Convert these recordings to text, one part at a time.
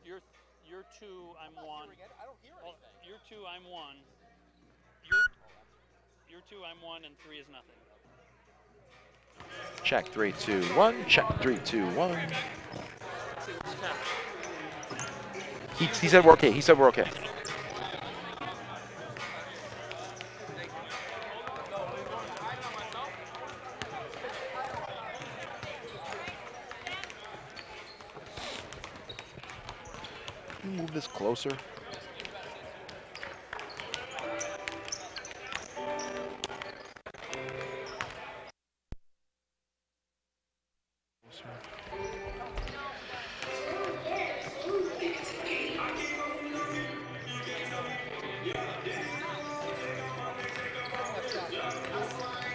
You're 2, I'm 1. I don't hear anything. You're 2, I'm 1. You're 2, I'm 1, and 3 is nothing. Check 3, 2, 1. Check 3, 2, 1. He said we're okay. He said we're okay. Move this closer.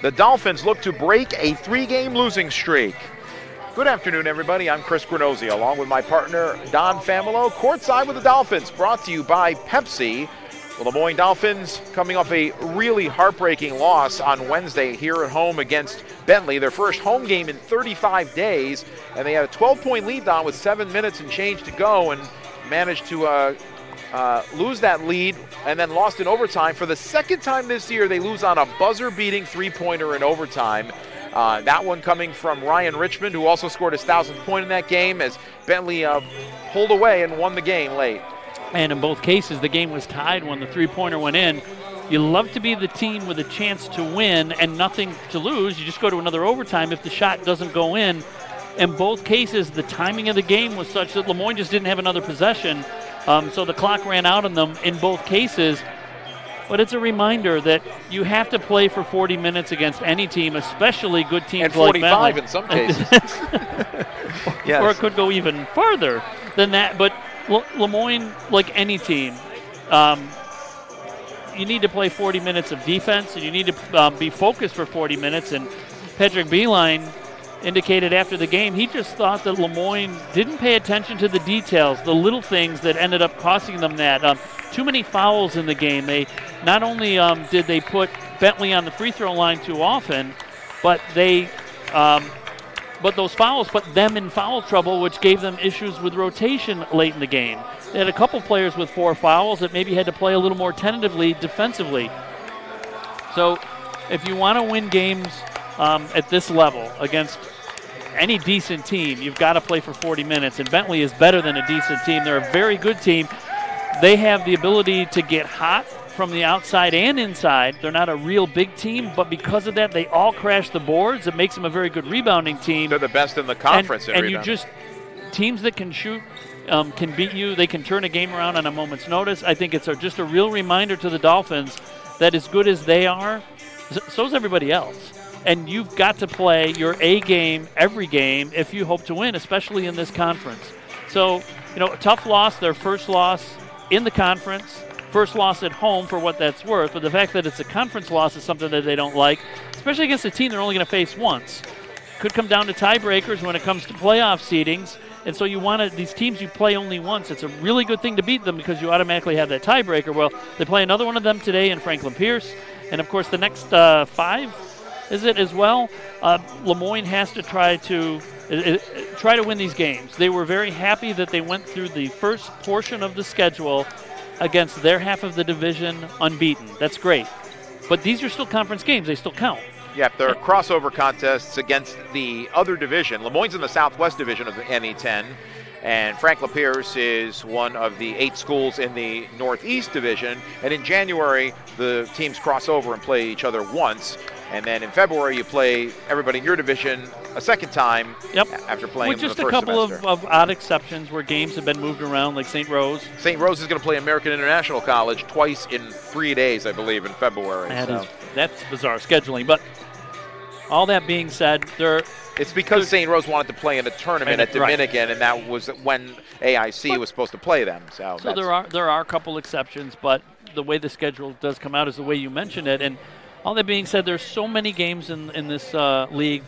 The Dolphins look to break a 3-game losing streak. Good afternoon, everybody. I'm Chris Granozzi, along with my partner, Don Familo, courtside with the Dolphins, brought to you by Pepsi. The Moyne Dolphins coming off a really heartbreaking loss on Wednesday here at home against Bentley, their first home game in 35 days, and they had a 12-point lead on with 7 minutes and change to go and managed to lose that lead and then lost in overtime. For the second time this year, they lose on a buzzer-beating three-pointer in overtime. That one coming from Ryan Richmond, who also scored his 1,000th point in that game as Bentley pulled away and won the game late. And in both cases, the game was tied when the three-pointer went in. You love to be the team with a chance to win and nothing to lose. You just go to another overtime if the shot doesn't go in. In both cases, the timing of the game was such that Lemoyne just didn't have another possession. So the clock ran out on them in both cases. But it's a reminder that you have to play for 40 minutes against any team, especially good teams and like Bentley. 45 in some cases. Yes. Or it could go even further than that. But Lemoyne, like any team, you need to play 40 minutes of defense, and you need to be focused for 40 minutes. And Patrick Beeline indicated after the game he just thought that Lemoyne didn't pay attention to the details, the little things that ended up costing them that. Too many fouls in the game. They not only did they put Bentley on the free throw line too often, but those fouls put them in foul trouble, which gave them issues with rotation late in the game. They had a couple players with 4 fouls that maybe had to play a little more tentatively defensively. So if you want to win games at this level against any decent team, you've got to play for 40 minutes, and Bentley is better than a decent team. They're a very good team. They have the ability to get hot from the outside and inside. They're not a real big team, but because of that, they all crash the boards. It makes them a very good rebounding team. They're the best in the conference. And you just, teams that can shoot can beat you. They can turn a game around on a moment's notice. I think it's just a real reminder to the Dolphins that as good as they are, so is everybody else. And you've got to play your A game every game if you hope to win, especially in this conference. So, a tough loss, their first loss in the conference, first loss at home for what that's worth, but the fact that it's a conference loss is something that they don't like, especially against a team they're only going to face once. Could come down to tiebreakers when it comes to playoff seedings, and so you want these teams you play only once. It's a really good thing to beat them because you automatically have that tiebreaker. Well, they play another one of them today in Franklin Pierce, and of course the next 5 is it as well. Lemoyne has to try to win these games. They were very happy that they went through the first portion of the schedule against their half of the division unbeaten. That's great. But these are still conference games. They still count. Yeah, there are crossover contests against the other division. Lemoyne's in the Southwest Division of the NE10, and Franklin Pierce is one of the 8 schools in the Northeast Division. And in January, the teams cross over and play each other once. And then in February, you play everybody in your division a second time after playing with just the a first couple semester. of odd exceptions where games have been moved around, like St. Rose. St. Rose is going to play American International College twice in 3 days, I believe, in February. That's bizarre scheduling. But all that being said, it's because St. Rose wanted to play in a tournament at Dominican, and that was when AIC was supposed to play them. So there are a couple exceptions, but the way the schedule does come out is the way you mentioned it. And all that being said, there's so many games in this league.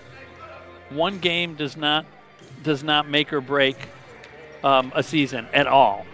One game does not make or break a season at all.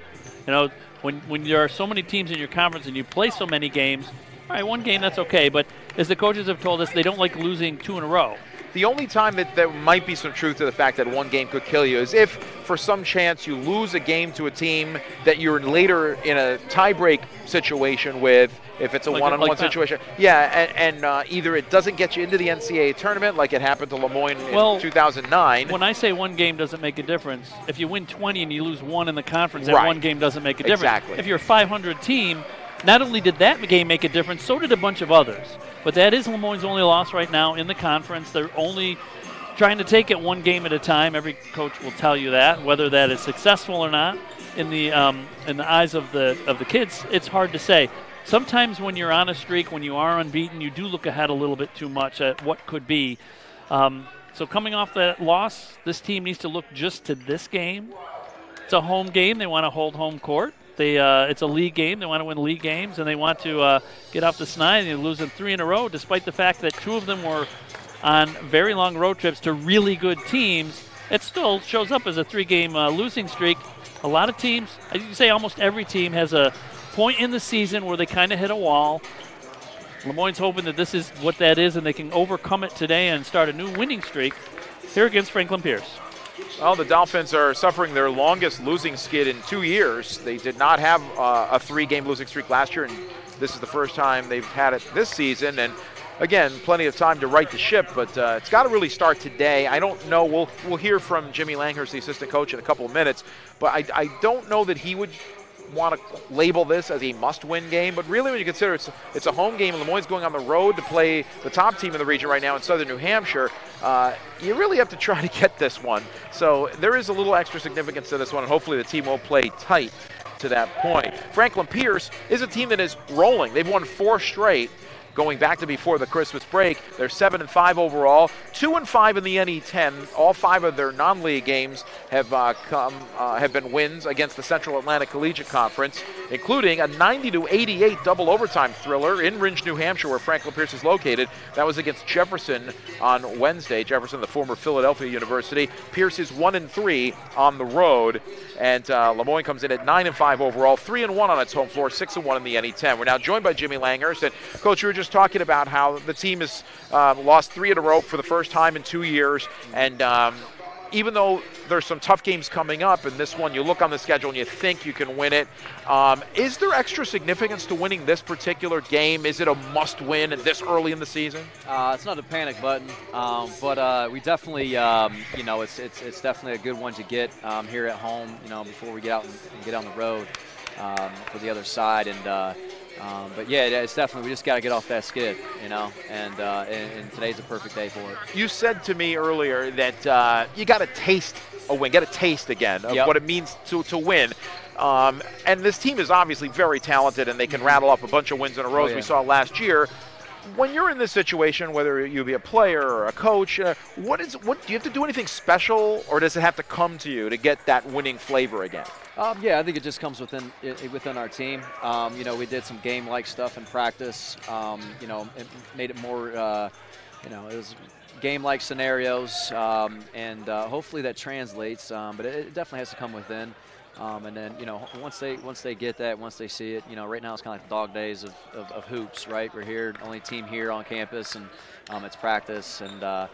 When there are so many teams in your conference and you play so many games, all right, one game, that's okay. But as the coaches have told us, they don't like losing 2 in a row. The only time that there might be some truth to the fact that one game could kill you is if, for some chance, you lose a game to a team that you're later in a tiebreak situation with, if it's a one-on-one situation. Yeah, and either it doesn't get you into the NCAA tournament like it happened to Moyne in 2009. When I say one game doesn't make a difference, if you win 20 and you lose one in the conference, that one game doesn't make a difference. Exactly. If you're a 500 team, not only did that game make a difference, so did a bunch of others. But that is Lemoyne's only loss right now in the conference. They're only trying to take it one game at a time. Every coach will tell you that. Whether that is successful or not in the eyes of the kids, it's hard to say. Sometimes when you're on a streak, when you are unbeaten, you do look ahead a little bit too much at what could be. So coming off that loss, this team needs to look just to this game. It's a home game. They want to hold home court. It's a league game. They want to win league games, and they want to get off the snide. They're losing 3 in a row, despite the fact that 2 of them were on very long road trips to really good teams. It still shows up as a 3-game losing streak. A lot of teams, you can say almost every team, has a point in the season where they kind of hit a wall. Lemoyne's hoping that this is what that is, and they can overcome it today and start a new winning streak here against Franklin Pierce. Well, the Dolphins are suffering their longest losing skid in 2 years. They did not have a 3-game losing streak last year, and this is the first time they've had it this season. And again, plenty of time to right the ship, but it's got to really start today. I don't know. We'll hear from Jimmy Langhurst, the assistant coach, in a couple of minutes, but I don't know that he would want to label this as a must-win game, but really when you consider it's a home game and Lemoyne's going on the road to play the top team in the region right now in southern New Hampshire, you really have to try to get this one. So there is a little extra significance to this one, and hopefully the team will play tight to that point. Franklin Pierce is a team that is rolling. They've won 4 straight. Going back to before the Christmas break, they're 7-5 overall, 2-5 in the NE10. All 5 of their non-league games have been wins against the Central Atlantic Collegiate Conference, including a 90-88 double overtime thriller in Ringe, New Hampshire, where Franklin Pierce is located. That was against Jefferson on Wednesday. Jefferson, the former Philadelphia University. Pierce is 1-3 on the road, and Lemoyne comes in at 9-5 overall, 3-1 on its home floor, 6-1 in the NE10. We're now joined by Jimmy Langhurst, and Coach, you were just talking about how the team has lost 3 in a row for the first time in 2 years, and even though there's some tough games coming up, and this one you look on the schedule and you think you can win it, is there extra significance to winning this particular game? Is it a must-win and this early in the season? It's not a panic button, but we definitely, it's definitely a good one to get here at home, before we get out and get on the road for the other side, and. But yeah, it's definitely, we just got to get off that skid, and today's a perfect day for it. You said to me earlier that you got to taste a win, get a taste again of what it means to win. And this team is obviously very talented, and they can rattle off a bunch of wins in a row as we saw last year. When you're in this situation, whether you be a player or a coach, do you have to do anything special, or does it have to come to you to get that winning flavor again? Yeah, I think it just comes within our team. We did some game-like stuff in practice. It made it more, it was game-like scenarios, and hopefully that translates. But it definitely has to come within. And then, once they get that, once they see it, right now it's kind of like dog days of hoops, right? We're here, only team here on campus, and it's practice, and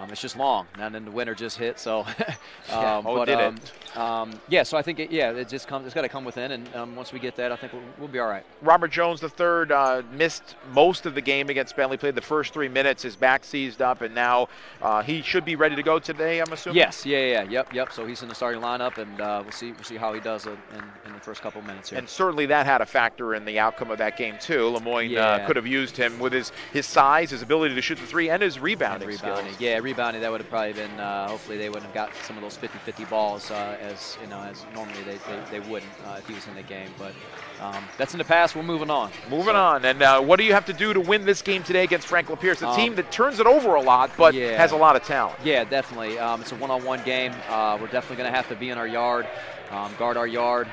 it's just long. And then the winter just hit, so. So I think it just comes. It's got to come within, and once we get that, I think we'll be all right. Robert Jones III missed most of the game against Bentley. Played the first 3 minutes. His back seized up, and now he should be ready to go today, I'm assuming. Yes. Yep. So he's in the starting lineup, and we'll see how he does it in the first couple minutes here. And certainly that had a factor in the outcome of that game too. Lemoyne could have used him with his size, his ability to shoot the 3, and his rebounding skills. Yeah, rebounding, that would have probably been. Hopefully they wouldn't have got some of those 50-50 balls as normally they wouldn't if he was in the game. But that's in the past. We're moving on. And what do you have to do to win this game today against Franklin Pierce, a team that turns it over a lot but has a lot of talent? Yeah, definitely. It's a one-on-one game. We're definitely going to have to be in our yard. Guard our yard.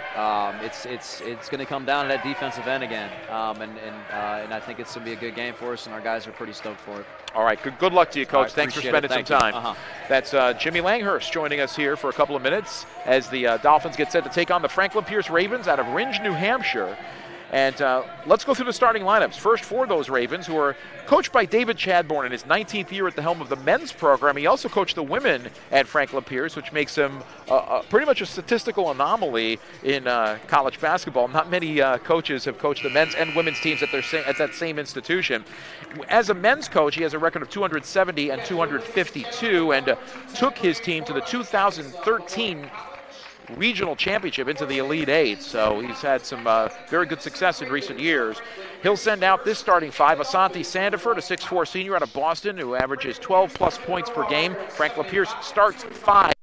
It's going to come down to that defensive end again, and I think it's going to be a good game for us, and our guys are pretty stoked for it. All right, good luck to you, Coach. Right, thanks for spending some time. That's Jimmy Langhurst joining us here for a couple of minutes as the Dolphins get set to take on the Franklin Pierce Ravens out of Ringe, New Hampshire. And let's go through the starting lineups. First for those Ravens, who are coached by David Chadbourne in his 19th year at the helm of the men's program. He also coached the women at Franklin Pierce, which makes him pretty much a statistical anomaly in college basketball. Not many coaches have coached the men's and women's teams at that same institution. As a men's coach, he has a record of 270 and 252, and took his team to the 2013 regional championship into the Elite Eight, so he's had some very good success in recent years. He'll send out this starting five: Asante Sandiford, a 6'4 senior out of Boston who averages 12-plus points per game. Franklin Pierce starts 5.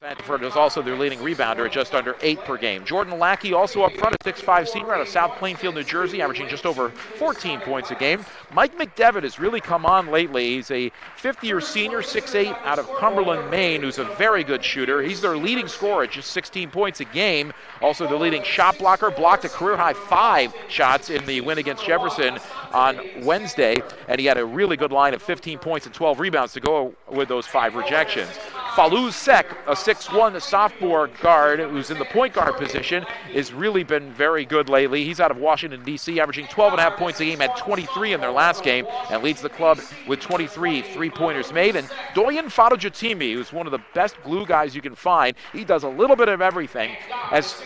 Sandiford is also their leading rebounder at just under 8 per game. Jordan Lackey also up front, a 6'5 senior out of South Plainfield, New Jersey, averaging just over 14 points a game. Mike McDevitt has really come on lately. He's a fifth-year senior, 6'8 out of Cumberland, Maine, who's a very good shooter. He's their leading scorer at just 16 points a game. Also the leading shot blocker, blocked a career-high 5 shots in the win against Jefferson on Wednesday, and he had a really good line of 15 points and 12 rebounds to go with those 5 rejections. Faluz Sek, a 6'1 sophomore guard who's in the point guard position, has really been very good lately. He's out of Washington, D.C., averaging 12.5 points a game, had 23 in their last game, and leads the club with 23 three-pointers made. And Doyen Fadojatimi, who's one of the best glue guys you can find, he does a little bit of everything, as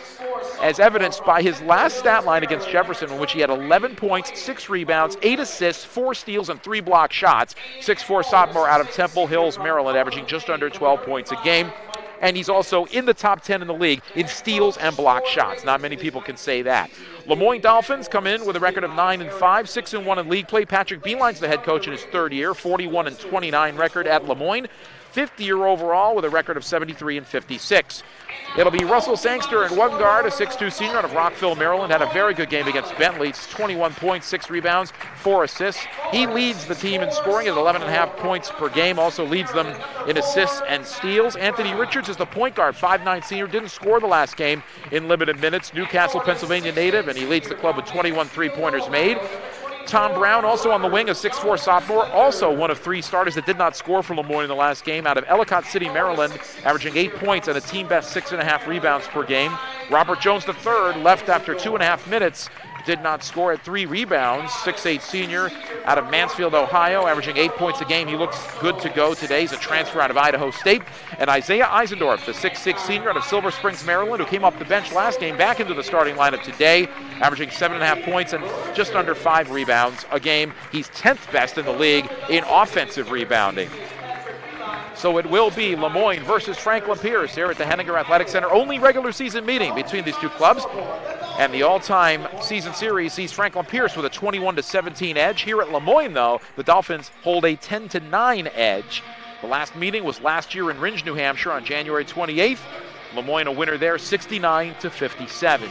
evidenced by his last stat line against Jefferson, in which he had 11 points, 6 rebounds, 8 assists, 4 steals, and 3 block shots. 6'4 sophomore out of Temple Hills, Maryland, averaging just under 12 points a game. And he's also in the top 10 in the league in steals and block shots. Not many people can say that. Moyne Dolphins come in with a record of 9-5, 6-1 in league play. Patrick Beeline's the head coach in his 3rd year, 41-29 record at Moyne. 5th year overall with a record of 73-56. It'll be Russell Sangster in one guard, a 6'2 senior out of Rockville, Maryland. Had a very good game against Bentley. It's 21 points, 6 rebounds, 4 assists. He leads the team in scoring at 11.5 points per game. Also leads them in assists and steals. Anthony Richards is the point guard, 5'9 senior. Didn't score the last game in limited minutes. Newcastle, Pennsylvania native, and he leads the club with 21 three-pointers made. Tom Brown, also on the wing, a 6'4 sophomore, also one of 3 starters that did not score for Moyne in the last game, out of Ellicott City, Maryland, averaging 8 points and a team-best 6.5 rebounds per game. Robert Jones III left after 2.5 minutes, did not score at 3 rebounds. 6'8 senior out of Mansfield, Ohio, averaging 8 points a game. He looks good to go today. He's a transfer out of Idaho State. And Isaiah Eisendorf, the 6'6 senior out of Silver Springs, Maryland, who came off the bench last game, back into the starting lineup today, averaging 7.5 points and just under 5 rebounds a game. He's 10th best in the league in offensive rebounding. So it will be Moyne versus Franklin Pierce here at the Henninger Athletic Center. Only regular season meeting between these two clubs. And the all-time season series sees Franklin Pierce with a 21-17 edge. Here at Moyne, though, the Dolphins hold a 10-9 edge. The last meeting was last year in Ringe, New Hampshire on January 28th. Moyne a winner there, 69-57.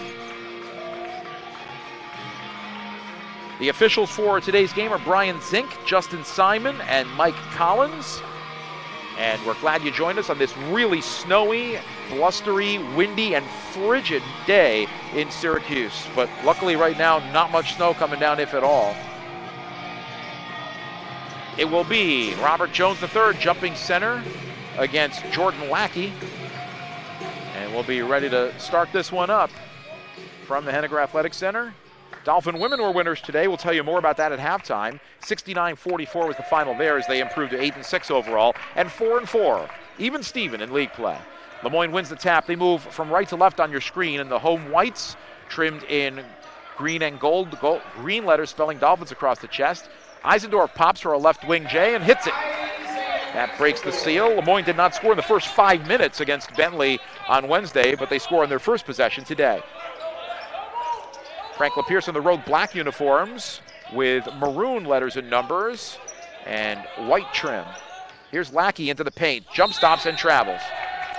The officials for today's game are Brian Zink, Justin Simon, and Mike Collins. And we're glad you joined us on this really snowy, blustery, windy, and frigid day in Syracuse. But luckily right now, not much snow coming down, if at all. It will be Robert Jones III jumping center against Jordan Lackey. And we'll be ready to start this one up from the Henninger Athletic Center. Dolphin women were winners today. We'll tell you more about that at halftime. 69-44 was the final there as they improved to 8-6 overall and 4-4, even Steven in league play. Moyne wins the tap. They move from right to left on your screen in the home whites, trimmed in green and gold, green letters spelling Dolphins across the chest. Eisendorf pops for a left wing J and hits it. That breaks the seal. Moyne did not score in the first 5 minutes against Bentley on Wednesday, but they score in their first possession today. Franklin Pierce in the road black uniforms with maroon letters and numbers and white trim. Here's Lackey into the paint, jump stops and travels.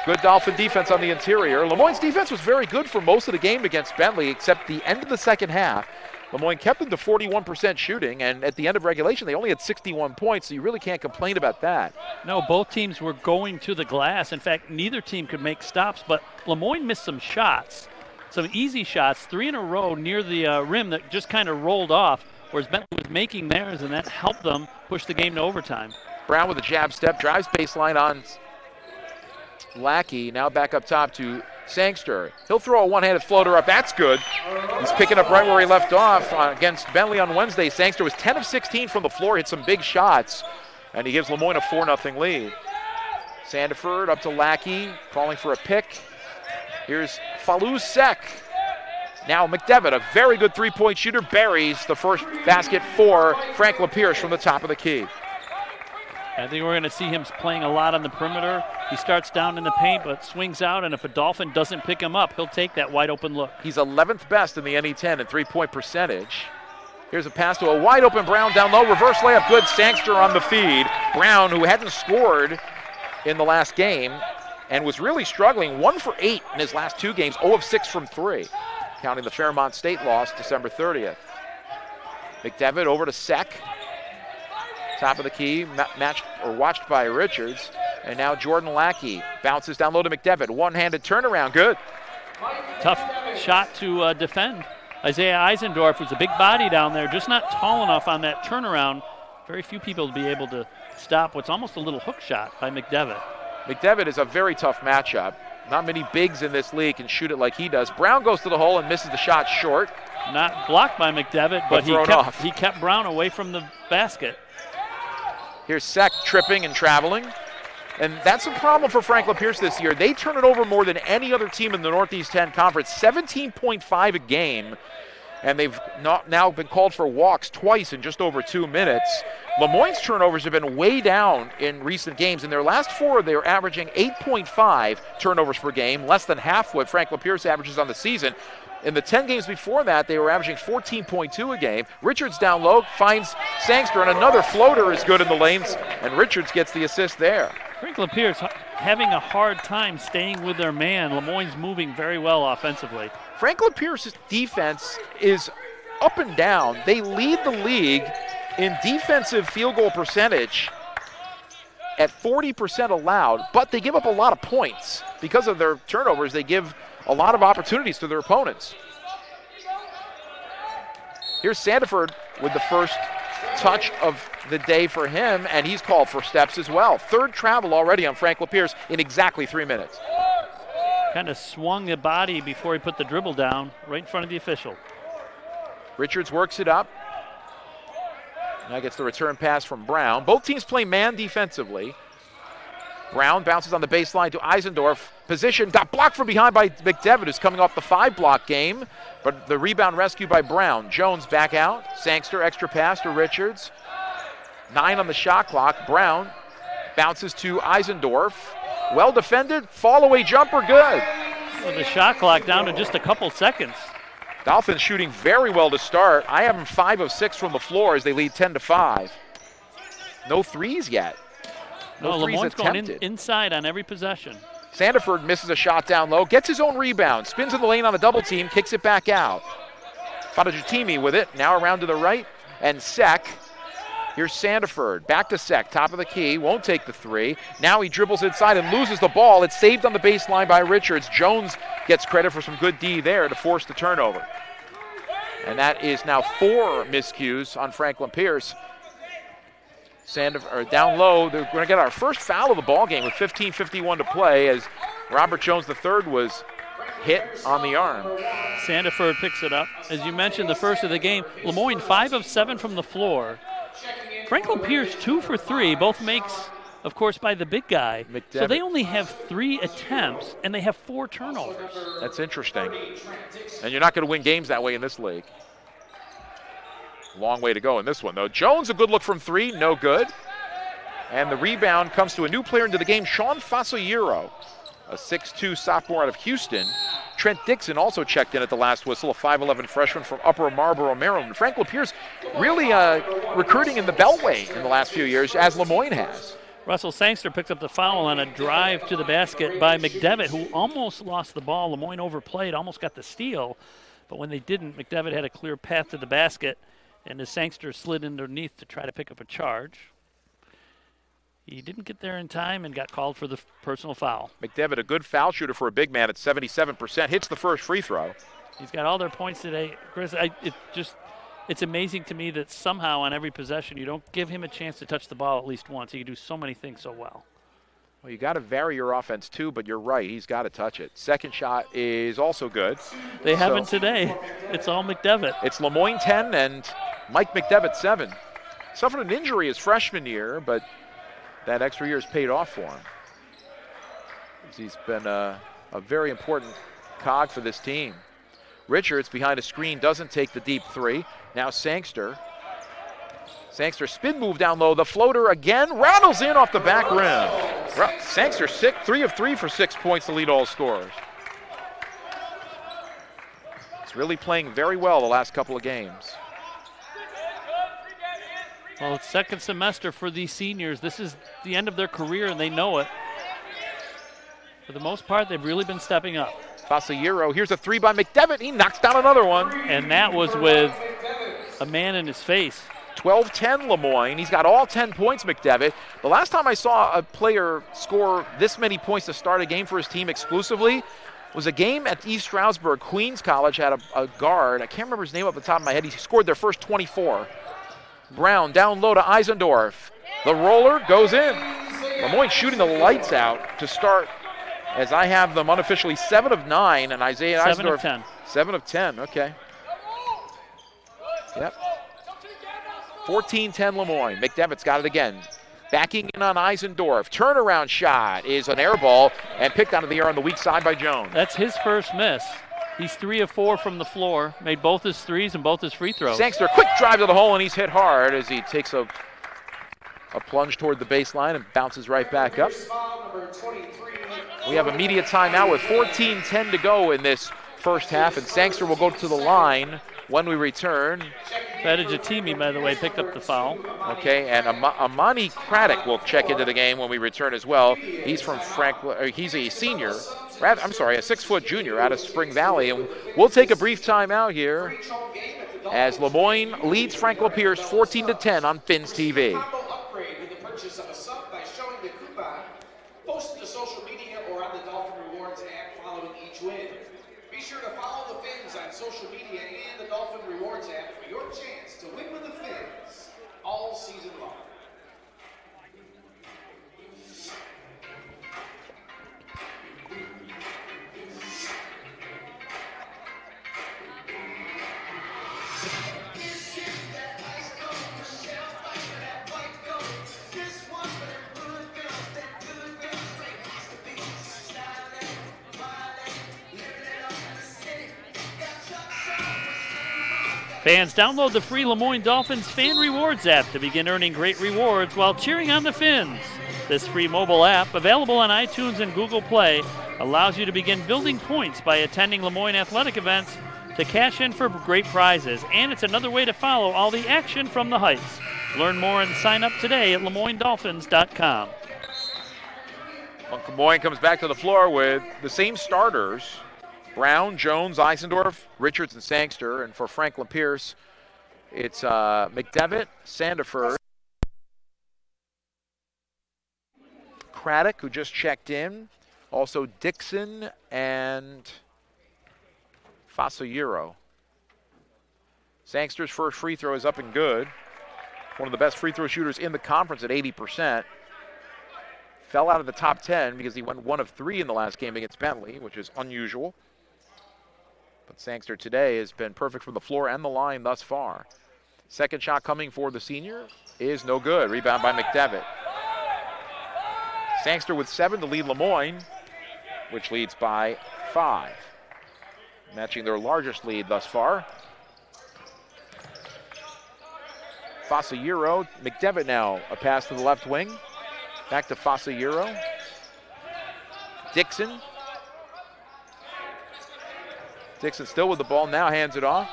Good Dolphin defense on the interior. Moyne's defense was very good for most of the game against Bentley, except the end of the second half. Moyne kept them to 41% shooting, and at the end of regulation, they only had 61 points, so you really can't complain about that. No, both teams were going to the glass. In fact, neither team could make stops, but Moyne missed some shots. Some easy shots, 3 in a row near the rim that just kind of rolled off, whereas Bentley was making theirs, and that helped them push the game to overtime. Brown with a jab step, drives baseline on Lackey, now back up top to Sangster, he'll throw a one-handed floater up. That's good. He's picking up right where he left off against Bentley on Wednesday. Sangster was 10 of 16 from the floor, hit some big shots, and he gives Lemoyne a 4-0 lead. Sandiford up to Lackey, calling for a pick. Here's Falou Sek. Now McDevitt, a very good three-point shooter, buries the first basket for Frank Lapierce from the top of the key. I think we're going to see him playing a lot on the perimeter. He starts down in the paint, but swings out, and if a Dolphin doesn't pick him up, he'll take that wide-open look. He's 11th best in the NE10 in three-point percentage. Here's a pass to a wide-open Brown down low. Reverse layup, good. Sangster on the feed. Brown, who hadn't scored in the last game and was really struggling, 1 for 8 in his last 2 games, 0 of 6 from 3, counting the Fairmont State loss December 30th. McDevitt over to Sek. Top of the key, matched or watched by Richards. And now Jordan Lackey bounces down low to McDevitt. One-handed turnaround, good. Tough shot to defend. Isaiah Eisendorf was a big body down there, just not tall enough on that turnaround. Very few people will be able to stop what's almost a little hook shot by McDevitt. McDevitt is a very tough matchup. Not many bigs in this league can shoot it like he does. Brown goes to the hole and misses the shot short. Not blocked by McDevitt, but he kept Brown away from the basket. Here's Sek tripping and traveling. And that's a problem for Frank Lapierce this year. They turn it over more than any other team in the Northeast 10 Conference, 17.5 a game. And they've now been called for walks twice in just over 2 minutes. Lemoyne's turnovers have been way down in recent games. In their last 4, they were averaging 8.5 turnovers per game, less than half what Frank Lapierce averages on the season. In the 10 games before that, they were averaging 14.2 a game. Richards down low, finds Sangster, and another floater is good in the lanes, and Richards gets the assist there. Frank Lapierce having a hard time staying with their man. Lemoyne's moving very well offensively. Frank Lapierce's defense is up and down. They lead the league in defensive field goal percentage at 40% allowed, but they give up a lot of points. Because of their turnovers, they give a lot of opportunities to their opponents. Here's Sandiford with the first touch of the day for him, and he's called for steps as well. 3rd travel already on Frank Lapierce in exactly 3 minutes. Kind of swung the body before he put the dribble down right in front of the official. Richards works it up. Now gets the return pass from Brown. Both teams play man defensively. Brown bounces on the baseline to Eisendorf. Position, got blocked from behind by McDevitt, who's coming off the 5-block game, but the rebound rescue by Brown. Jones back out. Sangster, extra pass to Richards. 9 on the shot clock. Brown bounces to Eisendorf. Well defended, fall away jumper, good. Well, the shot clock down to just a couple seconds. Dolphins shooting very well to start. I have them 5 of 6 from the floor as they lead 10-5. No threes yet. No, Lemoyne's going inside on every possession. Sandiford misses a shot down low, gets his own rebound, spins in the lane on the double team, kicks it back out. Fadajutimi with it, now around to the right, and Sek. Here's Sandiford, back to Sek, top of the key, won't take the 3. Now he dribbles inside and loses the ball. It's saved on the baseline by Richards. Jones gets credit for some good D there to force the turnover. And that is now 4 miscues on Frank Lapierce. Down low, they're going to get our first foul of the ball game with 15:51 to play as Robert Jones III was hit on the arm. Sandiford picks it up. As you mentioned, the first of the game, Lemoyne 5 of 7 from the floor. Frank Lapierce 2 for 3, both makes, of course, by the big guy. McDevitt. So they only have 3 attempts, and they have 4 turnovers. That's interesting. And you're not going to win games that way in this league. Long way to go in this one, though. Jones, a good look from 3, no good. And the rebound comes to a new player into the game, Sean Fasayero, a 6'2 sophomore out of Houston. Trent Dixon also checked in at the last whistle, a 5'11 freshman from Upper Marlboro, Maryland. Frank Lapierce really recruiting in the Beltway in the last few years, as Lemoyne has. Russell Sangster picks up the foul on a drive to the basket by McDevitt, who almost lost the ball. Lemoyne overplayed, almost got the steal. But when they didn't, McDevitt had a clear path to the basket, and as Sangster slid underneath to try to pick up a charge. He didn't get there in time and got called for the personal foul. McDevitt, a good foul shooter for a big man at 77%, hits the first free throw. He's got all their points today. Chris, it's amazing to me that somehow on every possession you don't give him a chance to touch the ball at least once. He can do so many things so well. Well, you got to vary your offense too, but you're right. He's got to touch it. Second shot is also good. They haven't today. It's all McDevitt. It's Lemoyne 10 and Mike McDevitt 7. Suffered an injury his freshman year, but that extra year has paid off for him. He's been a very important cog for this team. Richards behind a screen doesn't take the deep three. Now Sangster. Sangster spin move down low. The floater again rattles in off the back rim. Sangster 3 of 3 for 6 points to lead all scorers. He's really playing very well the last couple of games. Well, it's second semester for these seniors. This is the end of their career, and they know it. For the most part, they've really been stepping up. Fasayero, here's a three by McDevitt. He knocks down another one. And that was with a man in his face. 12-10 Lemoyne. He's got all 10 points, McDevitt. The last time I saw a player score this many points to start a game for his team exclusively was a game at East Stroudsburg. Queens College had a guard. I can't remember his name off the top of my head. He scored their first 24. Brown down low to Eisendorf. The roller goes in. Lemoyne shooting the lights out to start, as I have them unofficially 7 of 9, and Isaiah 7 Eisendorf. of 10. 7 of 10, okay. Yep. 14-10 Lemoyne. McDevitt's got it again. Backing in on Eisendorf. Turnaround shot is an air ball and picked out of the air on the weak side by Jones. That's his first miss. He's 3 of 4 from the floor. Made both his threes and both his free throws. Sangster, quick drive to the hole, and he's hit hard as he takes a plunge toward the baseline and bounces right back up. We have immediate timeout with 14-10 to go in this first half, and Sangster will go to the line when we return. Fedajatimi, by the way, picked up the foul. Okay, and Amani Craddock will check into the game when we return as well. He's from he's a senior, a 6-foot junior out of Spring Valley, and we'll take a brief timeout here as Lemoyne leads Franklin Pierce 14-10 on Fins TV. Post it to social media or on the Dolphin Rewards app following each win. Be sure to follow the Fins on social media and the Dolphin Rewards app for your chance to win with the Fins all season long. Fans, download the free Lemoyne Dolphins Fan Rewards app to begin earning great rewards while cheering on the Fins. This free mobile app, available on iTunes and Google Play, allows you to begin building points by attending Lemoyne athletic events to cash in for great prizes, and it's another way to follow all the action from the Heights. Learn more and sign up today at LeMoyneDolphins.com. Moyne comes back to the floor with the same starters. Brown, Jones, Eisendorf, Richards, and Sangster. And for Franklin Pierce, it's McDevitt, Sandiford, Craddock, who just checked in. Also Dixon and Fasayero. Sangster's first free throw is up and good. One of the best free throw shooters in the conference at 80%. Fell out of the top 10 because he went 1 of 3 in the last game against Bentley, which is unusual. But Sangster today has been perfect from the floor and the line thus far. Second shot coming for the senior is no good. Rebound by McDevitt. Sangster with 7 to lead Lemoyne, which leads by 5. Matching their largest lead thus far. Fasayero, McDevitt now a pass to the left wing. Back to Fasayero. Dixon. Dixon still with the ball, now hands it off.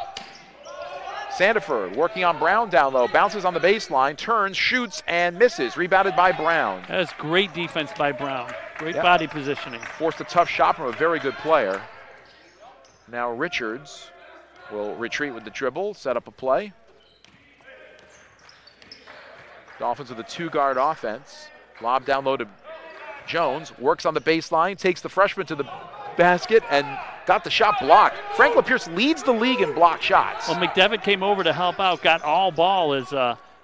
Sandiford working on Brown down low, bounces on the baseline, turns, shoots, and misses. Rebounded by Brown. That's great defense by Brown. Great body positioning. Forced a tough shot from a very good player. Now Richards will retreat with the dribble, set up a play. Dolphins with a 2-guard offense. Lob down low to Jones, works on the baseline, takes the freshman to the basket, and got the shot blocked. Franklin Pierce leads the league in blocked shots. Well, McDevitt came over to help out, got all ball as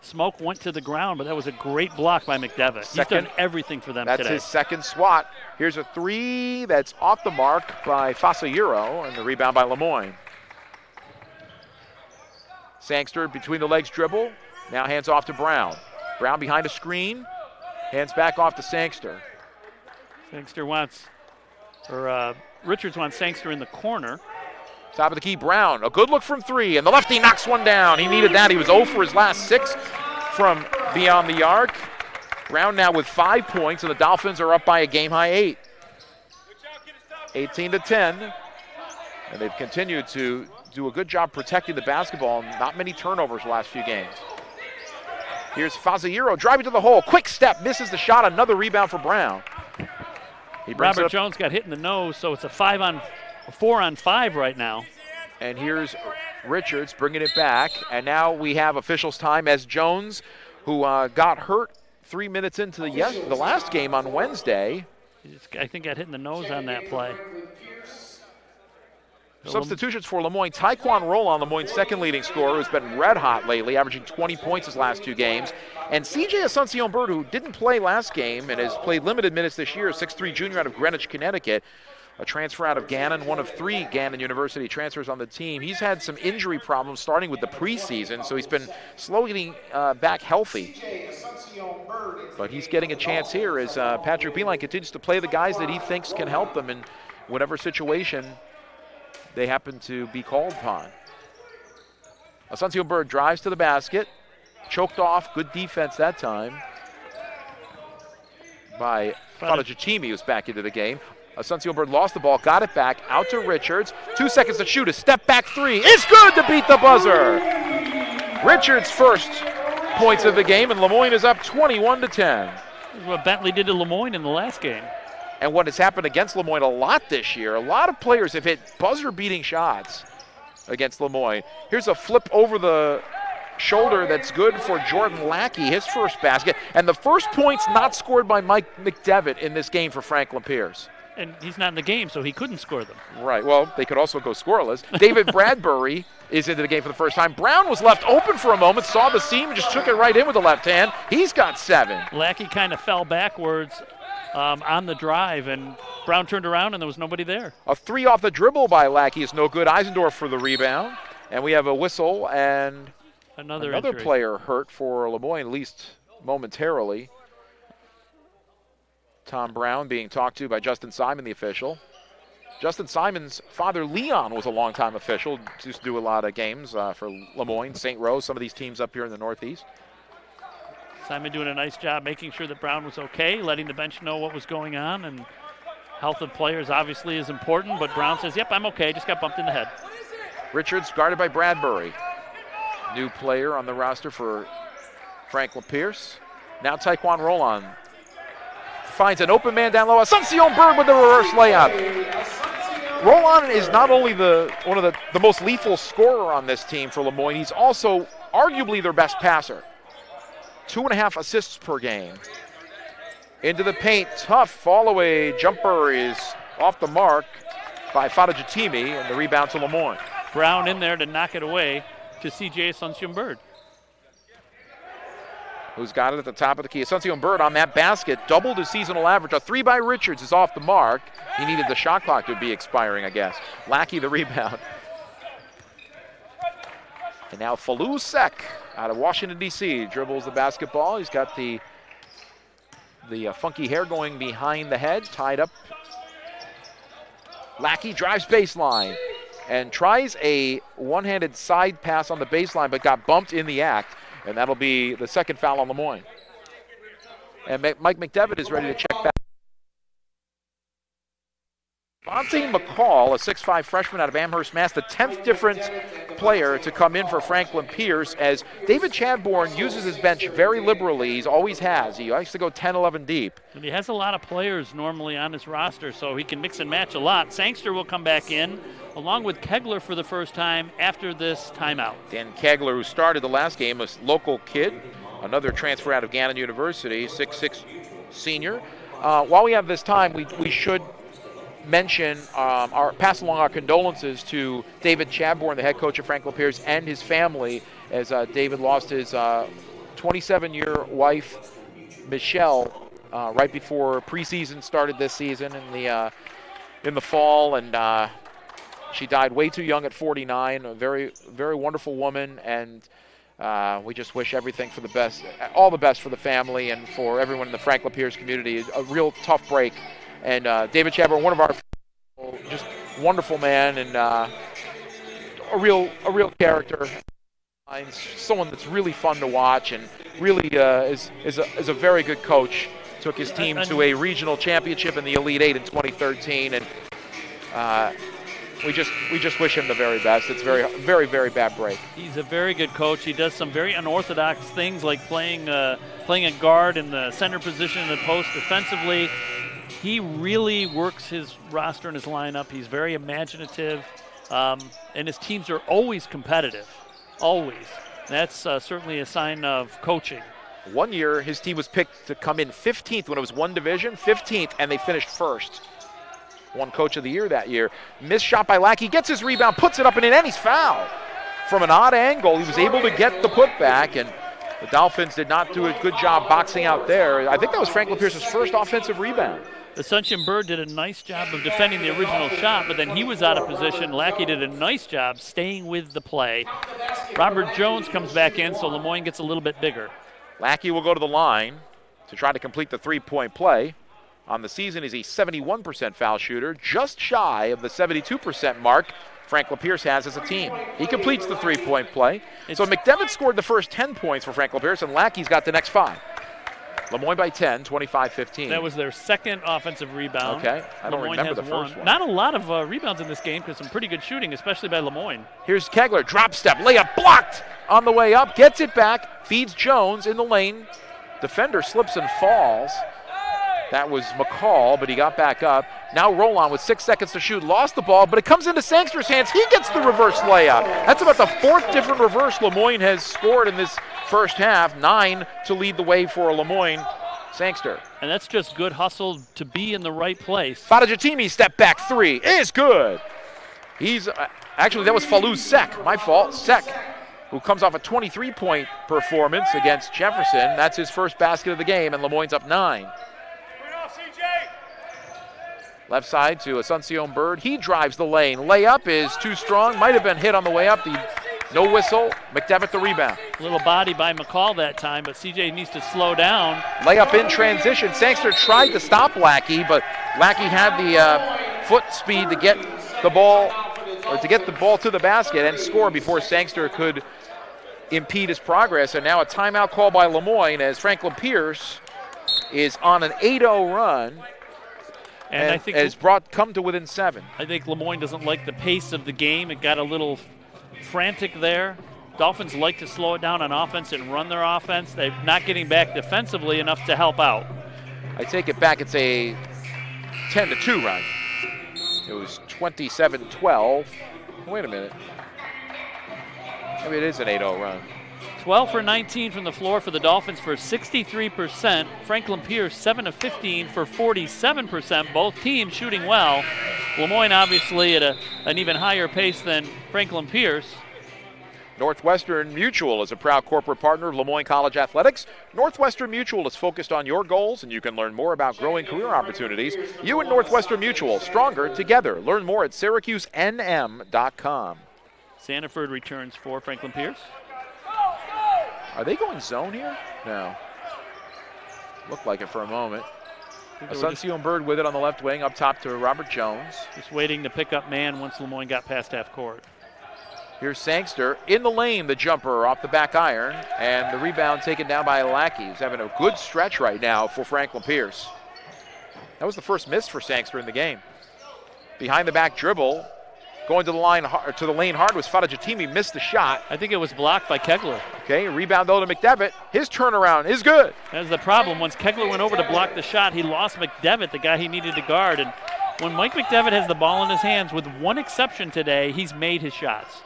Smoke went to the ground, but that was a great block by McDevitt. He's done everything for them today. That's his second swat. Here's a three that's off the mark by Fasayuro, and the rebound by Lemoyne. Sangster between the legs dribble, now hands off to Brown. Brown behind a screen, hands back off to Sangster. Sangster wants, or Richards wants Sangster in the corner. Top of the key, Brown, a good look from three, and the lefty knocks one down. He needed that. He was 0 for his last 6 from beyond the arc. Brown now with 5 points, and the Dolphins are up by a game-high 8. 18-10, and they've continued to do a good job protecting the basketball. Not many turnovers the last few games. Here's Fasayuro driving to the hole. Quick step, misses the shot. Another rebound for Brown. Robert Jones got hit in the nose, so it's a 4-on-5 right now. And here's Richards bringing it back. And now we have officials' time as Jones, who got hurt 3 minutes into the last game on Wednesday. I think got hit in the nose on that play. Substitutions for Lemoyne. Taekwon Roland, Lemoyne's second leading scorer, who's been red hot lately, averaging 20 points his last 2 games. And CJ Asuncion-Bird, who didn't play last game and has played limited minutes this year, 6'3" junior out of Greenwich, Connecticut, a transfer out of Gannon, one of 3 Gannon University transfers on the team. He's had some injury problems starting with the preseason, so he's been slowly getting back healthy. But he's getting a chance here as Patrick Beeline continues to play the guys that he thinks can help them in whatever situation they happen to be called upon. Asuncion-Bird drives to the basket, choked off, good defense that time by Fadajatimi, who's back into the game. Asuncion-Bird lost the ball, got it back, out to Richards. 2 seconds to shoot, a step back 3 is good to beat the buzzer. Richards' first points of the game, and Lemoyne is up 21-10. This is what Bentley did to Lemoyne in the last game. And what has happened against Lemoyne a lot this year, a lot of players have hit buzzer-beating shots against Lemoyne. Here's a flip over the shoulder that's good for Jordan Lackey, his first basket. And the first points not scored by Mike McDevitt in this game for Franklin Pierce. And he's not in the game, so he couldn't score them. Right, well, they could also go scoreless. David Bradbury is into the game for the first time. Brown was left open for a moment, saw the seam, and just took it right in with the left hand. He's got 7. Lackey kind of fell backwards on the drive, and Brown turned around, and there was nobody there. A 3 off the dribble by Lackey is no good. Eisendorf for the rebound. And we have a whistle and another player hurt for Lemoyne, at least momentarily. Tom Brown being talked to by Justin Simon, the official. Justin Simon's father, Leon, was a longtime official. Used to do a lot of games for Lemoyne, St. Rose, some of these teams up here in the Northeast. Simon doing a nice job making sure that Brown was okay, letting the bench know what was going on, and health of players obviously is important, but Brown says, yep, I'm okay, just got bumped in the head. Richards guarded by Bradbury. New player on the roster for Franklin Pierce. Now Taekwon Roland finds an open man down low. Asuncion-Bird with the reverse layup. Roland is not only one of the most lethal scorer on this team for Lemoyne, he's also arguably their best passer. 2.5 assists per game. Into the paint, tough fall-away jumper is off the mark by Fadajatimi, and the rebound to Lemoyne. Brown in there to knock it away to CJ Asuncion-Bird, who's got it at the top of the key. Asuncion-Bird on that basket, doubled his seasonal average. A 3 by Richards is off the mark. He needed the shot clock to be expiring, I guess. Lackey the rebound. And now Falou Sek out of Washington, D.C. dribbles the basketball. He's got the funky hair going behind the head, tied up. Lackey drives baseline and tries a one-handed side pass on the baseline, but got bumped in the act, and that'll be the second foul on Lemoyne. And Mike McDevitt is ready to check back. Monte McCall, a 6'5" freshman out of Amherst, Mass., the 10th different player to come in for Franklin Pierce, as David Chadbourne uses his bench very liberally. He always has. He likes to go 10, 11 deep. And he has a lot of players normally on his roster, so he can mix and match a lot. Sangster will come back in, along with Kegler for the first time after this timeout. Dan Kegler, who started the last game, a local kid, another transfer out of Gannon University, 6'6" senior. While we have this time, we should mention pass along our condolences to David Chadbourne, the head coach of Franklin Pierce, and his family, as David lost his 27-year wife, Michelle, right before preseason started this season in the fall, and she died way too young at 49. A very, very wonderful woman, and we just wish everything for the best, all the best for the family and for everyone in the Franklin Pierce community. A real tough break, and David Chabot, one of our just wonderful man, and a real character. Someone that's really fun to watch, and really is a very good coach. Took his team to a regional championship in the Elite Eight in 2013, and we just wish him the very best. It's very bad break. He's a very good coach. He does some very unorthodox things, like playing a guard in the center position in the post defensively. He really works his roster and his lineup. He's very imaginative, and his teams are always competitive, always. That's certainly a sign of coaching. One year, his team was picked to come in 15th when it was one division, 15th, and they finished first. Won Coach of the Year that year. Missed shot by Lackey, gets his rebound, puts it up and in, and he's fouled. From an odd angle, he was able to get the putback, and the Dolphins did not do a good job boxing out there. I think that was Franklin Pierce's first offensive rebound. Assumption Bird did a nice job of defending the original shot, but then he was out of position. Lackey did a nice job staying with the play. Robert Jones comes back in, so Lemoyne gets a little bit bigger. Lackey will go to the line to try to complete the three-point play. On the season, he's a 71% foul shooter, just shy of the 72% mark Franklin Pierce has as a team. He completes the three-point play. So McDevitt scored the first 10 points for Franklin Pierce, and Lackey's got the next 5. Lemoyne by 10, 25-15. That was their second offensive rebound. Okay, I don't remember the first one. Not a lot of rebounds in this game, because some pretty good shooting, especially by Lemoyne. Here's Kegler, drop step, layup blocked on the way up, gets it back, feeds Jones in the lane. Defender slips and falls. That was McCall, but he got back up. Now Roland with 6 seconds to shoot, lost the ball, but it comes into Sangster's hands. He gets the reverse layup. That's about the 4th different reverse Lemoyne has scored in this first half. 9 to lead the way for Lemoyne. Sangster. And that's just good hustle to be in the right place. Fadajatimi step back 3 is good. He's actually, that was Falou Sek, my fault. Sek, who comes off a 23-point performance against Jefferson. That's his first basket of the game, and Lemoyne's up 9. Left side to Asuncion Bird. He drives the lane. Layup is too strong. Might have been hit on the way up. No whistle. McDevitt the rebound. A little body by McCall that time, but CJ needs to slow down. Layup in transition. Sangster tried to stop Lackey, but Lackey had the foot speed to get the ball, or to get the ball to the basket and score before Sangster could impede his progress. And now a timeout call by Lemoyne as Franklin Pierce is on an 8-0 run. And I think has come to within 7. I think Lemoyne doesn't like the pace of the game. It got a little frantic there. Dolphins like to slow it down on offense and run their offense. They're not getting back defensively enough to help out. I take it back. It's a 10-2 run. It was 27-12. Wait a minute. Maybe it is an 8-0 run. 12 for 19 from the floor for the Dolphins for 63%. Franklin Pierce 7 of 15 for 47%. Both teams shooting well. Lemoyne obviously at an even higher pace than Franklin Pierce. Northwestern Mutual is a proud corporate partner of Lemoyne College Athletics. Northwestern Mutual is focused on your goals, and you can learn more about growing career opportunities. You and Northwestern Mutual, stronger together. Learn more at syracusenm.com. Sanford returns for Franklin Pierce. Are they going zone here? No. Looked like it for a moment. Asuncion Bird with it on the left wing, up top to Robert Jones. Just waiting to pick up man once Lemoyne got past half court. Here's Sangster in the lane, the jumper off the back iron, and the rebound taken down by Lackey, who's having a good stretch right now for Franklin Pierce. That was the first miss for Sangster in the game. Behind the back dribble, going to the line, to the lane hard was Fadajatimi, missed the shot. I think it was blocked by Kegler. Okay, rebound though to McDevitt. His turnaround is good. That's the problem. Once Kegler went over to block the shot, he lost McDevitt, the guy he needed to guard. And when Mike McDevitt has the ball in his hands, with one exception today, he's made his shots.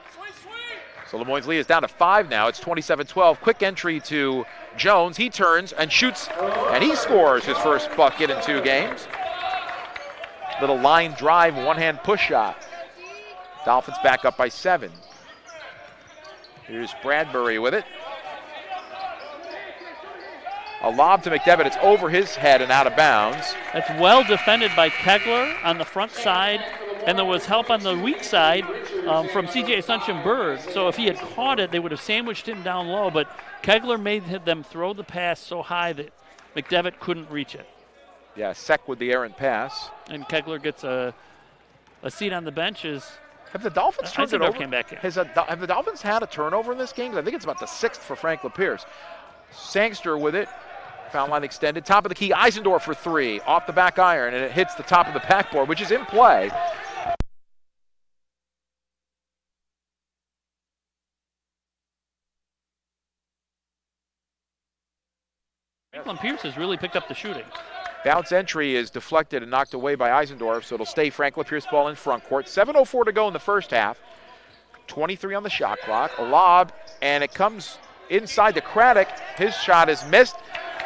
So Lemoyne's lead is down to 5 now. It's 27-12. Quick entry to Jones. He turns and shoots, and he scores his first bucket in 2 games. Little line drive, one-hand push shot. Dolphins back up by 7. Here's Bradbury with it. A lob to McDevitt. It's over his head and out of bounds. That's well defended by Kegler on the front side, and there was help on the weak side from C.J. Asuncion-Bird. So if he had caught it, they would have sandwiched him down low, but Kegler made them throw the pass so high that McDevitt couldn't reach it. Yeah, Sek with the errant pass. And Kegler gets a seat on the bench. Have the Dolphins turned it over? Came back in. Have the Dolphins had a turnover in this game? I think it's about the 6th for Franklin Pierce. Sangster with it. Foul line extended. Top of the key, Eisendorf for 3. Off the back iron, and it hits the top of the backboard, which is in play. Franklin Pierce has really picked up the shooting. Bounce entry is deflected and knocked away by Eisendorf, so it'll stay Franklin Pierce ball in front court. 7:04 to go in the first half. 23 on the shot clock. A lob, and it comes inside to Craddock. His shot is missed.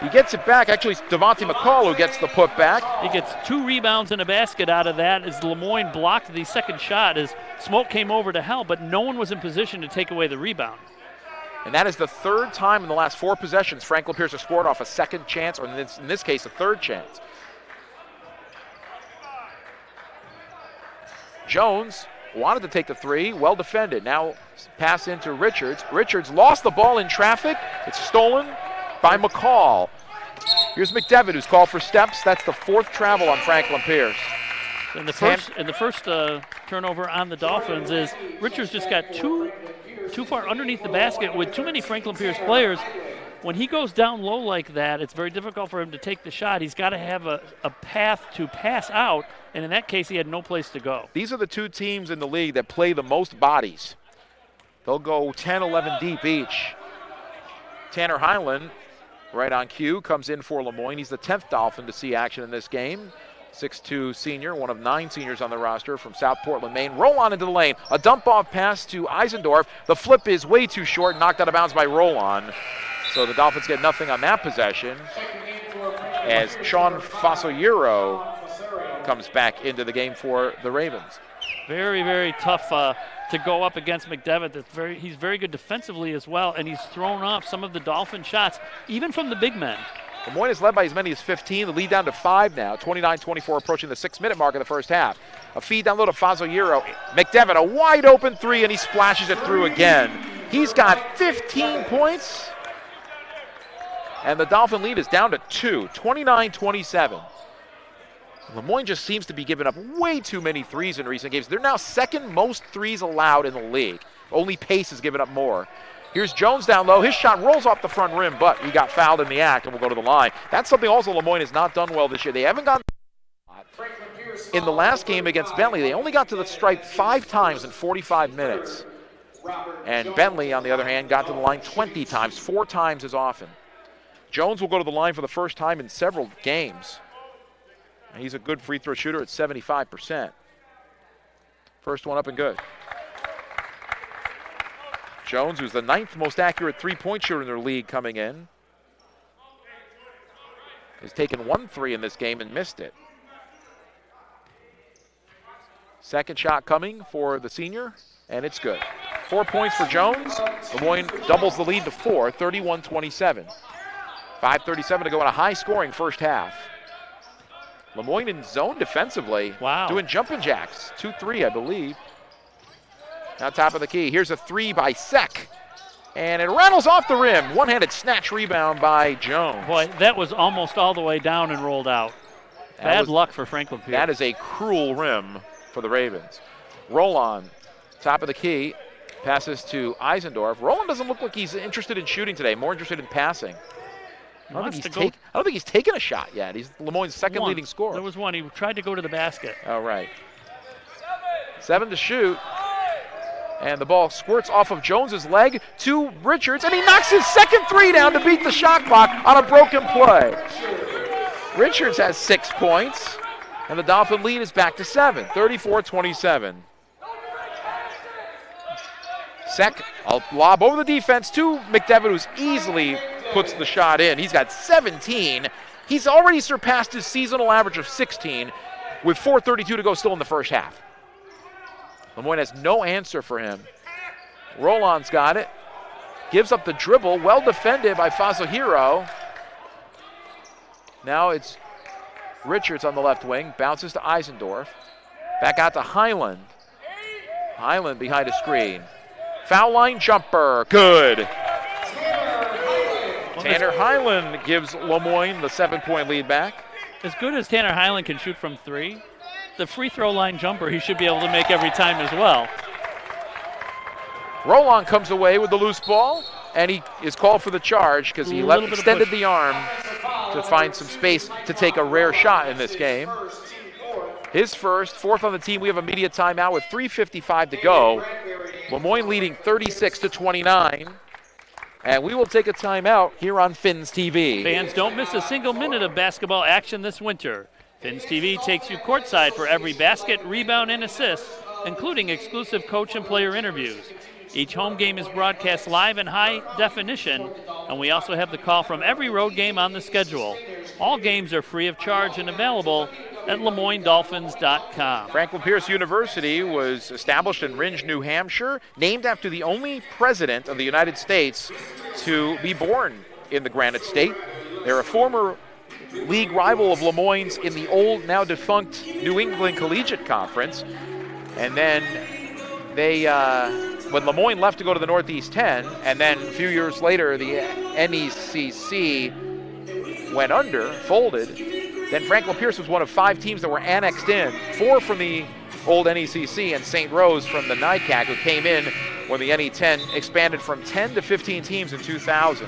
He gets it back. Actually, it's Devontae McCall who gets the putback. He gets 2 rebounds and a basket out of that as Lemoyne blocked the second shot as Smoke came over to help, but no one was in position to take away the rebound. And that is the 3rd time in the last 4 possessions Franklin Pierce has scored off a second chance, or in this case, a 3rd chance. Jones wanted to take the 3, well defended. Now pass into Richards. Richards lost the ball in traffic. It's stolen by McCall. Here's McDevitt, who's called for steps. That's the 4th travel on Franklin Pierce. And the first turnover on the Dolphins is Richards just got too far underneath the basket with too many Franklin Pierce players. When he goes down low like that, it's very difficult for him to take the shot. He's got to have a path to pass out, and in that case, he had no place to go. These are the 2 teams in the league that play the most bodies. They'll go 10, 11 deep each. Tanner Highland, right on cue, comes in for Lemoyne. He's the 10th Dolphin to see action in this game. 6'2" senior, one of 9 seniors on the roster from South Portland, Maine. Roll on into the lane. A dump-off pass to Eisendorf. The flip is way too short, knocked out of bounds by Roll-on. So the Dolphins get nothing on that possession as Sean Fasoyero comes back into the game for the Ravens. Very, very tough to go up against McDevitt. He's very good defensively as well, and he's thrown off some of the Dolphin shots, even from the big men. Moyne is led by as many as 15. The lead down to 5 now. 29-24 approaching the 6-minute mark of the first half. A feed down low to Fasoyero. McDevitt, a wide open 3, and he splashes it through again. He's got 15 points. And the Dolphin lead is down to 2, 29-27. Lemoyne just seems to be giving up way too many threes in recent games. They're now 2nd most threes allowed in the league. Only Pace has given up more. Here's Jones down low. His shot rolls off the front rim, but he got fouled in the act and will go to the line. That's something also Lemoyne has not done well this year. They haven't gotten in the last game against Bentley. They only got to the stripe 5 times in 45 minutes. And Bentley, on the other hand, got to the line 20 times, 4 times as often. Jones will go to the line for the first time in several games. He's a good free throw shooter at 75%. First one up and good. Jones, who's the 9th most accurate three-point shooter in their league coming in, has taken 1 3 in this game and missed it. Second shot coming for the senior, and it's good. 4 points for Jones. Lemoyne doubles the lead to 4, 31-27. 5:37 to go in a high-scoring first half. Lemoyne in zone defensively. Wow. Doing jumping jacks. 2-3, I believe. Now top of the key. Here's a 3 by Sek. And it rattles off the rim. One-handed snatch rebound by Jones. Boy, that was almost all the way down and rolled out. Bad luck for Franklin Pierce. That is a cruel rim for the Ravens. Roll on. Top of the key. Passes to Eisendorf. Roland doesn't look like he's interested in shooting today. More interested in passing. I don't think he's taken a shot yet. He's Lemoyne's second leading scorer. There was one. He tried to go to the basket. Oh, right. 7 to shoot. And the ball squirts off of Jones's leg to Richards, and he knocks his second 3 down to beat the shot clock on a broken play. Richards has 6 points, and the Dolphin lead is back to 7, 34-27. Sek, a lob over the defense to McDevitt, who's easily puts the shot in. He's got 17. He's already surpassed his seasonal average of 16 with 4:32 to go still in the first half. Lemoyne has no answer for him. Roland's got it. Gives up the dribble. Well defended by Fasohiro. Now it's Richards on the left wing, bounces to Eisendorf. Back out to Highland. Highland behind a screen. Foul line jumper, good. Tanner Highland gives Lemoyne the 7-point lead back. As good as Tanner Highland can shoot from 3, the free throw line jumper he should be able to make every time as well. Roland comes away with the loose ball, and he is called for the charge because he extended the arm to find some space to take a rare shot in this game. His first, 4th on the team. We have a media timeout with 3:55 to go. Lemoyne leading 36-29. And we will take a timeout here on Fins TV. Fans, don't miss a single minute of basketball action this winter. Fins TV takes you courtside for every basket, rebound, and assist, including exclusive coach and player interviews. Each home game is broadcast live in high definition, and we also have the call from every road game on the schedule. All games are free of charge and available at LeMoyneDolphins.com. Franklin Pierce University was established in Rindge, New Hampshire, named after the only president of the United States to be born in the Granite State. They're a former league rival of Lemoyne's in the old, now defunct New England Collegiate Conference. And then they, when Lemoyne left to go to the Northeast 10, and then a few years later the NECC went under, folded, then Franklin Pierce was one of 5 teams that were annexed in, 4 from the old NECC and St. Rose from the NICAC, who came in when the NE10 expanded from 10 to 15 teams in 2000.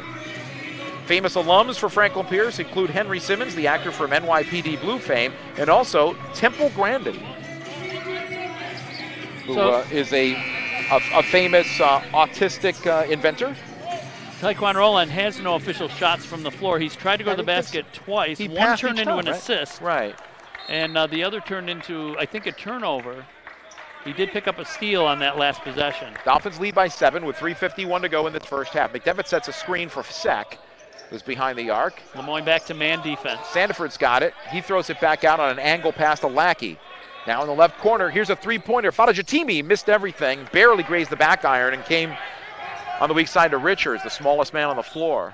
Famous alums for Franklin Pierce include Henry Simmons, the actor from NYPD Blue fame, and also Temple Grandin, who is a famous autistic inventor. Taekwon Roland has no official shots from the floor. He's tried to go to the basket twice. One turned into an assist. Right. And the other turned into, I think, a turnover. He did pick up a steal on that last possession. Dolphins lead by 7 with 3:51 to go in this first half. McDevitt sets a screen for Sek, who's behind the arc. Lemoyne back to man defense. Sandiford's got it. He throws it back out on an angle pass to Lackey. Now in the left corner, here's a three-pointer. Fadajatimi missed everything, barely grazed the back iron, and came on the weak side to Richards, the smallest man on the floor.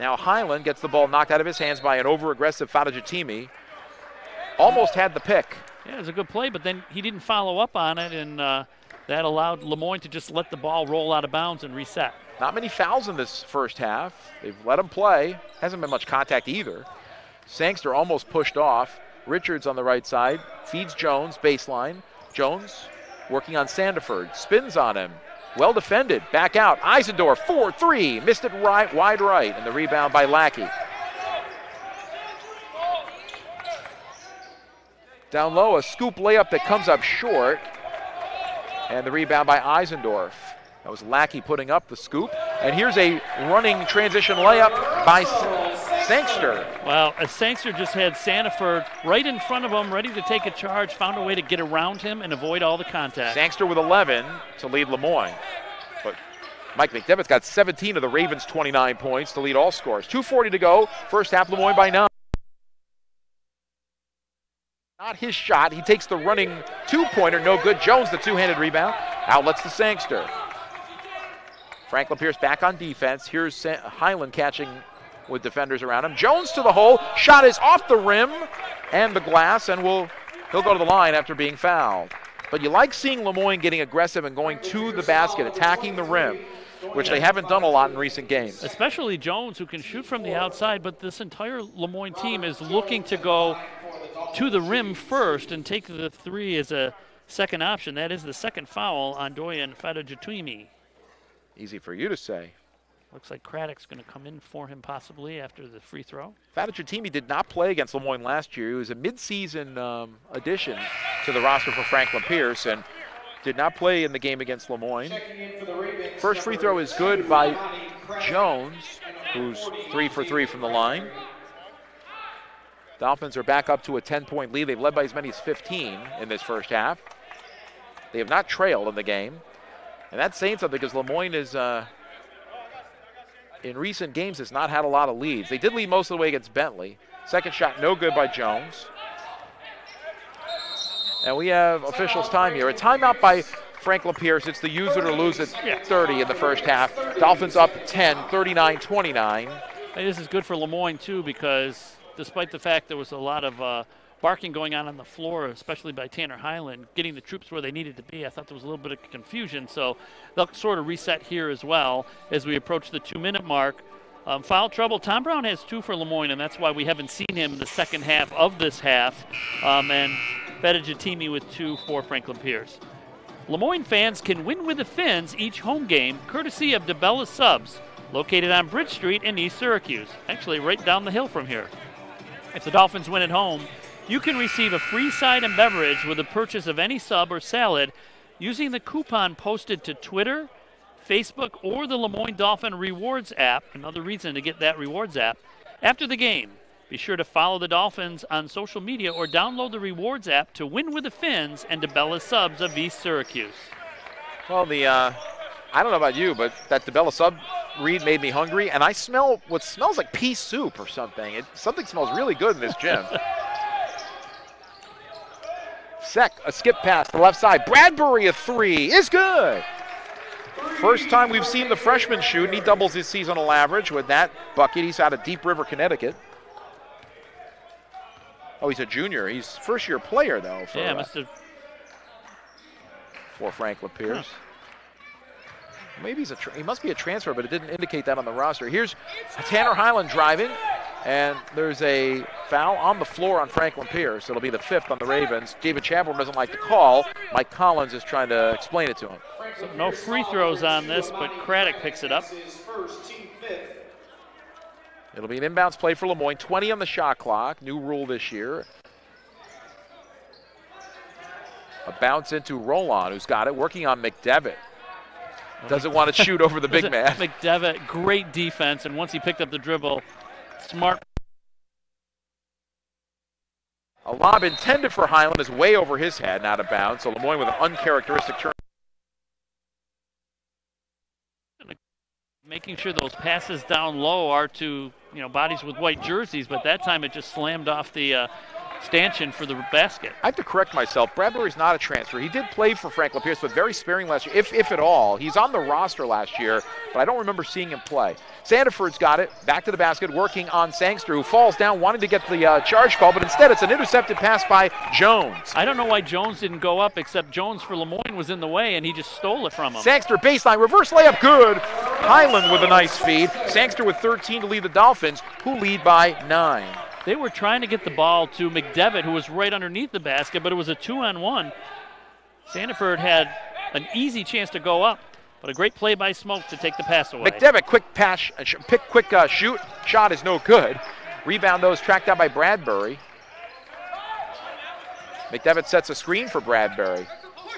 Now Highland gets the ball knocked out of his hands by an over-aggressive Fadajatimi. Almost had the pick. Yeah, it was a good play, but then he didn't follow up on it, and that allowed Lemoyne to just let the ball roll out of bounds and reset. Not many fouls in this first half. They've let him play. Hasn't been much contact either. Sangster almost pushed off. Richards on the right side, feeds Jones, baseline. Jones working on Sandiford, spins on him. Well defended, back out. Eisendorf, 4-3, missed it right, wide right, and the rebound by Lackey. Down low, a scoop layup that comes up short, and the rebound by Eisendorf. That was Lackey putting up the scoop, and here's a running transition layup by Sangster. Well, Sangster just had Sandiford right in front of him, ready to take a charge, found a way to get around him and avoid all the contact. Sangster with 11 to lead Lemoyne. But Mike McDevitt's got 17 of the Ravens' 29 points to lead all scores. 2:40 to go, first half, Lemoyne by 9. Not his shot, he takes the running two-pointer, no good. Jones, the two-handed rebound, outlets to Sangster. Franklin Pierce back on defense. Here's Highland catching with defenders around him. Jones to the hole. Shot is off the rim and the glass, and he'll go to the line after being fouled. But you like seeing Lemoyne getting aggressive and going to the basket, attacking the rim, which they haven't done a lot in recent games. Especially Jones, who can shoot from the outside, but this entire Lemoyne team is looking to go to the rim first and take the three as a second option. That is the second foul on Doyen Fadajatimi. Easy for you to say. Looks like Craddock's going to come in for him possibly after the free throw. Fadajatimi did not play against Lemoyne last year. He was a mid-season addition to the roster for Franklin Pierce and did not play in the game against Lemoyne. First free throw is good by Jones, who's 3 for 3 from the line. Dolphins are back up to a 10-point lead. They've led by as many as 15 in this first half. They have not trailed in the game. And that's saying something because Lemoyne is, in recent games, has not had a lot of leads. They did lead most of the way against Bentley. Second shot, no good by Jones. And we have officials' time here. A timeout by Franklin Pierce. It's the use it or lose it 30 in the first half. Dolphins up 10, 39-29. Hey, this is good for Lemoyne, too, because despite the fact there was a lot of barking going on the floor, especially by Tanner Highland, getting the troops where they needed to be, I thought there was a little bit of confusion. So they'll sort of reset here as well as we approach the 2-minute mark. Foul trouble. Tom Brown has 2 for Lemoyne, and that's why we haven't seen him in the second half of this half. And Fettuccine with 2 for Franklin Pierce. Lemoyne fans can win with the Finns each home game, courtesy of DeBella Subs, located on Bridge Street in East Syracuse, actually right down the hill from here. If the Dolphins win at home, you can receive a free side and beverage with the purchase of any sub or salad using the coupon posted to Twitter, Facebook, or the Lemoyne Dolphin Rewards app, another reason to get that Rewards app, after the game. Be sure to follow the Dolphins on social media or download the Rewards app to win with the Finns and DeBella Subs of East Syracuse. Well, I don't know about you, but that DeBella sub read made me hungry, and I smell what smells like pea soup or something. Something smells really good in this gym. A skip pass to the left side. Bradbury, a 3 is good. First time we've seen the freshman shoot, and he doubles his seasonal average with that bucket. He's out of Deep River, Connecticut. Oh, he's a junior. He's first-year player, though, for Franklin Pierce. Huh. Maybe he must be a transfer, but it didn't indicate that on the roster. Here's Tanner Highland driving, and there's a foul on the floor on Franklin Pierce. It'll be the 5th on the Ravens. David Chamberlain doesn't like the call. Mike Collins is trying to explain it to him. So no free throws on this, but Craddock picks it up. It'll be an inbounds play for Lemoyne. 20 on the shot clock. New rule this year. A bounce into Roland, who's got it, working on McDevitt. Doesn't want to shoot over the big man. McDevitt, great defense, and once he picked up the dribble, smart. A lob intended for Highland is way over his head and out of bounds, so Lemoyne with an uncharacteristic turn. Making sure those passes down low are to bodies with white jerseys, but that time it just slammed off the stanchion for the basket. I have to correct myself. Bradbury's not a transfer. He did play for Franklin Pierce, but very sparing last year, if at all. He's on the roster last year, but I don't remember seeing him play. Sandiford's got it, back to the basket, working on Sangster, who falls down, wanting to get the charge call, but instead it's an intercepted pass by Jones. I don't know why Jones didn't go up, except Jones for Lemoyne was in the way, and he just stole it from him. Sangster baseline, reverse layup, good. Highland with a nice feed. Sangster with 13 to lead the Dolphins, who lead by 9. They were trying to get the ball to McDevitt, who was right underneath the basket, but it was a 2-on-1. Sandiford had an easy chance to go up, but a great play by Smoke to take the pass away. McDevitt, quick pass, shoot. Shot is no good. Rebound, though, is tracked down by Bradbury. McDevitt sets a screen for Bradbury.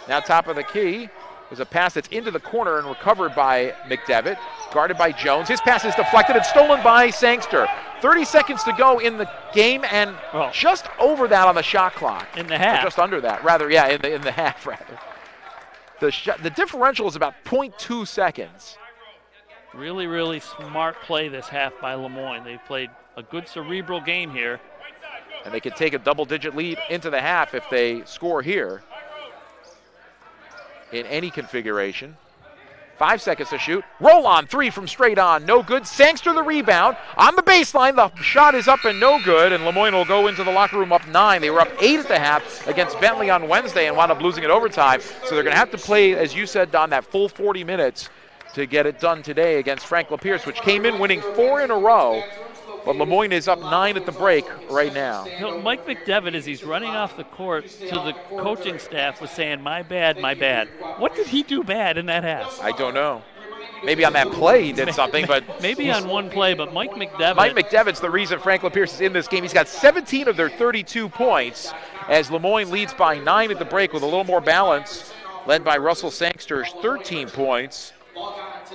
Now top of the key. There's a pass that's into the corner and recovered by McDevitt, guarded by Jones. His pass is deflected and stolen by Sangster. 30 seconds to go in the game, and just over that on the shot clock. In the half. Or just under that, rather, yeah, in the half, rather. The differential is about 0.2 seconds. Really, really smart play this half by Lemoyne. They played a good cerebral game here. And they could take a double-digit lead into the half if they score here. In any configuration. 5 seconds to shoot. Roll on, 3 from straight on, no good. Sangster the rebound. On the baseline, the shot is up and no good, and Lemoyne will go into the locker room up 9. They were up 8 at the half against Bentley on Wednesday and wound up losing it overtime. So they're going to have to play, as you said, Don, that full 40 minutes to get it done today against Franklin Pierce, which came in winning 4 in a row. But Lemoyne is up 9 at the break right now. Mike McDevitt, as he's running off the court to the coaching staff, was saying, my bad, my bad. What did he do bad in that half? I don't know. Maybe on that play he did something, but... Maybe on one play, but Mike McDevitt... Mike McDevitt's the reason Franklin Pierce is in this game. He's got 17 of their 32 points as Lemoyne leads by 9 at the break with a little more balance, led by Russell Sangster's 13 points.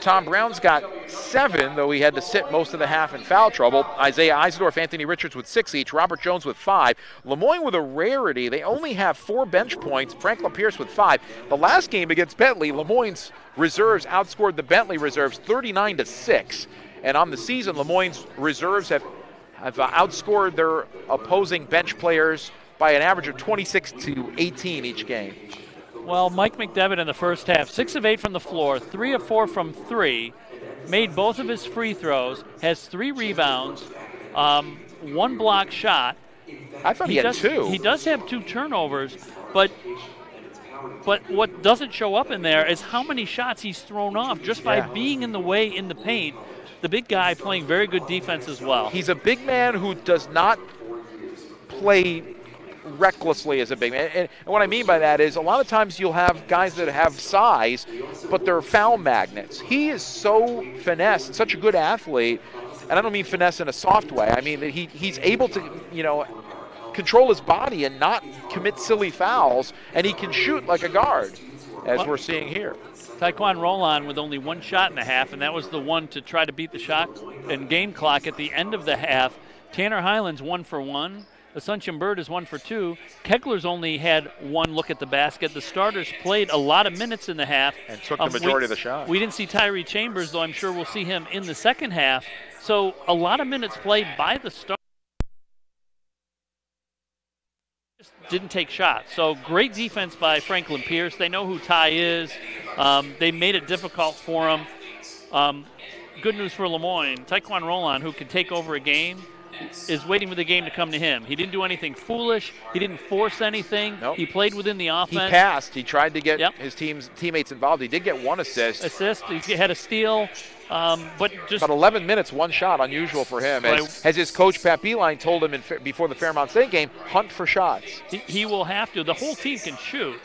Tom Brown's got 7, though he had to sit most of the half in foul trouble. Isaiah Eisendorf, Anthony Richards with 6 each. Robert Jones with 5. Lemoyne with a rarity. They only have 4 bench points. Franklin Pierce with 5. The last game against Bentley, Lemoyne's reserves outscored the Bentley reserves 39-6. And on the season, Lemoyne's reserves have outscored their opposing bench players by an average of 26-18 each game. Well, Mike McDevitt in the first half, 6 of 8 from the floor, 3 of 4 from 3. made both of his free throws, has 3 rebounds, 1 block shot. I thought he had 2. He does have 2 turnovers, but what doesn't show up in there is how many shots he's thrown off just by being in the way in the paint. The big guy playing very good defense as well. He's a big man who does not play recklessly as a big man. And what I mean by that is a lot of times you'll have guys that have size, but they're foul magnets. He is so finesse, such a good athlete, and I don't mean finesse in a soft way. I mean that he's able to, control his body and not commit silly fouls, and he can shoot like a guard, as we're seeing here. Taekwon Roland with only 1 shot in the half, and that was the one to try to beat the shot and game clock at the end of the half. Tanner Highland's 1 for 1. Asuncion Bird is 1 for 2. Kegler's only had 1 look at the basket. The starters played a lot of minutes in the half. And took the majority of the shots. We didn't see Tyree Chambers, though I'm sure we'll see him in the second half. So a lot of minutes played by the starters. Didn't take shots. So great defense by Franklin Pierce. They know who Ty is. They made it difficult for him. Good news for Lemoyne. Taekwon Roland, who can take over a game, is waiting for the game to come to him. He didn't do anything foolish. He didn't force anything. Nope. He played within the offense. He passed. He tried to get his teammates involved. He did get 1 assist. He had a steal. But just about 11 minutes, 1 shot, unusual for him. As his coach, Pat Beeline, told him before the Fairmont State game, hunt for shots. He will have to. The whole team can shoot.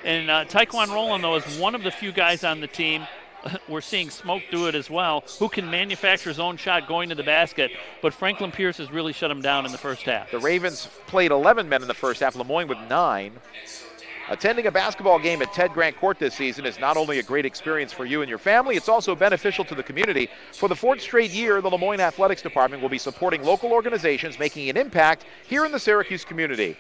And Taekwon Roland, though, is one of the few guys on the team, we're seeing Smoke do it as well, who can manufacture his own shot going to the basket. But Franklin Pierce has really shut him down in the first half. The Ravens played 11 men in the first half, Lemoyne with 9. Attending a basketball game at Ted Grant Court this season is not only a great experience for you and your family, it's also beneficial to the community. For the 4th straight year, the Lemoyne Athletics Department will be supporting local organizations making an impact here in the Syracuse community.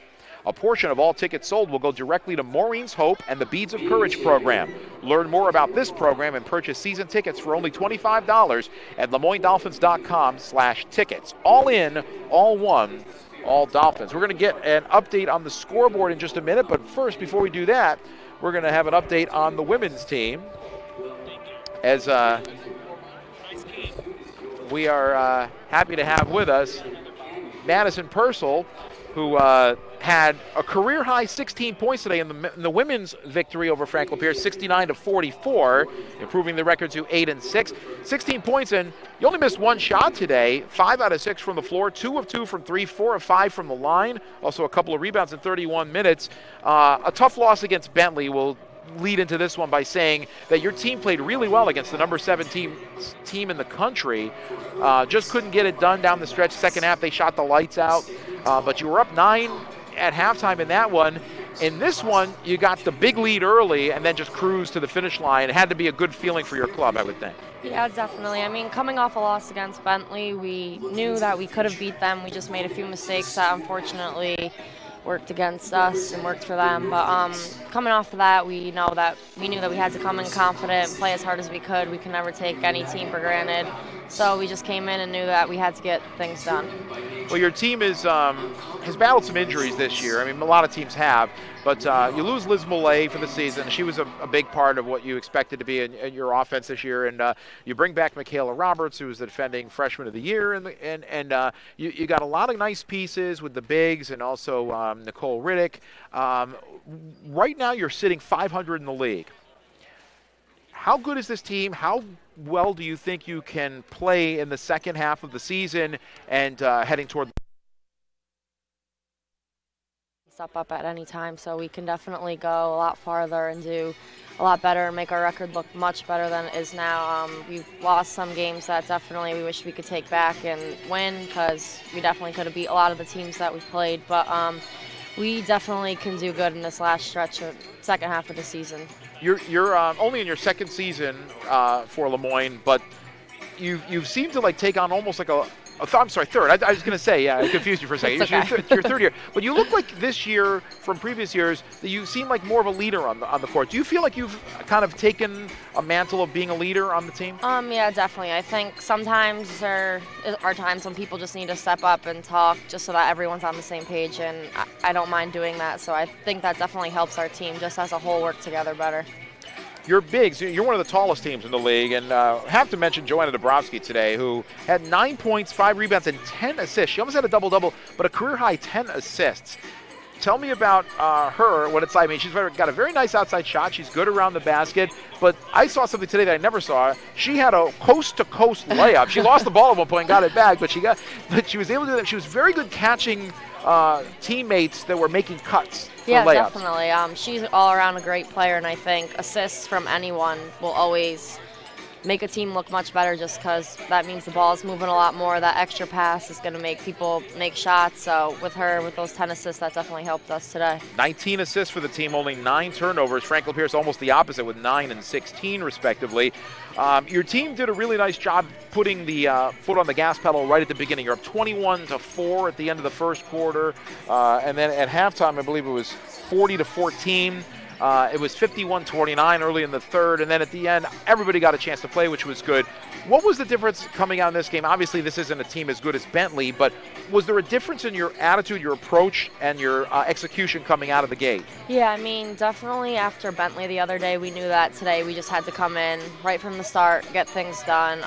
A portion of all tickets sold will go directly to Maureen's Hope and the Beads of Courage program. Learn more about this program and purchase season tickets for only $25 at LeMoyneDolphins.com/tickets. All in, all one, all Dolphins. We're going to get an update on the scoreboard in just a minute, but first, before we do that, we're going to have an update on the women's team. As we are happy to have with us Madison Purcell, who had a career-high 16 points today in the women's victory over Franklin Pierce, 69-44, improving the record to 8-6. 16 points, and you only missed 1 shot today, 5 out of 6 from the floor, 2 of 2 from 3, 4 of 5 from the line, also a couple of rebounds in 31 minutes. A tough loss against Bentley. Will lead into this one by saying that your team played really well against the number 7 team in the country. Just couldn't get it done down the stretch. Second half, they shot the lights out. But you were up 9 at halftime in that one. In this one, you got the big lead early and then just cruised to the finish line. It had to be a good feeling for your club, I would think. Yeah, definitely. I mean, coming off a loss against Bentley, we knew that we could have beat them. We just made a few mistakes that unfortunately worked against us and worked for them. But coming off of that, we knew that we had to come in confident and play as hard as we could. We can never take any team for granted. So we just came in and knew that we had to get things done. Well, your team has battled some injuries this year. I mean, a lot of teams have. But you lose Liz Millay for the season. She was a big part of what you expected to be in your offense this year. And you bring back Michaela Roberts, who was the defending freshman of the year. And you got a lot of nice pieces with the bigs and also Nicole Riddick. Right now you're sitting 500 in the league. How good is this team? How well do you think you can play in the second half of the season and heading toward step up at any time, so we can definitely go a lot farther and do a lot better and make our record look much better than it is now. We've lost some games that definitely we wish we could take back and win, because we definitely could have beat a lot of the teams that we've played, but we definitely can do good in this last stretch of second half of the season. You're only in your second season for Lemoyne, but you've seemed to take on almost like third. I was going to say, I confused you for a second. It's okay. It's your third year. But you look like this year from previous years that you seem like more of a leader on the court. Do you feel like you've kind of taken a mantle of being a leader on the team? Yeah, definitely. I think sometimes there are times when people just need to step up and talk just so that everyone's on the same page, and I don't mind doing that. So I think that definitely helps our team just as a whole work together better. Your bigs, you're one of the tallest teams in the league, and have to mention Joanna Dabrowski today, who had 9 points, 5 rebounds, and 10 assists. She almost had a double-double, but a career-high 10 assists. Tell me about her, what it's like. I mean, she's got a very nice outside shot. She's good around the basket. But I saw something today that I never saw. She had a coast-to-coast layup. She lost the ball at one point and got it back, but she was able to do that. She was very good catching teammates that were making cuts for Yeah, layups. definitely. She's all around a great player, and I think assists from anyone will always make a team look much better just because that means the ball is moving a lot more. That extra pass is going to make people make shots. So with her, with those 10 assists, that definitely helped us today. 19 assists for the team, only 9 turnovers. Franklin Pierce almost the opposite with 9 and 16 respectively. Your team did a really nice job putting the foot on the gas pedal right at the beginning. You're up 21-4 at the end of the first quarter. And then at halftime, I believe it was 40-14. It was 51-29 early in the third, and then at the end, everybody got a chance to play, which was good. What was the difference coming out in this game? Obviously, this isn't a team as good as Bentley, but was there a difference in your attitude, your approach, and your execution coming out of the gate? Yeah, I mean, definitely after Bentley the other day, we knew that today we just had to come in right from the start, get things done.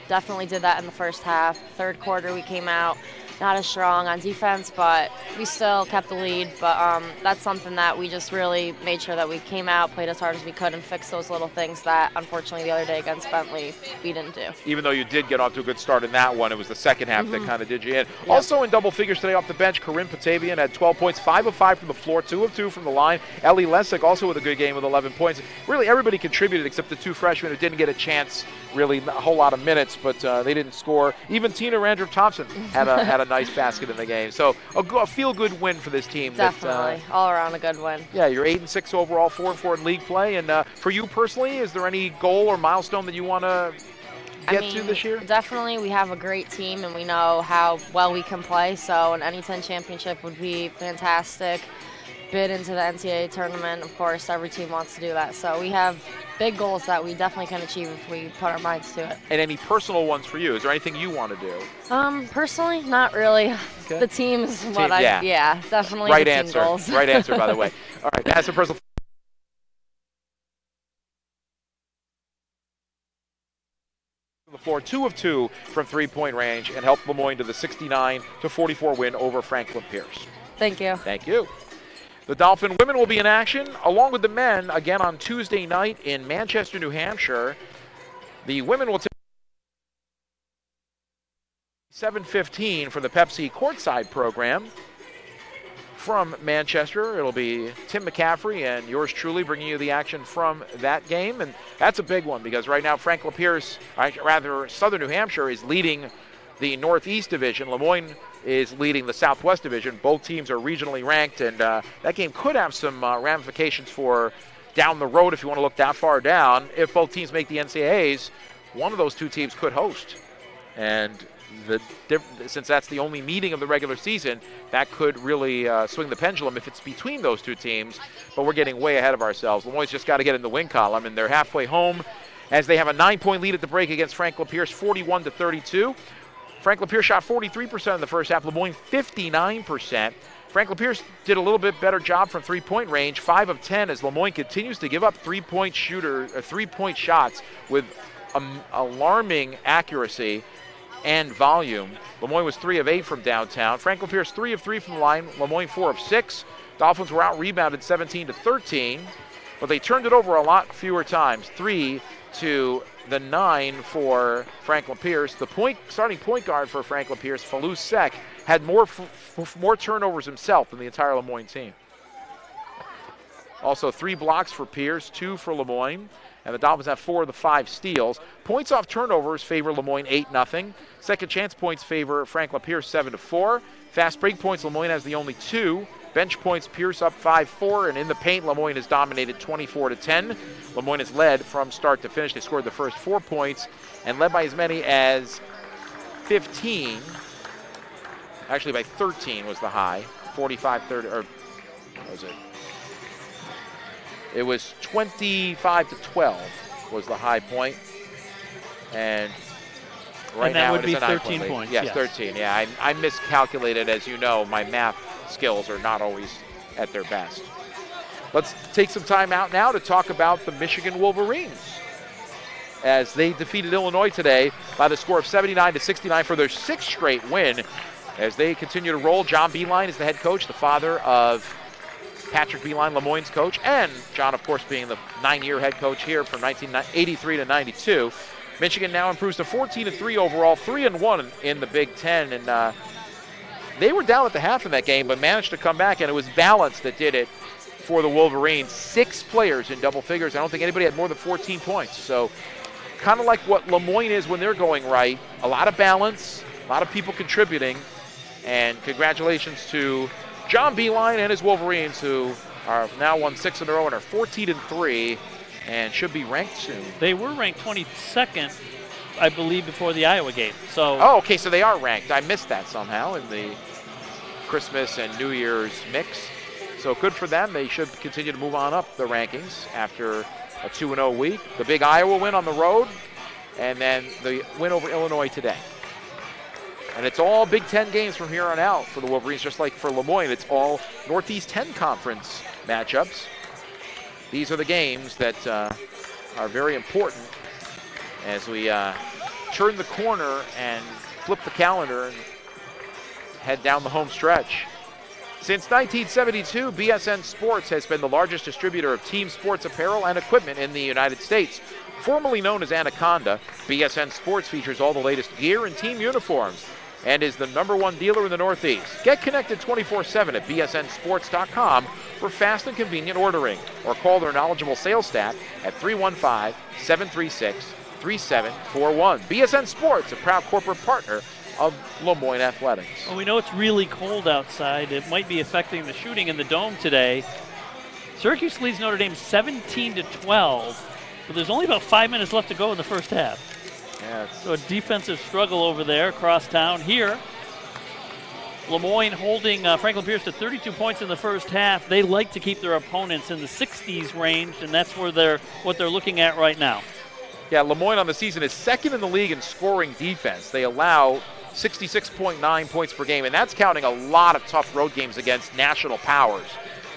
Definitely did that in the first half. Third quarter, we came out not as strong on defense, but we still kept the lead. But that's something that we just really made sure that we came out, played as hard as we could, and fixed those little things that, unfortunately, the other day against Bentley, we didn't do. Even though you did get off to a good start in that one, it was the second half that kind of did you in. Yep. Also in double figures today off the bench, Corinne Patavian had 12 points, 5 of 5 from the floor, 2 of 2 from the line. Ellie Lessick also with a good game with 11 points. Really, everybody contributed except the 2 freshmen who didn't get a chance, really, a whole lot of minutes, but they didn't score. Even Tina Randrup-Thompson had a nice basket in the game. So a feel-good win for this team. Definitely. All around a good win. Yeah, you're 8-6 overall, 4-4 in league play. And for you personally, is there any goal or milestone that you want to get to this year? Definitely. We have a great team, and we know how well we can play. So an NE10 championship would be fantastic. Bid into the NCAA tournament. Of course, every team wants to do that. So we have big goals that we definitely can achieve if we put our minds to it. And any personal ones for you? Is there anything you want to do? Personally, not really. Okay. The team is what definitely right the answer. team goals. Right answer, by the way. All right, that's a personal. The floor, 2 of 2 from 3-point range, and helped Lemoyne to the 69-44 win over Franklin Pierce. Thank you. Thank you. The Dolphin women will be in action along with the men again on Tuesday night in Manchester, New Hampshire. The women will take 7:15 for the Pepsi courtside program from Manchester. It'll be Tim McCaffrey and yours truly bringing you the action from that game, and that's a big one because right now Franklin Pierce, rather Southern New Hampshire, is leading the Northeast Division. Lemoyne is leading the Southwest Division. Both teams are regionally ranked, and that game could have some ramifications for down the road if you want to look that far down. If both teams make the NCAAs, one of those two teams could host. And since that's the only meeting of the regular season, that could really swing the pendulum if it's between those two teams. But we're getting way ahead of ourselves. Lemoyne's just got to get in the win column, and they're halfway home as they have a 9-point lead at the break against Franklin Pierce, 41-32. Franklin Pierce shot 43% in the first half, Lemoyne 59%. Franklin Pierce did a little bit better job from 3-point range, 5 of 10, as Lemoyne continues to give up 3-point shots with alarming accuracy and volume. Lemoyne was 3 of 8 from downtown. Franklin Pierce 3 of 3 from the line, Lemoyne 4 of 6. Dolphins were out-rebounded 17-13, but they turned it over a lot fewer times, 3 to the 9 for Franklin Pierce. The starting point guard for Franklin Pierce, Falou Sek, had more turnovers himself than the entire Lemoyne team. Also 3 blocks for Pierce, 2 for Lemoyne, and the Dolphins have 4 of the 5 steals. Points off turnovers favor Lemoyne 8-0. Second chance points favor Franklin Pierce 7-4. Fast break points, Lemoyne has the only 2. Bench points, Pierce up 5-4, and in the paint, Lemoyne has dominated 24-10. Lemoyne has led from start to finish. They scored the first 4 points and led by as many as 15. Actually, by 13 was the high. 45-30, or what was it? It was 25-12 was the high point. And right now would it is be a 13 9-point points. lead. Yes, 13. Yeah, I miscalculated. As you know, my math skills are not always at their best. let's take some time out now to talk about the Michigan Wolverines, as they defeated Illinois today by the score of 79-69 for their 6th straight win. As they continue to roll, John Beilein is the head coach, the father of Patrick Beilein, Lemoyne's coach, and John, of course, being the 9-year head coach here from 1983 to 92. Michigan now improves to 14-3 overall, 3-1 in the Big Ten, and they were down at the half in that game, but managed to come back, and it was balance that did it for the Wolverines. 6 players in double figures. I don't think anybody had more than 14 points. So kind of like what Lemoyne is when they're going right. A lot of balance, a lot of people contributing, and congratulations to John Beilein and his Wolverines, who are now won 6 in a row and are 14-3 and should be ranked soon. They were ranked 22nd, I believe, before the Iowa game. So. Oh, okay, so they are ranked. I missed that somehow in the Christmas and New Year's mix. So good for them. They should continue to move on up the rankings after a 2-0 week. The big Iowa win on the road, and then the win over Illinois today. And it's all Big Ten games from here on out for the Wolverines, just like for Lemoyne. It's all Northeast 10 Conference matchups. These are the games that are very important as we turn the corner and flip the calendar and head down the home stretch. Since 1972, BSN Sports has been the largest distributor of team sports apparel and equipment in the United States. Formerly known as Anaconda, BSN Sports features all the latest gear and team uniforms and is the #1 dealer in the Northeast. Get connected 24/7 at bsnsports.com for fast and convenient ordering, or call their knowledgeable sales staff at 315-736-3741. BSN Sports, a proud corporate partner of Lemoyne Athletics. Well, we know it's really cold outside. It might be affecting the shooting in the dome today. Syracuse leads Notre Dame 17-12, but there's only about 5 minutes left to go in the first half. Yeah, so a defensive struggle over there across town. Here, Lemoyne holding Franklin Pierce to 32 points in the first half. They like to keep their opponents in the 60s range, and that's where what they're looking at right now. Yeah, Lemoyne on the season is 2nd in the league in scoring defense. They allow 66.9 points per game, and that's counting a lot of tough road games against national powers.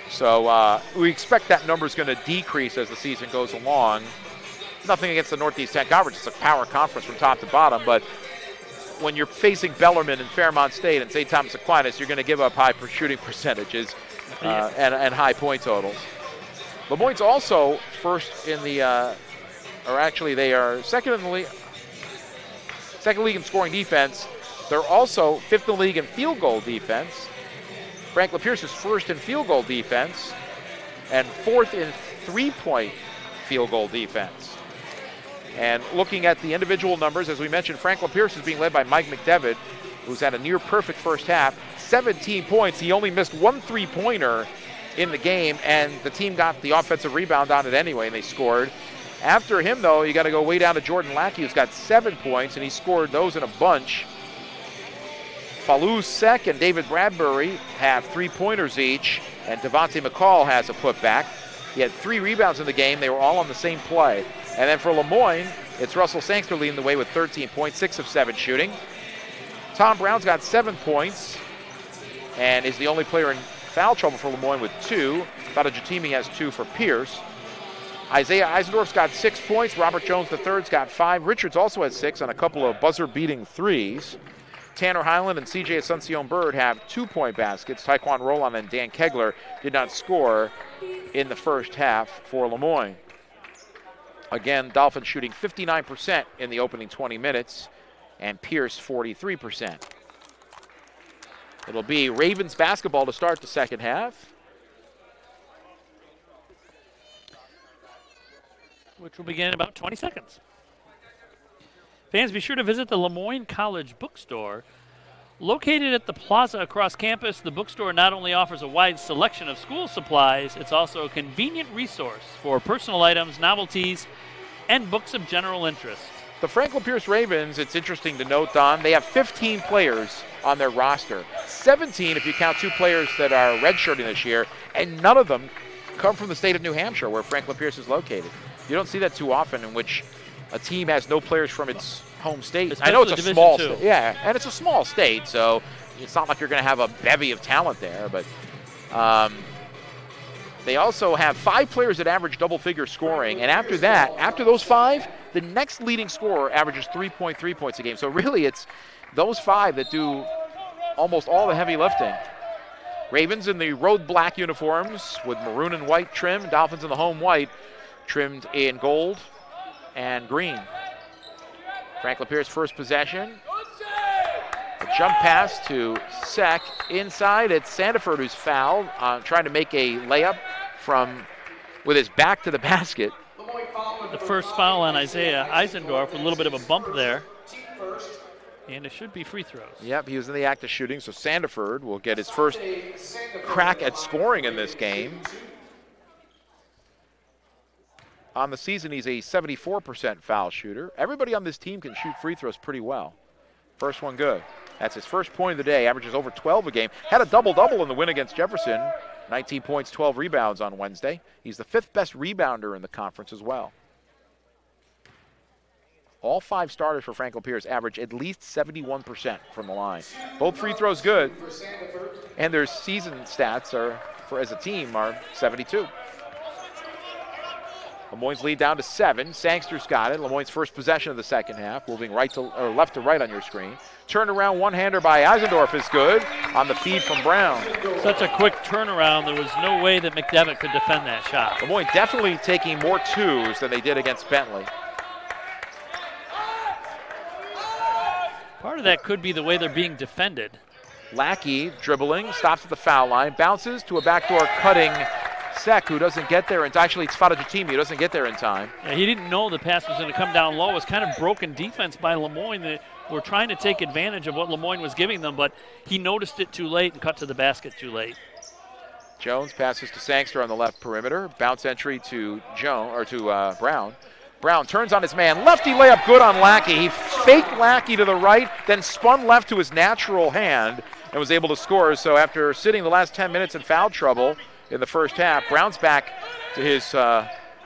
So we expect that number is going to decrease as the season goes along. Nothing against the Northeast 10 Conference. It's a power conference from top to bottom, but when you're facing Bellarmine and Fairmont State and St. Thomas Aquinas, you're going to give up high shooting percentages and high point totals. Lemoyne's also first in the, or actually they are second in the league, second league in scoring defense. They're also 5th in the league in field goal defense. Franklin Pierce is 1st in field goal defense and 4th in 3-point field goal defense. And looking at the individual numbers, as we mentioned, Franklin Pierce is being led by Mike McDevitt, who's had a near-perfect first half, 17 points. He only missed 1 3-pointer in the game, and the team got the offensive rebound on it anyway, and they scored. After him, though, you got to go way down to Jordan Lackey, who's got 7 points, and he scored those in a bunch. Falou Sek and David Bradbury have 3-pointers each, and Devontae McCall has a putback. He had 3 rebounds in the game. They were all on the same play. And then for Lemoyne, it's Russell Sangster leading the way with 13 points, 6 of 7 shooting. Tom Brown's got 7 points and is the only player in foul trouble for Lemoyne with 2. Fada Jatimi has 2 for Pierce. Isaiah Eisendorf's got 6 points. Robert Jones III's got 5. Richards also has 6 on a couple of buzzer-beating threes. Tanner Highland and CJ Asuncion Bird have 2-point baskets. Taekwon Roland and Dan Kegler did not score in the first half for Lemoyne. Again, Dolphins shooting 59% in the opening 20 minutes, and Pierce 43%. It'll be Ravens basketball to start the second half, which will begin in about 20 seconds. Fans, be sure to visit the Lemoyne College Bookstore. Located at the plaza across campus, the bookstore not only offers a wide selection of school supplies, it's also a convenient resource for personal items, novelties, and books of general interest. The Franklin Pierce Ravens, it's interesting to note, Don, they have 15 players on their roster. 17 if you count 2 players that are redshirting this year, and none of them come from the state of New Hampshire, where Franklin Pierce is located. You don't see that too often, in which a team has no players from its home state. Especially I know it's a Division small II. state. Yeah, and it's a small state, so it's not like you're going to have a bevy of talent there, but They also have 5 players that average double-figure scoring, and after that, after those 5, the next leading scorer averages 3.3 points a game. So really, it's those 5 that do almost all the heavy lifting. Ravens in the road black uniforms with maroon and white trim. Dolphins in the home white, trimmed in gold and green. Franklin Pierce first possession. A jump pass to Seck. Inside, it's Sandiford who's fouled, trying to make a layup with his back to the basket. The first foul on Isaiah Eisendorf, a little bit of a bump there. And it should be free throws. Yep, he was in the act of shooting, so Sandiford will get his first crack at scoring in this game. On the season, he's a 74% foul shooter. Everybody on this team can shoot free throws pretty well. First one good. That's his first point of the day, averages over 12 a game. Had a double-double in the win against Jefferson. 19 points, 12 rebounds on Wednesday. He's the 5th best rebounder in the conference as well. All 5 starters for Franklin Pierce average at least 71% from the line. Both free throws good, and their season stats as a team are 72. Lemoyne's lead down to 7. Sangster's got it. Lemoyne's first possession of the second half, moving left to right on your screen. Turnaround one-hander by Eisendorf is good on the feed from Brown. Such a quick turnaround. There was no way that McDevitt could defend that shot. Lemoyne definitely taking more 2s than they did against Bentley. Part of that could be the way they're being defended. Lackey dribbling, stops at the foul line, bounces to a backdoor cutting Seck, who doesn't get there. Actually, it's Fadajatimi who doesn't get there in time. Yeah, he didn't know the pass was going to come down low. It was kind of broken defense by Lemoyne. They were trying to take advantage of what Lemoyne was giving them, but he noticed it too late and cut to the basket too late. Jones passes to Sangster on the left perimeter. Bounce entry to Brown. Brown turns on his man. Lefty layup good on Lackey. He faked Lackey to the right, then spun left to his natural hand and was able to score. So after sitting the last 10 minutes in foul trouble in the first half, Brown's back to his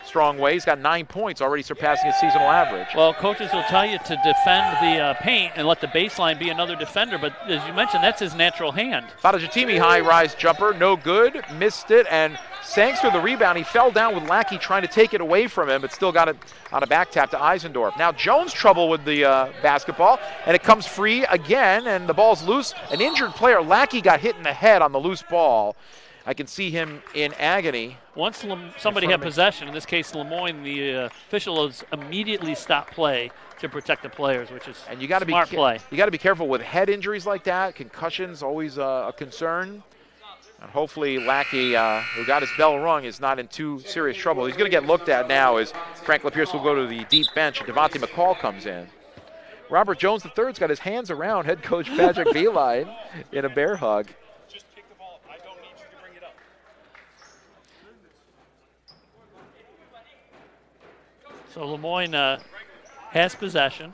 strong way. He's got 9 points, already surpassing his seasonal average. Well, coaches will tell you to defend the paint and let the baseline be another defender, but as you mentioned, that's his natural hand. Fadajatimi high-rise jumper, no good, missed it, and Sangster the rebound. He fell down with Lackey trying to take it away from him, but still got it on a back tap to Eisendorf. Now Jones trouble with the basketball, and it comes free again, and the ball's loose. An injured player, Lackey, got hit in the head on the loose ball. I can see him in agony. Once somebody had possession, in this case Lemoyne, the officials immediately stopped play to protect the players, which is and you gotta smart play. You got to be careful with head injuries like that. Concussions always a concern. And hopefully Lackey, who got his bell rung, is not in too serious trouble. He's going to get looked at now as Franklin Pierce will go to the deep bench and Devontae McCall comes in. Robert Jones III's got his hands around head coach Patrick Beeline in a bear hug. Just pick the ball up. I don't need you to bring it up. So Lemoyne has possession.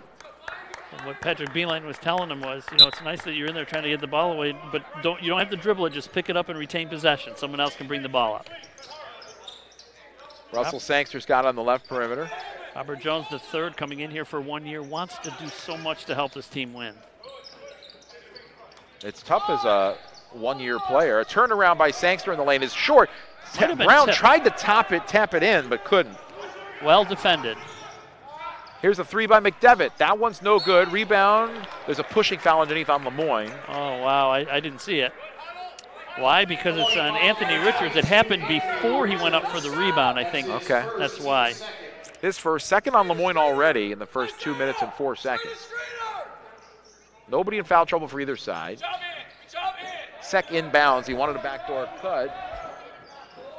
And what Patrick Beeline was telling him was, it's nice that you're in there trying to get the ball away, but you don't have to dribble it, just pick it up and retain possession. Someone else can bring the ball up. Russell Sangster's got it on the left perimeter. Robert Jones III coming in here for 1 year, wants to do so much to help this team win. It's tough as a one-year player. A turnaround by Sangster in the lane is short. Brown tried to tap it in, but couldn't. Well defended. Here's a 3 by McDevitt. That one's no good. Rebound. There's a pushing foul underneath on Lemoyne. Oh, wow. I didn't see it. Why? Because it's on Anthony Richards. It happened before he went up for the rebound, I think. Okay. That's why. His second on Lemoyne already in the first 2 minutes and 4 seconds. Nobody in foul trouble for either side. Seck inbounds. He wanted a backdoor cut,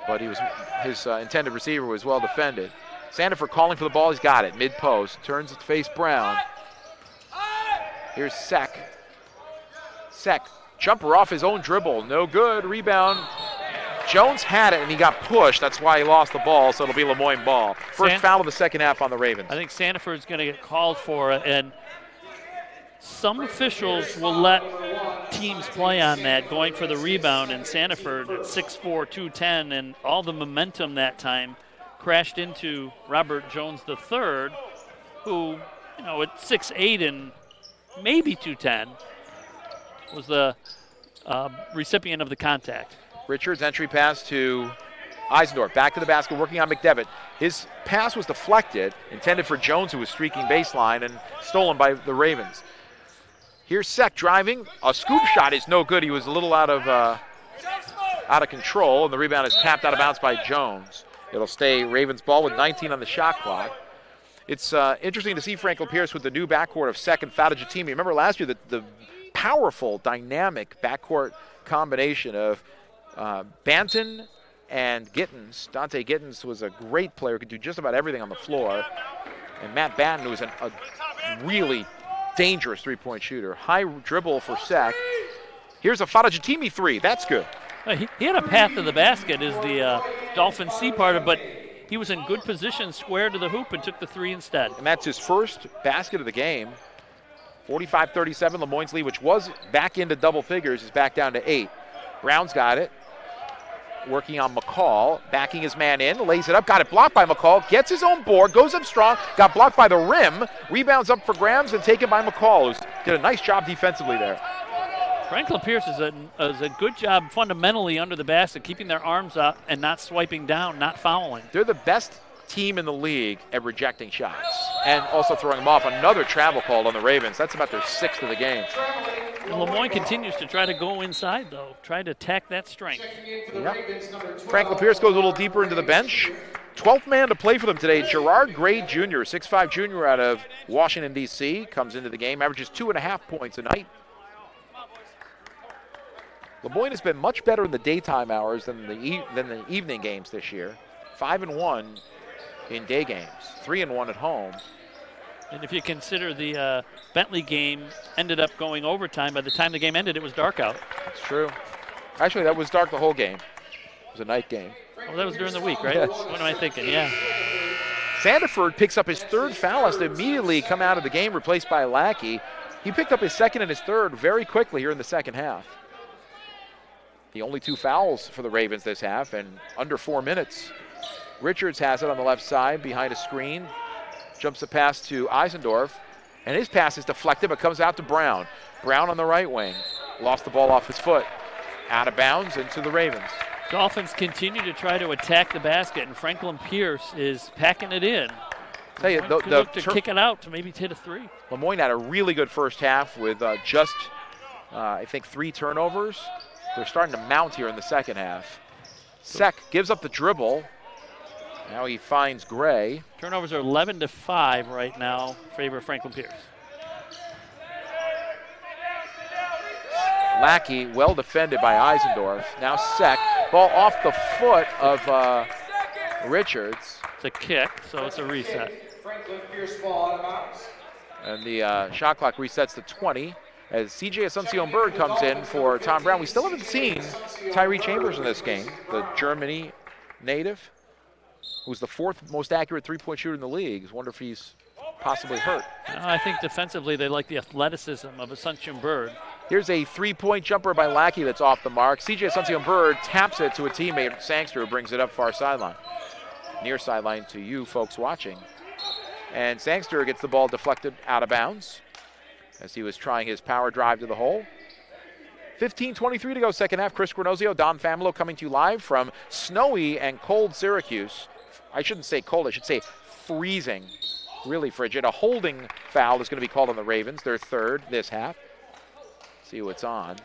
but his intended receiver was well defended. Sandiford calling for the ball. He's got it. Mid-post. Turns to face Brown. Here's Seck. Seck. Jumper off his own dribble. No good. Rebound. Jones had it, and he got pushed. That's why he lost the ball, so it'll be Lemoyne ball. First foul of the second half on the Ravens. I think Sandiford's going to get called for it, and some officials will let teams play on that, going for the rebound, and Sandiford at 6'4", 210, and all the momentum that time crashed into Robert Jones III, who, at 6'8" and maybe 210, was the recipient of the contact. Richards entry pass to Eisendorf back to the basket, working on McDevitt. His pass was deflected, intended for Jones, who was streaking baseline, and stolen by the Ravens. Here's Sek driving. A scoop shot is no good. He was a little out of control, and the rebound is tapped out of bounds by Jones. It'll stay Ravens ball with 19 on the shot clock. It's interesting to see Frank LaPierce with the new backcourt of Sek and Fadajatimi. Remember last year the powerful, dynamic backcourt combination of Banton and Gittens. Dante Gittens was a great player, could do just about everything on the floor. And Matt Banton, who was a really dangerous three-point shooter. High dribble for Sek. Here's a Fadajatimi three. That's good. He had a path to the basket as the Dolphins C parted, but he was in good position, square to the hoop, and took the three instead. And that's his first basket of the game. 45-37, Lemoyne's lead, which was back into double figures, is back down to 8. Brown's got it. Working on McCall, backing his man in, lays it up, got it blocked by McCall, gets his own board, goes up strong, got blocked by the rim, rebounds up for grabs and taken by McCall, who did a nice job defensively there. Frank LaPierce is a good job fundamentally under the basket, keeping their arms up and not swiping down, not fouling. They're the best team in the league at rejecting shots and also throwing them off. Another travel called on the Ravens. That's about their 6th of the game. And Lemoyne continues to try to go inside, though, try to attack that strength. Yep. Frank LaPierce goes a little deeper into the bench. 12th man to play for them today, Gerard Gray Jr., 6'5 junior out of Washington, D.C., comes into the game, averages 2.5 points a night. Lemoyne has been much better in the daytime hours than the evening games this year. 5-1 in day games, 3-1 at home. And if you consider the Bentley game ended up going overtime, by the time the game ended, it was dark out. That's true. Actually, that was dark the whole game. It was a night game. Oh, that was during the week, right? Yes. What am I thinking? Yeah. Sandiford picks up his 3rd foul, has to immediately come out of the game, replaced by Lackey. He picked up his 2nd and his 3rd very quickly here in the second half. The only 2 fouls for the Ravens this half, and under 4 minutes. Richards has it on the left side behind a screen. Jumps the pass to Eisendorf, and his pass is deflected but comes out to Brown. Brown on the right wing. Lost the ball off his foot. Out of bounds into the Ravens. Dolphins continue to try to attack the basket, and Franklin Pierce is packing it in. Tell you, look to kick it out to maybe hit a 3. Lemoyne had a really good first half with just, I think, 3 turnovers. They're starting to mount here in the second half. Sek gives up the dribble. Now he finds Gray. Turnovers are 11-5 right now, favor Franklin Pierce. Lackey well defended by Eisendorf. Now Sek, ball off the foot of Richards. It's a kick, so it's a reset. Franklin Pierce ball out of bounds. And the shot clock resets to 20 as C.J. Asuncion-Bird comes in for Tom Brown. We still haven't seen Tyree Chambers in this game, the Germany native, who's the 4th most accurate three-point shooter in the league. I wonder if he's possibly hurt. I think defensively they like the athleticism of Asuncion-Bird. Here's a 3-point jumper by Lackey that's off the mark. C.J. Asuncion-Bird taps it to a teammate, Sangster, who brings it up far sideline. Near sideline to you folks watching. And Sangster gets the ball deflected out of bounds as he was trying his power drive to the hole. 15:23 to go second half. Chris Granozio, Don Familo coming to you live from snowy and cold Syracuse. I shouldn't say cold, I should say freezing, really frigid. A holding foul is going to be called on the Ravens, their 3rd this half. See what's on.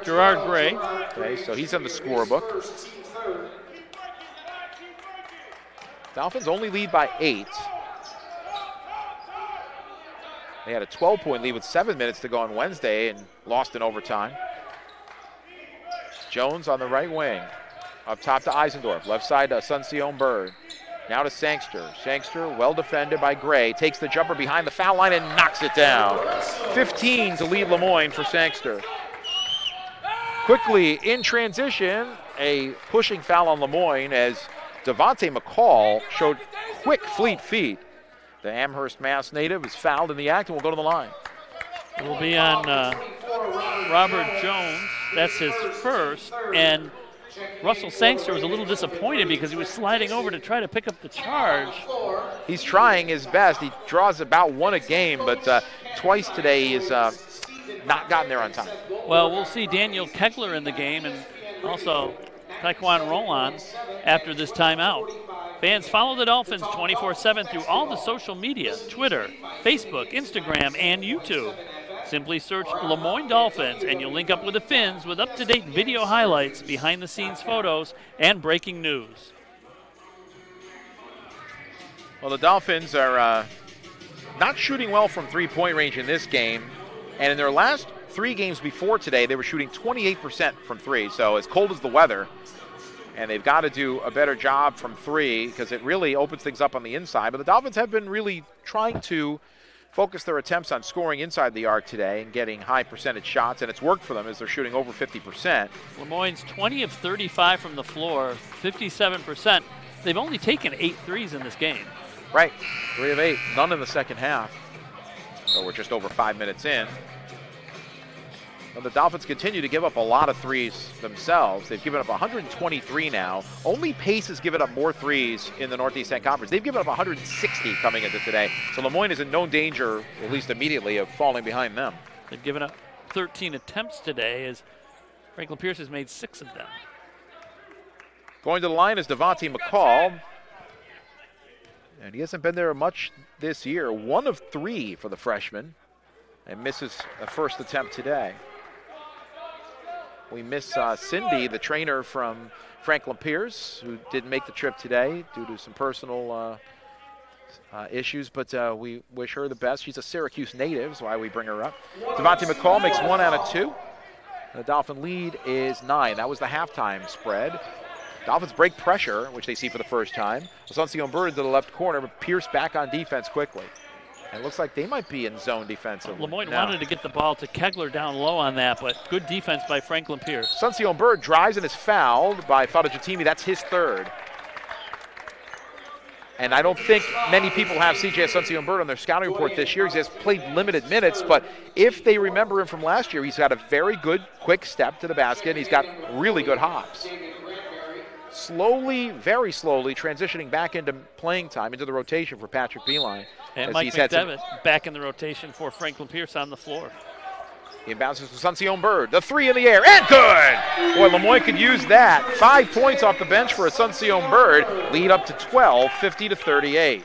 Gerard Gray. Okay, so he's in the scorebook. Dolphins only lead by 8. They had a 12-point lead with 7 minutes to go on Wednesday and lost in overtime. Jones on the right wing. Up top to Eisendorf. Left side to Asuncion-Bird. Now to Sangster. Sangster, well defended by Gray. Takes the jumper behind the foul line and knocks it down. 15 to lead Lemoyne for Sangster. Quickly in transition, a pushing foul on Lemoyne as Devontae McCall showed quick, fleet feet. The Amherst, Mass native is fouled in the act and will go to the line. It will be on Robert Jones. That's his first. And Russell Sangster was a little disappointed because he was sliding over to try to pick up the charge. He's trying his best. He draws about 1 a game, but twice today he's not gotten there on time. Well, we'll see Daniel Kegler in the game and also Taekwon Roland after this timeout. Fans follow the Dolphins 24/7 through all the social media, Twitter, Facebook, Instagram, and YouTube. Simply search Moyne Dolphins and you'll link up with the Fins with up-to-date video highlights, behind-the-scenes photos, and breaking news. Well, the Dolphins are not shooting well from three-point range in this game, and in their last 3 games before today, they were shooting 28% from 3, so as cold as the weather, and they've got to do a better job from 3 because it really opens things up on the inside. But the Dolphins have been really trying to focus their attempts on scoring inside the arc today and getting high percentage shots, and it's worked for them as they're shooting over 50%. Lemoyne's 20 of 35 from the floor, 57%. They've only taken 8 threes in this game. Right, 3 of 8, none in the second half. So we're just over 5 minutes in. Well, the Dolphins continue to give up a lot of threes themselves. They've given up 123 now. Only Pace has given up more threes in the Northeast 10 Conference. They've given up 160 coming into today. So Lemoyne is in no danger, at least immediately, of falling behind them. They've given up 13 attempts today as Franklin Pierce has made 6 of them. Going to the line is Devontae McCall. And he hasn't been there much this year. 1 of 3 for the freshman. And misses a first attempt today. We miss Cindy, the trainer from Franklin Pierce, who didn't make the trip today due to some personal issues, but we wish her the best. She's a Syracuse native, that's why we bring her up. Devontae McCall makes 1 out of 2. The Dolphin lead is 9. That was the halftime spread. Dolphins break pressure, which they see for the first time. Asuncion Bird to the left corner, but Pierce back on defense quickly. And it looks like they might be in zone defensively. Lemoyne wanted to get the ball to Kegler down low on that, but good defense by Franklin Pierce. Asuncion Bird drives and is fouled by Fada Jatimi. That's his 3rd. And I don't think many people have C.J. Asuncion Bird on their scouting report this year. He has played limited minutes, but if they remember him from last year, he's got a very good quick step to the basket, and he's got really good hops. Slowly, very slowly, transitioning back into playing time, into the rotation for Patrick Beeline. And Mike McDevitt back in the rotation for Franklin Pierce on the floor. He bounces to Asuncion Bird. The 3 in the air, and good! Boy, Lemoyne could use that. 5 points off the bench for Asuncion Bird. Lead up to 12, 50-38.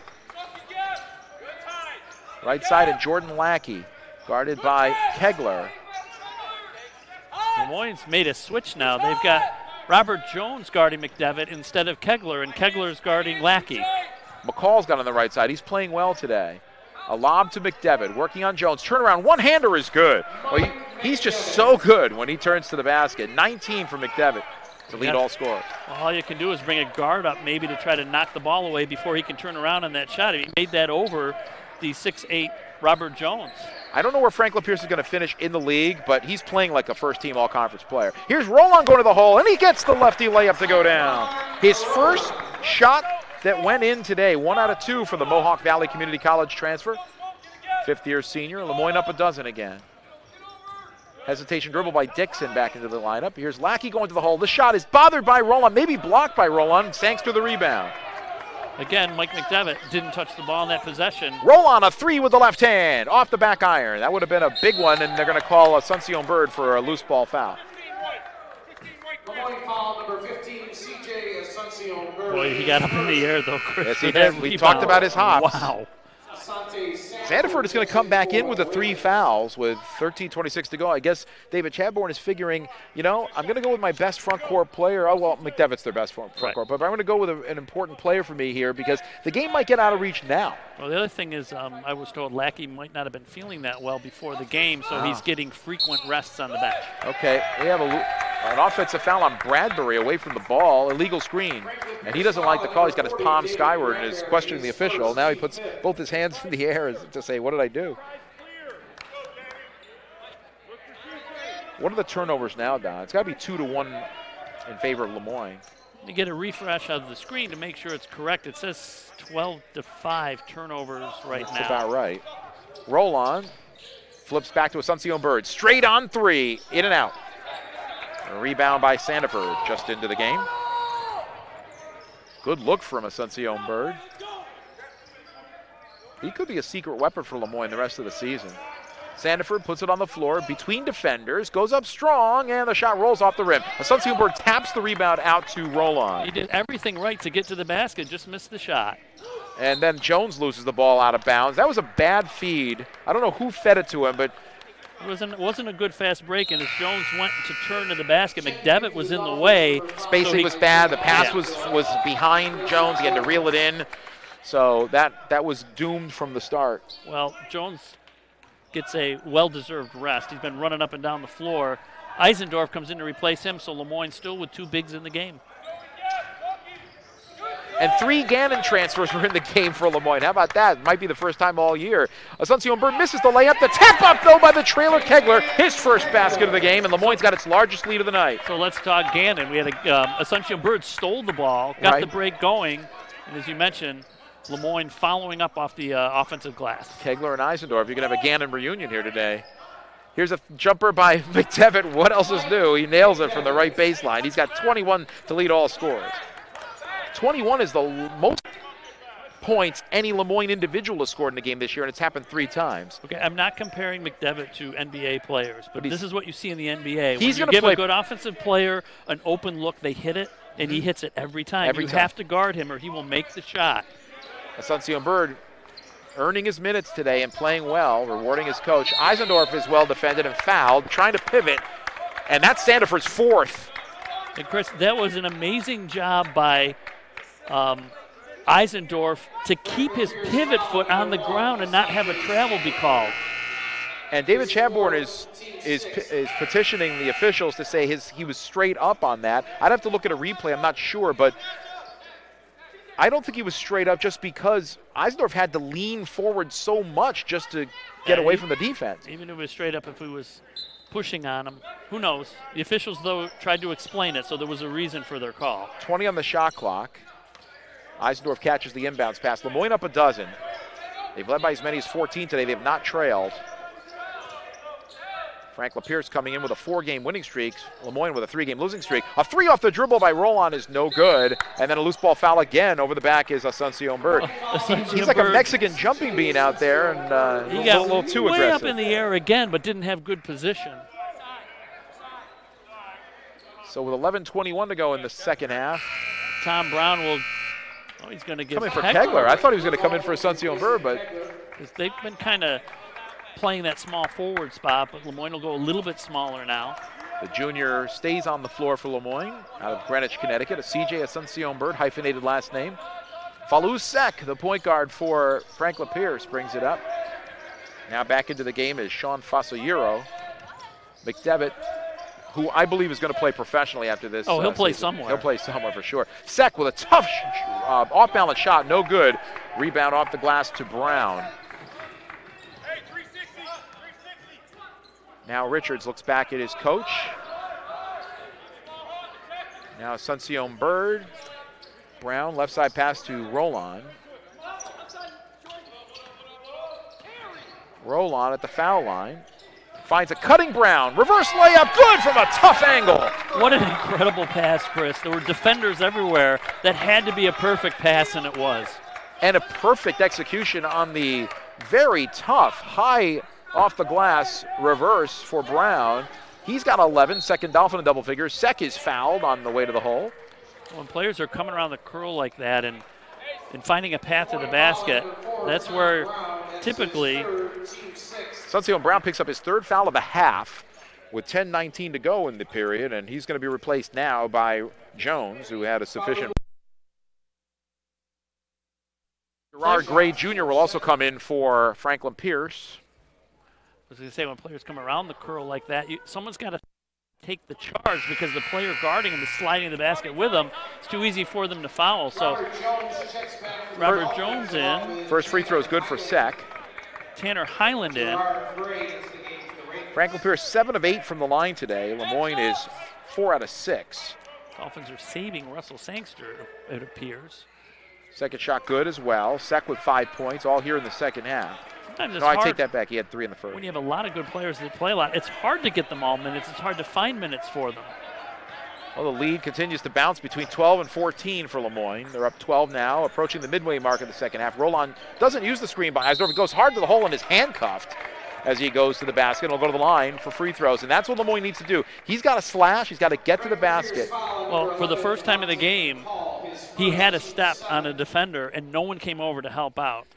Right side and Jordan Lackey, guarded by Kegler. Lemoyne's made a switch now. They've got Robert Jones guarding McDevitt instead of Kegler, and Kegler's guarding Lackey. McCall's got on the right side. He's playing well today. A lob to McDevitt, working on Jones. Turnaround, one-hander is good. Well, he's just so good when he turns to the basket. 19 for McDevitt to lead all scorers. Well, all you can do is bring a guard up maybe to try to knock the ball away before he can turn around on that shot. He made that over the 6'8" Robert Jones. I don't know where Franklin Pierce is going to finish in the league, but he's playing like a first-team all-conference player. Here's Roland going to the hole, and he gets the lefty layup to go down. His first shot that went in today, 1 out of 2 for the Mohawk Valley Community College transfer. 5th-year senior, Lemoyne up a dozen again. Hesitation dribble by Dixon back into the lineup. Here's Lackey going to the hole. The shot is bothered by Roland, maybe blocked by Roland, thanks to the rebound. Again, Mike McDevitt didn't touch the ball in that possession. Roland, a 3 with the left hand, off the back iron. That would have been a big one, and they're going to call Asuncion Bird for a loose ball foul. Foul number 15, C.J. Asuncion Bird. Boy, he got up in the air, though, Chris. Yes, he did. We talked about his hops. Wow. Sandiford is going to come back in with the 3 fouls with 13:26 to go. I guess David Chadbourne is figuring, you know, I'm going to go with my best front court player. Oh, well, McDevitt's their best front court, but I'm going to go with an important player for me here because the game might get out of reach now. Well, the other thing is I was told Lackey might not have been feeling that well before the game, so he's getting frequent rests on the bench. Okay, we have an offensive foul on Bradbury away from the ball, illegal screen. And he doesn't like the call. He's got his palm skyward and is questioning the official. Now he puts both his hands in the air to say, what did I do? What are the turnovers now, Don? It's got to be 2-1 in favor of Lemoyne. You get a refresh of the screen to make sure it's correct. It says 12-5 turnovers right now. That's about right. Roll on. Flips back to Asuncion Bird. Straight on 3. In and out. A rebound by Sandiford just into the game. Good look from Asuncion Bird. He could be a secret weapon for Lemoyne the rest of the season. Sandiford puts it on the floor between defenders, goes up strong, and the shot rolls off the rim. Asuncion Bird taps the rebound out to Roland. He did everything right to get to the basket, just missed the shot. And then Jones loses the ball out of bounds. That was a bad feed. I don't know who fed it to him, but It wasn't a good fast break, and as Jones went to turn to the basket, McDevitt was in the way. spacing was bad. The pass was behind Jones. He had to reel it in. So that was doomed from the start. Well, Jones gets a well-deserved rest. He's been running up and down the floor. Eisendorf comes in to replace him, so Lemoyne still with 2 bigs in the game. And 3 Gannon transfers were in the game for Lemoyne. How about that? Might be the first time all year. Asuncion Bird misses the layup. The tap up, though, by the trailer Kegler. His first basket of the game, and Lemoyne's got its largest lead of the night. So let's talk Gannon. We had Asuncion Bird stole the ball, got the break going, and as you mentioned, Lemoyne following up off the offensive glass. Kegler and Eisendorf, you can have a Gannon reunion here today. Here's a jumper by McDevitt. What else is new? He nails it from the right baseline. He's got 21 to lead all scorers. 21 is the most points any Lemoyne individual has scored in the game this year, and it's happened 3 times. Okay, I'm not comparing McDevitt to NBA players, but this is what you see in the NBA. He's when you give a good offensive player an open look, they hit it, and he hits it every time. You have to guard him or he will make the shot. Asuncion Bird earning his minutes today and playing well, rewarding his coach. Eisendorf is well defended and fouled, trying to pivot, and that's Sandiford's 4th. And Chris, that was an amazing job by Eisendorf to keep his pivot foot on the ground and not have a travel be called. And David Chadbourne is petitioning the officials to say he was straight up on that. I'd have to look at a replay, I'm not sure, but I don't think he was straight up just because Eisendorf had to lean forward so much just to get away from the defense. Even if it was straight up, if he was pushing on him, who knows? The officials, though, tried to explain it, so there was a reason for their call. 20 on the shot clock. Eisendorf catches the inbounds pass. Lemoyne up a dozen. They've led by as many as 14 today. They have not trailed. Frank LaPierce coming in with a 4-game winning streak. Lemoyne with a 3-game losing streak. A 3 off the dribble by Roland is no good. And then a loose ball foul again. Over the back is Asuncion Bird. He's like a Mexican jumping bean out there, and he got a little too aggressive. Way up in the air again, but didn't have good position. So with 11:21 to go in the second half. Tom Brown will, he's going to give coming for Kegler. I thought he was going to come in for Asuncion Bird, but they've been kind of playing that small forward spot, but Lemoyne will go a little bit smaller now. The junior stays on the floor for Lemoyne out of Greenwich, Connecticut. A CJ Asuncion Bird, hyphenated last name. Falou Sek, the point guard for Frank LaPierce, brings it up. Now back into the game is Sean Fasoyero. McDevitt, who I believe is going to play professionally after this. He'll play season. somewhere. He'll play somewhere for sure. Sek with a tough off-balance shot, no good. Rebound off the glass to Brown. Now Richards looks back at his coach. Now Asuncion Bird. Brown, left side pass to Roland. Roland at the foul line. Finds a cutting Brown. Reverse layup, good from a tough angle. What an incredible pass, Chris. There were defenders everywhere. That had to be a perfect pass, and it was. And a perfect execution on the very tough, high off the glass reverse for Brown. He's got 11, second Dolphin in double figures. Sek is fouled on the way to the hole. When players are coming around the curl like that and finding a path to the basket, that's where typically Asuncion Brown picks up his 3rd foul of the half with 10:19 to go in the period, and he's going to be replaced now by Jones, who had a sufficient. Gerard Gray Jr. will also come in for Franklin Pierce. I was going to say, when players come around the curl like that, someone's got to take the charge because the player guarding him is sliding the basket with them. It's too easy for them to foul. So Robert Jones in. First free throw is good for Sek. Tanner Highland in. Franklin Pierce 7 of 8 from the line today. Lemoyne is 4 out of 6. Dolphins are saving Russell Sangster, it appears. Second shot good as well. Sek with 5 points, all here in the second half. Sometimes it's no, I hard. take that back. He had 3 in the first. When you have a lot of good players that play a lot, it's hard to get them all minutes. It's hard to find minutes for them. Well, the lead continues to bounce between 12 and 14 for Lemoyne. They're up 12 now, approaching the midway mark of the second half. Roland doesn't use the screen by Eisendorf. It goes hard to the hole and is handcuffed. as he goes to the basket and will go to the line for free throws. And that's what Lemoyne needs to do. He's got to slash. He's got to get to the basket. Well, for the first time in the game, he had a step on a defender, and no one came over to help out.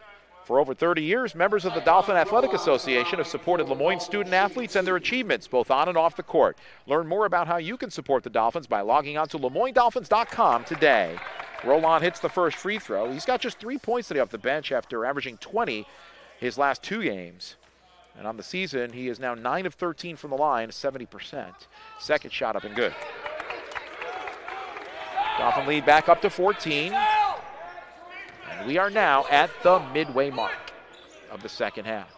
For over 30 years, members of the Dolphin Athletic Association have supported Lemoyne student-athletes and their achievements, both on and off the court. Learn more about how you can support the Dolphins by logging on to LeMoyneDolphins.com today. Roland hits the first free throw. He's got just 3 points today off the bench after averaging 20 his last 2 games. And on the season, he is now 9 of 13 from the line, 70%. Second shot up and good. Dolphin lead back up to 14. And we are now at the midway mark of the second half.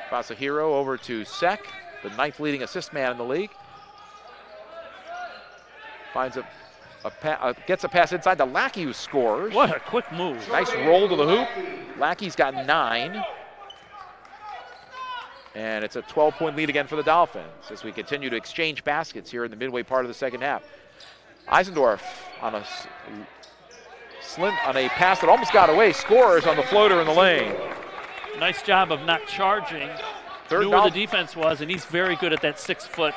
Fasahiro over to Sek, the 9th leading assist man in the league. Finds gets a pass inside to Lackey, who scores. What a quick move. Nice roll to the hoop. Lackey's got 9. And it's a 12-point lead again for the Dolphins as we continue to exchange baskets here in the midway part of the second half. Eisendorf on a pass that almost got away, scores on the floater in the lane. Nice job of not charging. Knew where the defense was, and he's very good at that 6-foot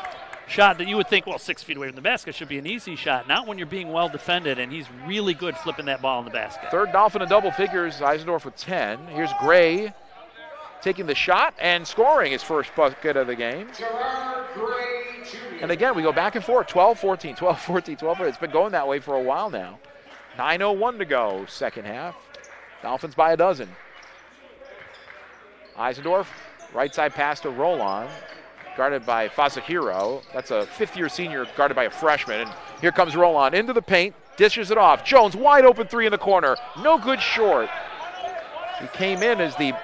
shot that you would think, well, 6 feet away from the basket should be an easy shot. Not when you're being well defended, and he's really good flipping that ball in the basket. Third Dolphin in double figures, Eisendorf with 10. Here's Gray taking the shot and scoring his first bucket of the game. And again, we go back and forth, 12-14, 12-14, 12-14. It's been going that way for a while now. 9:01 to go, second half. Dolphins by a dozen. Eisendorf, right side pass to Roland, guarded by Fasahiro. That's a 5th-year senior guarded by a freshman. And here comes Roland into the paint, dishes it off. Jones, wide open 3 in the corner. No good short. He came in as the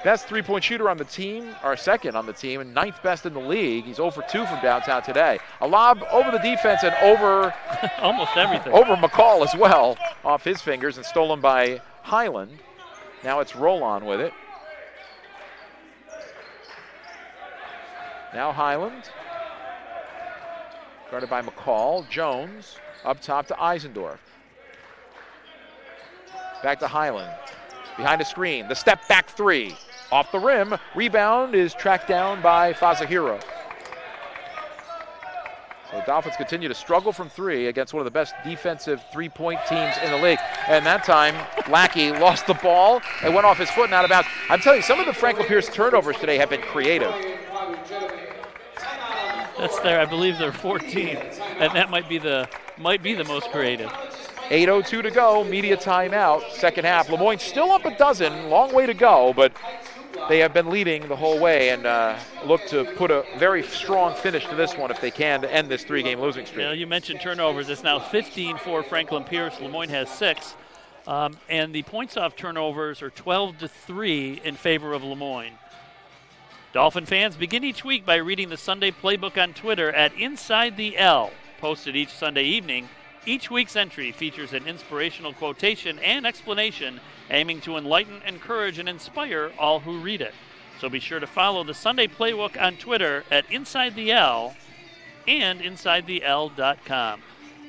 best 3-point shooter on the team, or second on the team, and 9th best in the league. He's 0 for 2 from downtown today. A lob over the defense and over almost everything. Over McCall as well, off his fingers, and stolen by Highland. Now it's Roland with it. Now Highland, guarded by McCall. Jones up top to Eisendorf. Back to Highland. Behind a screen, the step back 3. Off the rim, rebound is tracked down by Fasahiro. So the Dolphins continue to struggle from 3 against one of the best defensive 3-point teams in the league. And that time, Lackey lost the ball and went off his foot and out of bounds. I'm telling you, some of the Franklin Pierce turnovers today have been creative. That's I believe they're 14, and that might be the most creative. 8:02 to go, media timeout, second half. Lemoyne still up a dozen, long way to go, but they have been leading the whole way and look to put a very strong finish to this one if they can to end this 3-game losing streak. You mentioned turnovers. It's now 15 for Franklin Pierce. Lemoyne has 6. And the points off turnovers are 12-3 in favor of Lemoyne. Dolphin fans, begin each week by reading the Sunday Playbook on Twitter at Inside the L, posted each Sunday evening. Each week's entry features an inspirational quotation and explanation aiming to enlighten, encourage, and inspire all who read it. So be sure to follow the Sunday Playbook on Twitter at Inside the L and InsideTheL.com.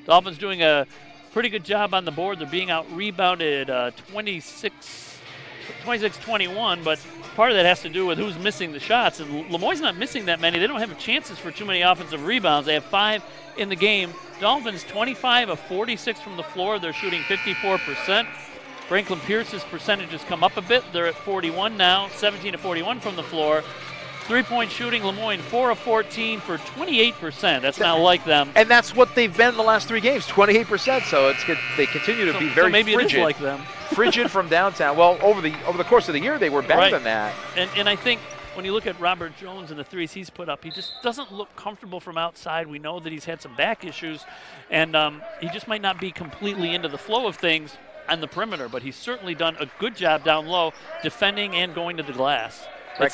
Dolphins doing a pretty good job on the board. They're being out-rebounded 26-21, but part of that has to do with who's missing the shots. And Lemoyne's not missing that many. They don't have chances for too many offensive rebounds. They have 5 in the game. Dolphins 25 of 46 from the floor. They're shooting 54%. Franklin Pierce's percentages come up a bit. They're at 41 now, 17 of 41 from the floor. 3-point shooting, Lemoyne 4 of 14 for 28%. That's not like them. And that's what they've been in the last 3 games, 28%. So it's good. They continue to be very maybe frigid. It is like them. Frigid from downtown. Well, over the course of the year, they were better than that. And I think when you look at Robert Jones and the threes he's put up, he just doesn't look comfortable from outside. We know that he's had some back issues, and he just might not be completely into the flow of things on the perimeter, but he's certainly done a good job down low defending and going to the glass. I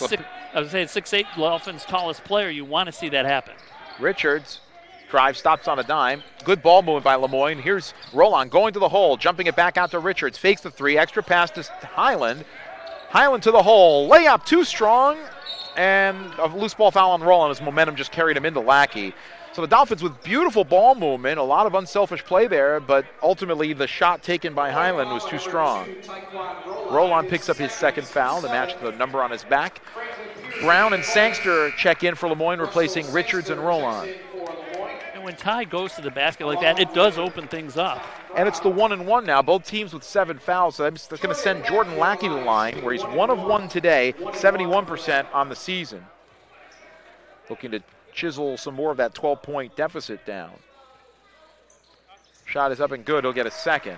was saying 6'8", Dolphins' tallest player. You want to see that happen. Richards drive, stops on a dime. Good ball movement by Lemoyne. Here's Roland going to the hole, jumping it back out to Richards. Fakes the 3, extra pass to Highland. Highland to the hole, layup too strong, and a loose ball foul on Roland as momentum just carried him into Lackey. So the Dolphins with beautiful ball movement, a lot of unselfish play there, but ultimately the shot taken by Highland was too strong. Roland picks up his second foul to match the number on his back. Brown and Sangster check in for Lemoyne, replacing Richards and Roland. And when Ty goes to the basket like that, it does open things up. And it's the 1-and-1 now, both teams with 7 fouls, so that's going to send Jordan Lackey to the line, where he's 1 of 1 today, 71% on the season. Looking to chisel some more of that 12-point deficit down. Shot is up and good. He'll get a second.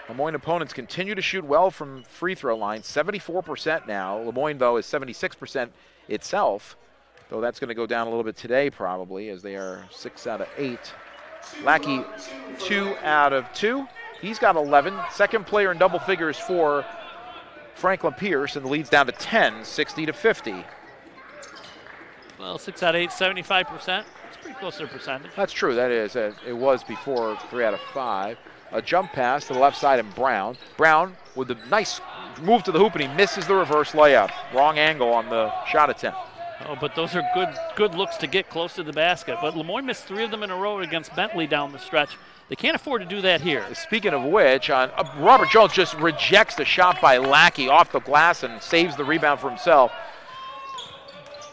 Lemoyne opponents continue to shoot well from free throw line, 74% now. Lemoyne, though, is 76% itself, though that's going to go down a little bit today probably, as they are 6 out of 8. Lackey 2 out of 2. He's got 11. Second player in double figures for Franklin Pierce, and the lead's down to 10, 60-50. Well, 6 out of 8, 75%. It's pretty close to their percentage. That's true, that is. It was before 3 out of 5. A jump pass to the left side and Brown. Brown with a nice move to the hoop, and he misses the reverse layup. Wrong angle on the shot attempt. Oh, but those are good looks to get close to the basket. But Lemoyne missed 3 of them in a row against Bentley down the stretch. They can't afford to do that here. Speaking of which, Robert Jones just rejects the shot by Lackey off the glass and saves the rebound for himself.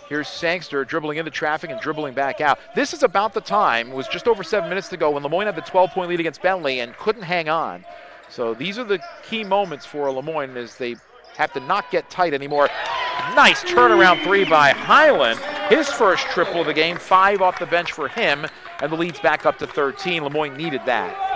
Here's Sangster dribbling into traffic and dribbling back out. This is about the time, it was just over 7 minutes to go, when Lemoyne had the 12-point lead against Bentley and couldn't hang on. So these are the key moments for Lemoyne as they have to not get tight anymore. Nice turnaround 3 by Highland. His first triple of the game, 5 off the bench for him, and the lead's back up to 13. Lemoyne needed that.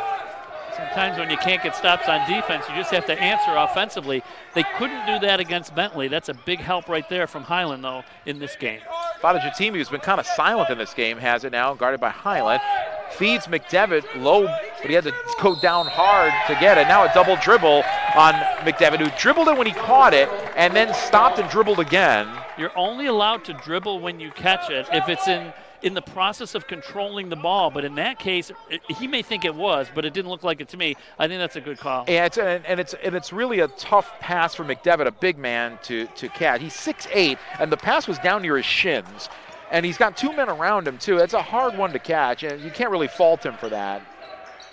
Sometimes when you can't get stops on defense, you just have to answer offensively. They couldn't do that against Bentley. That's a big help right there from Highland, though, in this game. Fada Jatimi, who's been kind of silent in this game, has it now, guarded by Highland. Feeds McDevitt low, but he had to go down hard to get it. Now a double dribble on McDevitt, who dribbled it when he caught it and then stopped and dribbled again. You're only allowed to dribble when you catch it if it's in the process of controlling the ball, but in that case, he may think it was, but it didn't look like it to me. I think that's a good call. Yeah, it's really a tough pass for McDevitt, a big man, to catch. He's 6'8", and the pass was down near his shins, and he's got 2 men around him too. It's a hard one to catch, and you can't really fault him for that.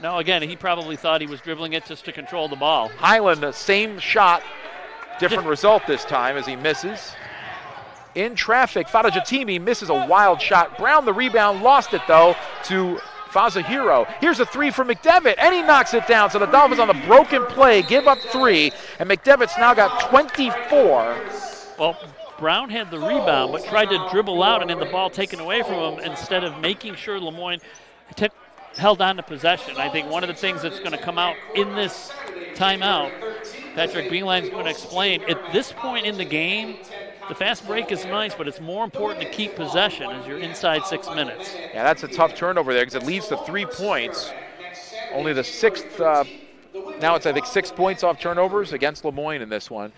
No, again, he probably thought he was dribbling it just to control the ball. Highland, the same shot, different result this time as he misses. In traffic, Fada Jatimi misses a wild shot. Brown the rebound, lost it though to Fazahiro. Here's a 3 from McDevitt, and he knocks it down. So the Dolphins on the broken play give up 3, and McDevitt's now got 24. Well, Brown had the rebound, but tried to dribble out and had the ball taken away from him instead of making sure Lemoyne held on to possession. I think one of the things that's going to come out in this timeout, Patrick Beeline's going to explain, at this point in the game, the fast break is nice, but it's more important to keep possession as you're inside 6 minutes. Yeah, that's a tough turnover there because it leads to 3 points. Only the 6th, now it's I think 6 points off turnovers against Lemoyne in this one.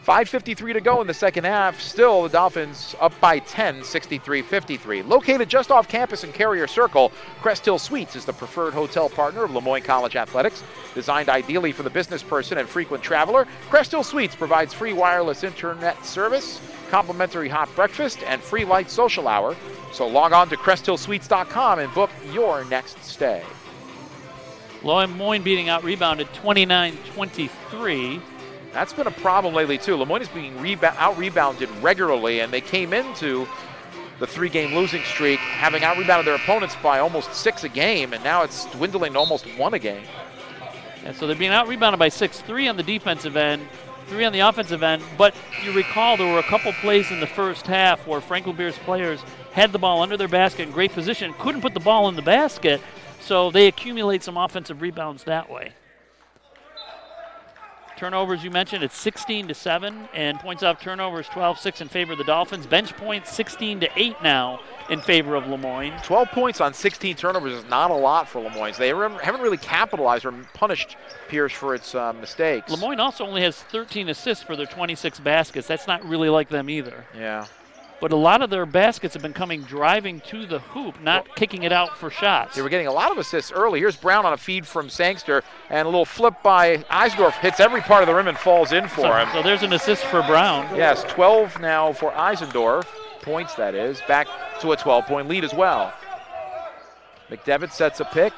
5:53 to go in the second half. Still, the Dolphins up by 10, 63-53. Located just off campus in Carrier Circle, Crest Hill Suites is the preferred hotel partner of Lemoyne College Athletics. Designed ideally for the business person and frequent traveler, Crest Hill Suites provides free wireless internet service, complimentary hot breakfast, and free light social hour. So log on to CrestHillSuites.com and book your next stay. Lemoyne beating out rebounded 29-23. That's been a problem lately, too. Lemoyne is being out-rebounded regularly, and they came into the 3-game losing streak having out-rebounded their opponents by almost 6 a game, and now it's dwindling to almost 1 a game. And so they're being out-rebounded by 6, 3 on the defensive end, 3 on the offensive end. But you recall there were a couple plays in the first half where Franklin Pierce players had the ball under their basket in great position, couldn't put the ball in the basket, so they accumulate some offensive rebounds that way. Turnovers, you mentioned, it's 16-7, and points off turnovers 12-6 in favor of the Dolphins. Bench points 16-8 now in favor of Lemoyne. 12 points on 16 turnovers is not a lot for Lemoyne. They haven't really capitalized or punished Pierce for its mistakes. Lemoyne also only has 13 assists for their 26 baskets. That's not really like them either. Yeah. But a lot of their baskets have been coming driving to the hoop, not kicking it out for shots. They were getting a lot of assists early. Here's Brown on a feed from Sangster, and a little flip by Eisendorf hits every part of the rim and falls in for him. So there's an assist for Brown. Yes, 12 now for Eisendorf. Points, that is. Back to a 12-point lead as well. McDevitt sets a pick,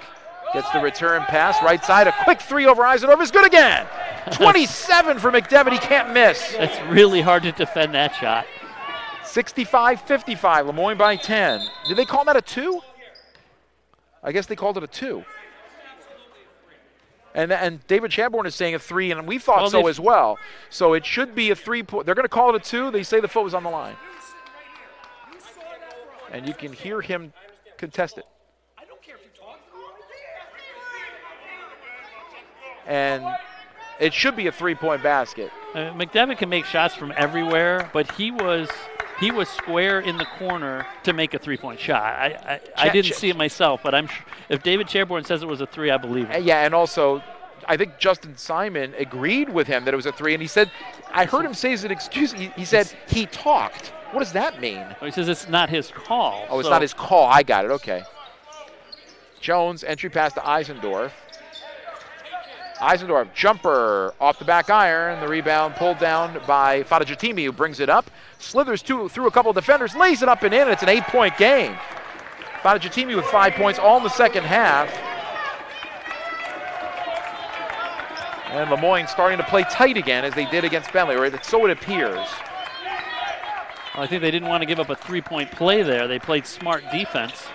gets the return pass, right side, a quick three over Eisendorf is good again. 27 for McDevitt, he can't miss. It's really hard to defend that shot. 65-55, Lemoyne by 10. Did they call that a 2? I guess they called it a 2. And David Chadbourne is saying a 3, and we thought so as well. So it should be a 3-point. They're going to call it a 2. They say the foot was on the line. And you can hear him contest it. And it should be a 3-point basket. McDevitt can make shots from everywhere, but he was square in the corner to make a 3-point shot. I didn't see it myself, but if David Chadbourne says it was a 3, I believe it. Yeah, and also I think Justin Simon agreed with him that it was a 3, and he said, I heard him say as an excuse, he said he talked. What does that mean? He says it's not his call. Oh, it's not his call. I got it. Okay. Jones, entry pass to Eisendorf. Eisendorf, jumper off the back iron. The rebound pulled down by Fadajatimi, who brings it up. Slithers through a couple of defenders, lays it up and in, and it's an 8-point game. Fadajatimi with 5 points all in the second half. And Lemoyne starting to play tight again as they did against Bentley, or so it appears. Well, I think they didn't want to give up a 3-point play there. They played smart defense,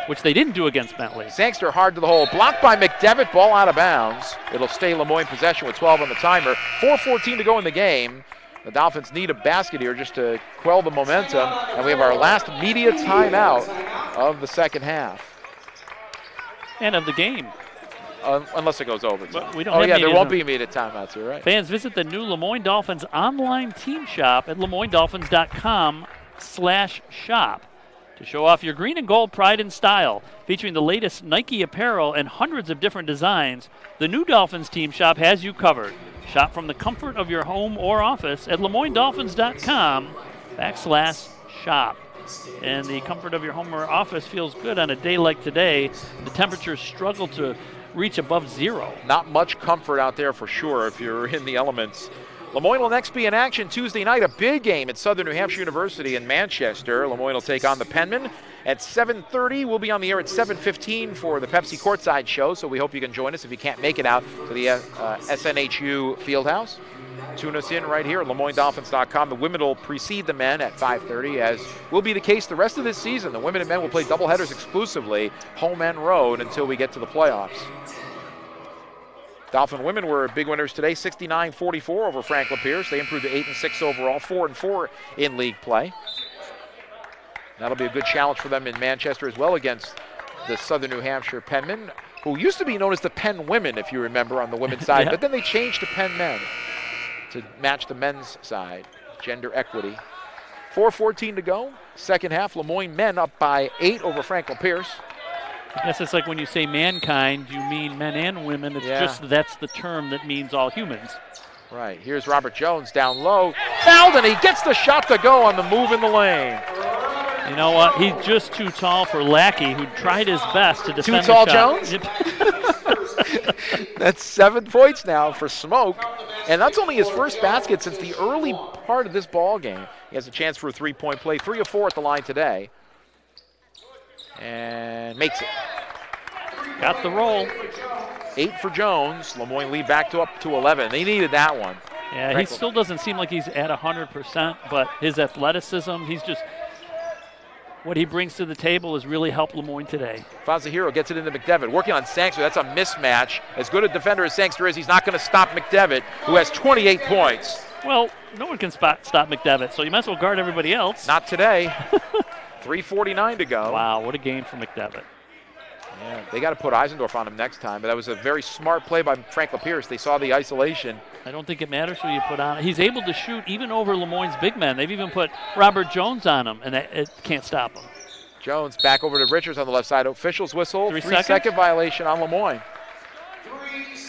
which they didn't do against Bentley. Sangster hard to the hole. Blocked by McDevitt, ball out of bounds. It'll stay Lemoyne possession with 12 on the timer. 4:14 to go in the game. The Dolphins need a basket here just to quell the momentum. And we have our last media timeout of the second half. And of the game. Unless it goes over. But we don't have there won't be immediate timeouts, you're right. Fans, visit the new Lemoyne Dolphins online team shop at LeMoyneDolphins.com/shop to show off your green and gold pride and style. Featuring the latest Nike apparel and hundreds of different designs, the new Dolphins team shop has you covered. Shop from the comfort of your home or office at LeMoyneDolphins.com/shop. And the comfort of your home or office feels good on a day like today. The temperatures struggle to reach above 0. Not much comfort out there for sure if you're in the elements. Lemoyne will next be in action Tuesday night, a big game at Southern New Hampshire University in Manchester. Lemoyne will take on the Penmen at 7:30. We'll be on the air at 7:15 for the Pepsi Courtside Show, so we hope you can join us if you can't make it out to the SNHU Fieldhouse. Tune us in right here at LeMoyneDolphins.com. The women will precede the men at 5:30, as will be the case the rest of this season. The women and men will play doubleheaders exclusively, home and road, until we get to the playoffs. Dolphin women were big winners today, 69-44 over Franklin Pierce. They improved to 8-6 overall, 4-4 in league play. That'll be a good challenge for them in Manchester as well against the Southern New Hampshire Penmen, who used to be known as the Penn Women, if you remember, on the women's side, Yeah. but then they changed to Penn Men to match the men's side, gender equity. 4:14 to go, second half. Lemoyne men up by 8 over Franklin Pierce. I guess it's like when you say mankind, you mean men and women. It's just that's the term that means all humans. Right, here's Robert Jones down low. Fouled, and he gets the shot to go on the move in the lane. You know what? He's just too tall for Lackey, who tried his best to defend Too tall the shot. Jones? That's 7 points now for Smoke. And that's only his first basket since the early part of this ball game. He has a chance for a 3-point play. 3 of 4 at the line today. And makes it. Got the roll. 8 for Jones. Lemoyne lead back to up to 11. They needed that one. Yeah, he still doesn't seem like he's at 100%, but his athleticism, what he brings to the table has really helped Lemoyne today. Fazahiro gets it into McDevitt. Working on Sangster. That's a mismatch. As good a defender as Sangster is, he's not going to stop McDevitt, who has 28 points. Well, no one can stop McDevitt, so you might as well guard everybody else. Not today. 3:49 to go. Wow, what a game for McDevitt. Yeah, they got to put Eisendorf on him next time, but that was a very smart play by Franklin Pierce. They saw the isolation. I don't think it matters who you put on. He's able to shoot even over Lemoyne's big men. They've even put Robert Jones on him, and it can't stop him. Jones back over to Richards on the left side. Officials whistle. 3-second violation on Lemoyne.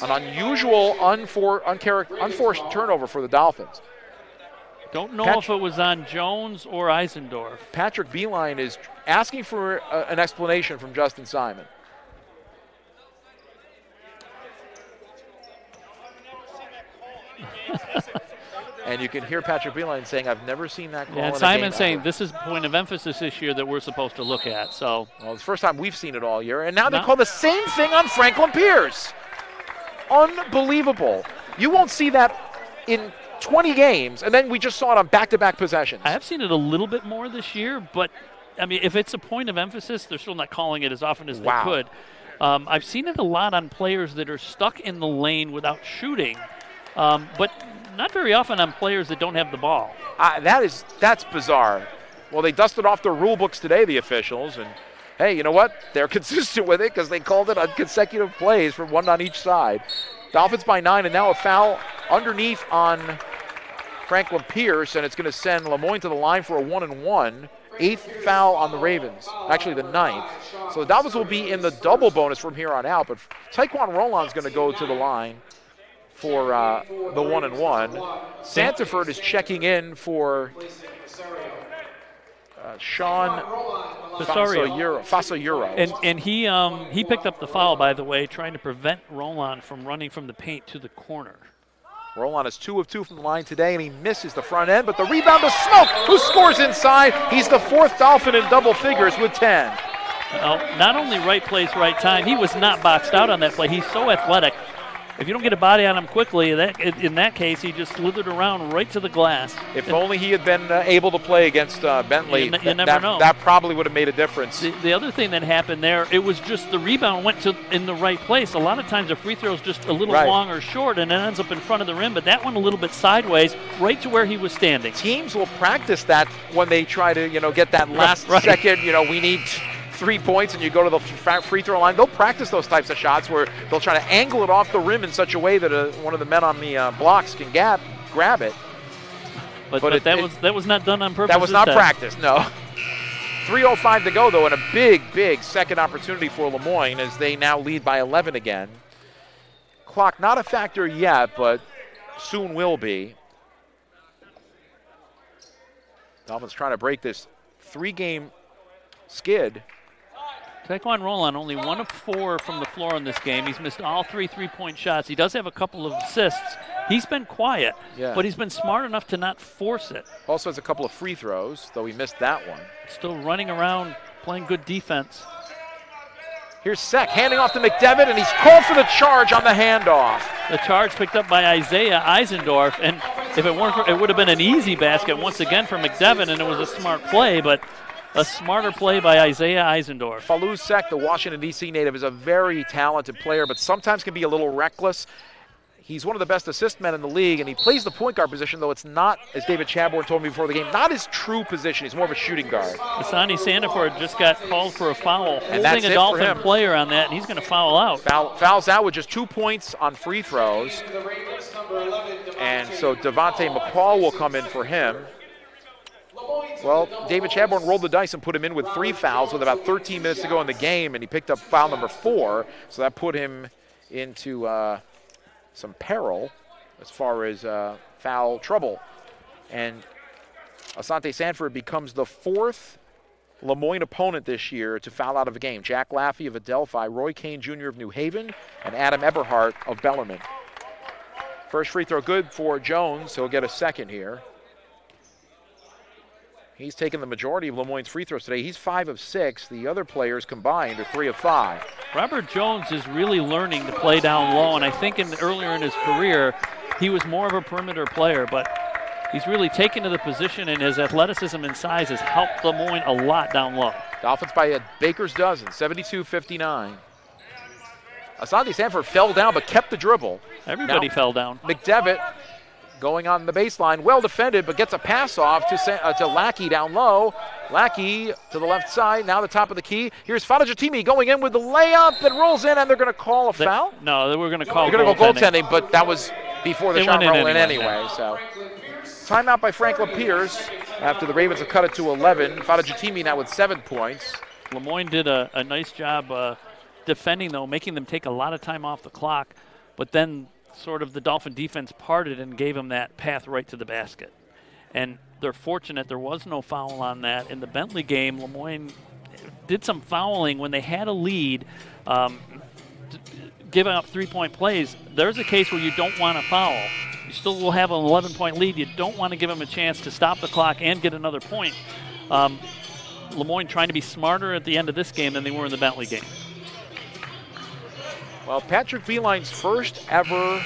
An unusual, unforced turnover for the Dolphins. Don't know if it was on Jones or Eisendorf. Patrick Beeline is asking for an explanation from Justin Simon. And you can hear Patrick Beeline saying, I've never seen that call Yeah, in and a Simon game saying ever. this is a point of emphasis this year that we're supposed to look at. So Well, it's the first time we've seen it all year. And now they No. call the same thing on Franklin Pierce. Unbelievable. You won't see that in 20 games, and then we just saw it on back-to-back possessions. I have seen it a little bit more this year, but I mean, if it's a point of emphasis, they're still not calling it as often as Wow. they could. I've seen it a lot on players that are stuck in the lane without shooting, but not very often on players that don't have the ball. That's bizarre. Well, they dusted off their rule books today, the officials, and hey, you know what? They're consistent with it because they called it on consecutive plays from one on each side. Dolphins by 9, and now a foul underneath on Franklin Pierce, and it's going to send Lemoyne to the line for a 1-and-1. 8th foul on the Ravens, actually the 9th. So the Dolphins will be in the double bonus from here on out, but Taekwon Roland's going to go to the line for the 1-and-1. Santaford is checking in for Sean Fasayuro. And he picked up the foul, by the way, trying to prevent Roland from running from the paint to the corner. Roland is 2 of 2 from the line today, and he misses the front end, but the rebound to Smoke, who scores inside. He's the 4th Dolphin in double figures with 10. Not only right place, right time, he was not boxed out on that play. He's so athletic. If you don't get a body on him quickly, in that case, he just slithered around right to the glass. If only he had been able to play against Bentley, you never know. That probably would have made a difference. The other thing that happened there, it was just the rebound went in the right place. A lot of times a free throw is just a little long or short, and it ends up in front of the rim, but that one a little bit sideways, right to where he was standing. Teams will practice that when they try to, get that last second, we need 3 points, and you go to the free throw line. They'll practice those types of shots where they'll try to angle it off the rim in such a way that one of the men on the blocks can grab it. But that was not done on purpose. That was not practice, no. 3:05 to go, though, and a big second opportunity for Lemoyne as they now lead by 11 again. Clock not a factor yet, but soon will be. Dolphins trying to break this 3-game skid. Taekwon Roland only 1 of 4 from the floor in this game. He's missed all 3 3-point shots. He does have a couple of assists. He's been quiet, but he's been smart enough to not force it. Also has a couple of free throws, though he missed that one. Still running around, playing good defense. Here's Seck handing off to McDevitt, and he's called for the charge on the handoff. The charge picked up by Isaiah Eisendorf, and if it weren't for, it would have been an easy basket once again for McDevitt, and it was a smart play, but a smarter play by Isaiah Eisendorf. Falou Seck, the Washington, D.C. native, is a very talented player, but sometimes can be a little reckless. He's one of the best assist men in the league, and he plays the point guard position, though it's not, as David Chaborn told me before the game, not his true position. He's more of a shooting guard. Asani Sandiford just got called for a foul, and that's holding a Dolphin player on that, and he's going to foul out. Fouls out with just 2 points on free throws. And so Devontae McCall will come in for him. Well, David Chaborn rolled the dice and put him in with 3 fouls with about 13 minutes to go in the game, and he picked up foul number 4, so that put him into some peril as far as foul trouble. And Asante Sanford becomes the 4th Lemoyne opponent this year to foul out of a game. Jack Laffey of Adelphi, Roy Kane Jr. of New Haven, and Adam Eberhardt of Bellarmine. First free throw good for Jones. He'll get a second here. He's taken the majority of Lemoyne's free throws today. He's 5 of 6. The other players combined are 3 of 5. Robert Jones is really learning to play down low, and I think earlier in his career, he was more of a perimeter player, but he's really taken to the position, and his athleticism and size has helped Lemoyne a lot down low. Dolphins by a baker's dozen, 72-59. Asante Sanford fell down but kept the dribble. Everybody fell down. McDevitt going on the baseline, well defended, but gets a pass off to Lackey down low. Lackey to the left side, now the top of the key. Here's Fadajatimi going in with the layup that rolls in, and they're going to call a foul? No, they were going to call They're going to go goaltending, but that was before the shot roll in anyway. So timeout by Franklin Pierce after the Ravens have cut it to 11. Fadajatimi now with 7 points. Lemoyne did a nice job defending, though, making them take a lot of time off the clock, but then sort of the Dolphin defense parted and gave him that path right to the basket. And they're fortunate there was no foul on that. In the Bentley game, Lemoyne did some fouling when they had a lead, giving up 3-point plays. There's a case where you don't want to foul. You still will have an 11-point lead. You don't want to give them a chance to stop the clock and get another point. Lemoyne trying to be smarter at the end of this game than they were in the Bentley game. Well, Patrick Beeline's first ever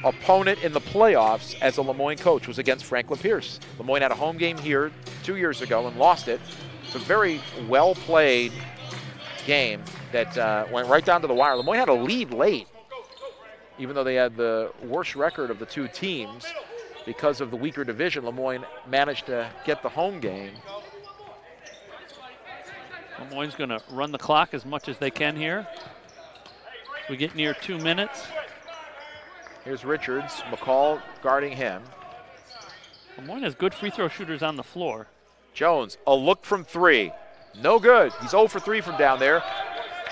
opponent in the playoffs as a Lemoyne coach was against Franklin Pierce. Lemoyne had a home game here 2 years ago and lost it. It's a very well-played game that went right down to the wire. Lemoyne had a lead late, even though they had the worst record of the two teams. Because of the weaker division, Lemoyne managed to get the home game. Lemoyne's going to run the clock as much as they can here. We get near 2 minutes. Here's Richards, McCall guarding him. Lemoyne has good free throw shooters on the floor. Jones, a look from three. No good. He's 0 for 3 from down there.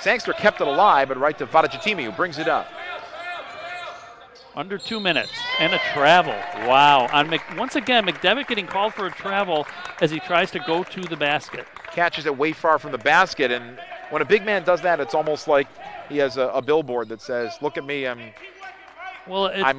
Sangster kept it alive, but right to Vadajatimi, who brings it up. Under 2 minutes and a travel. Wow. Once again, McDevitt getting called for a travel as he tries to go to the basket. Catches it way far from the basket, and when a big man does that, it's almost like he has a billboard that says, "Look at me, I'm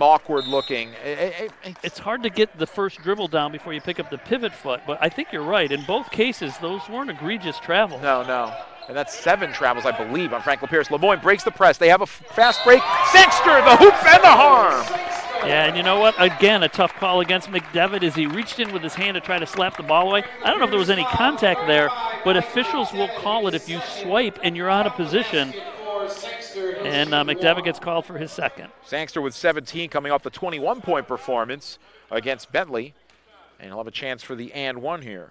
awkward looking." It's hard to get the first dribble down before you pick up the pivot foot, but I think you're right. In both cases, those weren't egregious travels. No. And that's 7 travels, I believe, on Franklin Pierce. Lemoyne breaks the press. They have a fast break. Sangster, the hoop and the harm. Yeah, and you know what? Again, a tough call against McDevitt as he reached in with his hand to try to slap the ball away. I don't know if there was any contact there, but officials will call it if you swipe and you're out of position. And McDevitt gets called for his second. Sangster with 17 coming off the 21-point performance against Bentley. And he'll have a chance for the and one here.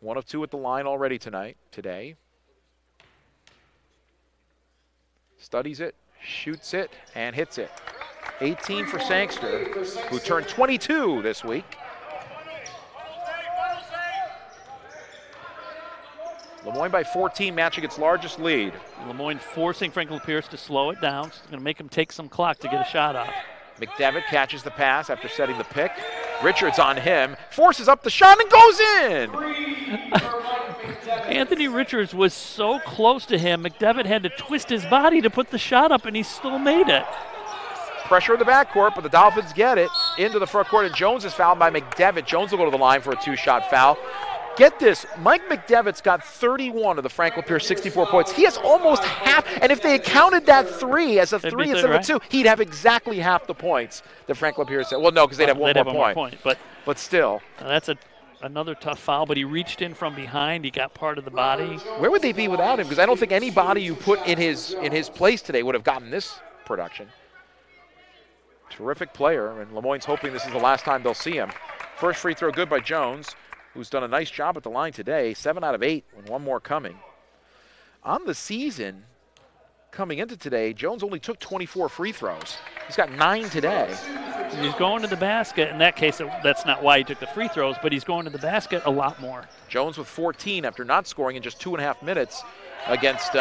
1 of 2 at the line already today. Studies it, shoots it, and hits it. 18 for Sangster, who turned 22 this week. Lemoyne by 14, matching its largest lead. Lemoyne forcing Franklin Pierce to slow it down. It's going to make him take some clock to get a shot off. McDevitt catches the pass after setting the pick. Richards on him, forces up the shot and goes in! Anthony Richards was so close to him, McDevitt had to twist his body to put the shot up, and he still made it. Pressure in the backcourt, but the Dolphins get it into the front court, and Jones is fouled by McDevitt. Jones will go to the line for a 2-shot foul. Get this, Mike McDevitt's got 31 of the Franklin Pierce 64 points. He has almost half, and if they had counted that 3 as a 3 instead of a 2, he'd have exactly half the points that Franklin Pierce had. Well, no, because they'd have one more point. But still. That's another tough foul, but he reached in from behind. He got part of the body. Where would they be without him? Because I don't think anybody you put in his place today would have gotten this production. Terrific player, and Lemoyne's hoping this is the last time they'll see him. First free throw good by Jones, who's done a nice job at the line today. 7 out of 8, and 1 more coming. On the season, coming into today, Jones only took 24 free throws. He's got 9 today. He's going to the basket. In that case, that's not why he took the free throws, but he's going to the basket a lot more. Jones with 14 after not scoring in just 2.5 minutes against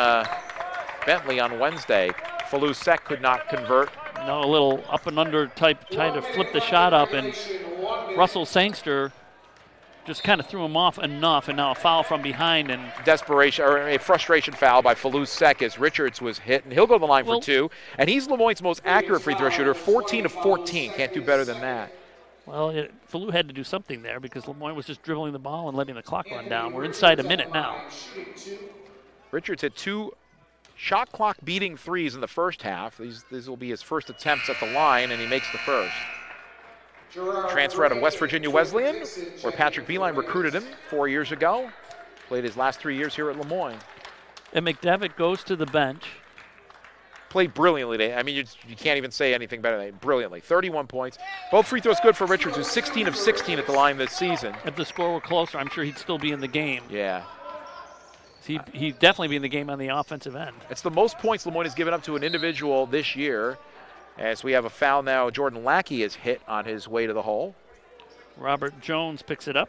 Bentley on Wednesday. Falus-Sek could not convert. No, a little up and under type, trying to flip the shot up, and Russell Sangster just kind of threw him off enough, and now a foul from behind. And desperation, or a frustration foul by Falus-Sek as Richards was hit, and he'll go to the line for 2. And he's Lemoyne's most accurate free throw shooter, 14 of 14. Can't do better than that. Well, Falou had to do something there because Lemoyne was just dribbling the ball and letting the clock run down. We're inside a minute now. Richards had 2 shot clock beating 3s in the first half. These will be his first attempts at the line, and he makes the first. Transfer out of West Virginia Wesleyan, where Patrick Beeline recruited him 4 years ago. Played his last 3 years here at Lemoyne. And McDevitt goes to the bench. Played brilliantly today. I mean, you can't even say anything better than that. Brilliantly. 31 points. Both free throws good for Richards, who's 16 of 16 at the line this season. If the score were closer, I'm sure he'd still be in the game. Yeah. He'd definitely be in the game on the offensive end. It's the most points Lemoyne has given up to an individual this year. As we have a foul now, Jordan Lackey is hit on his way to the hole. Robert Jones picks it up.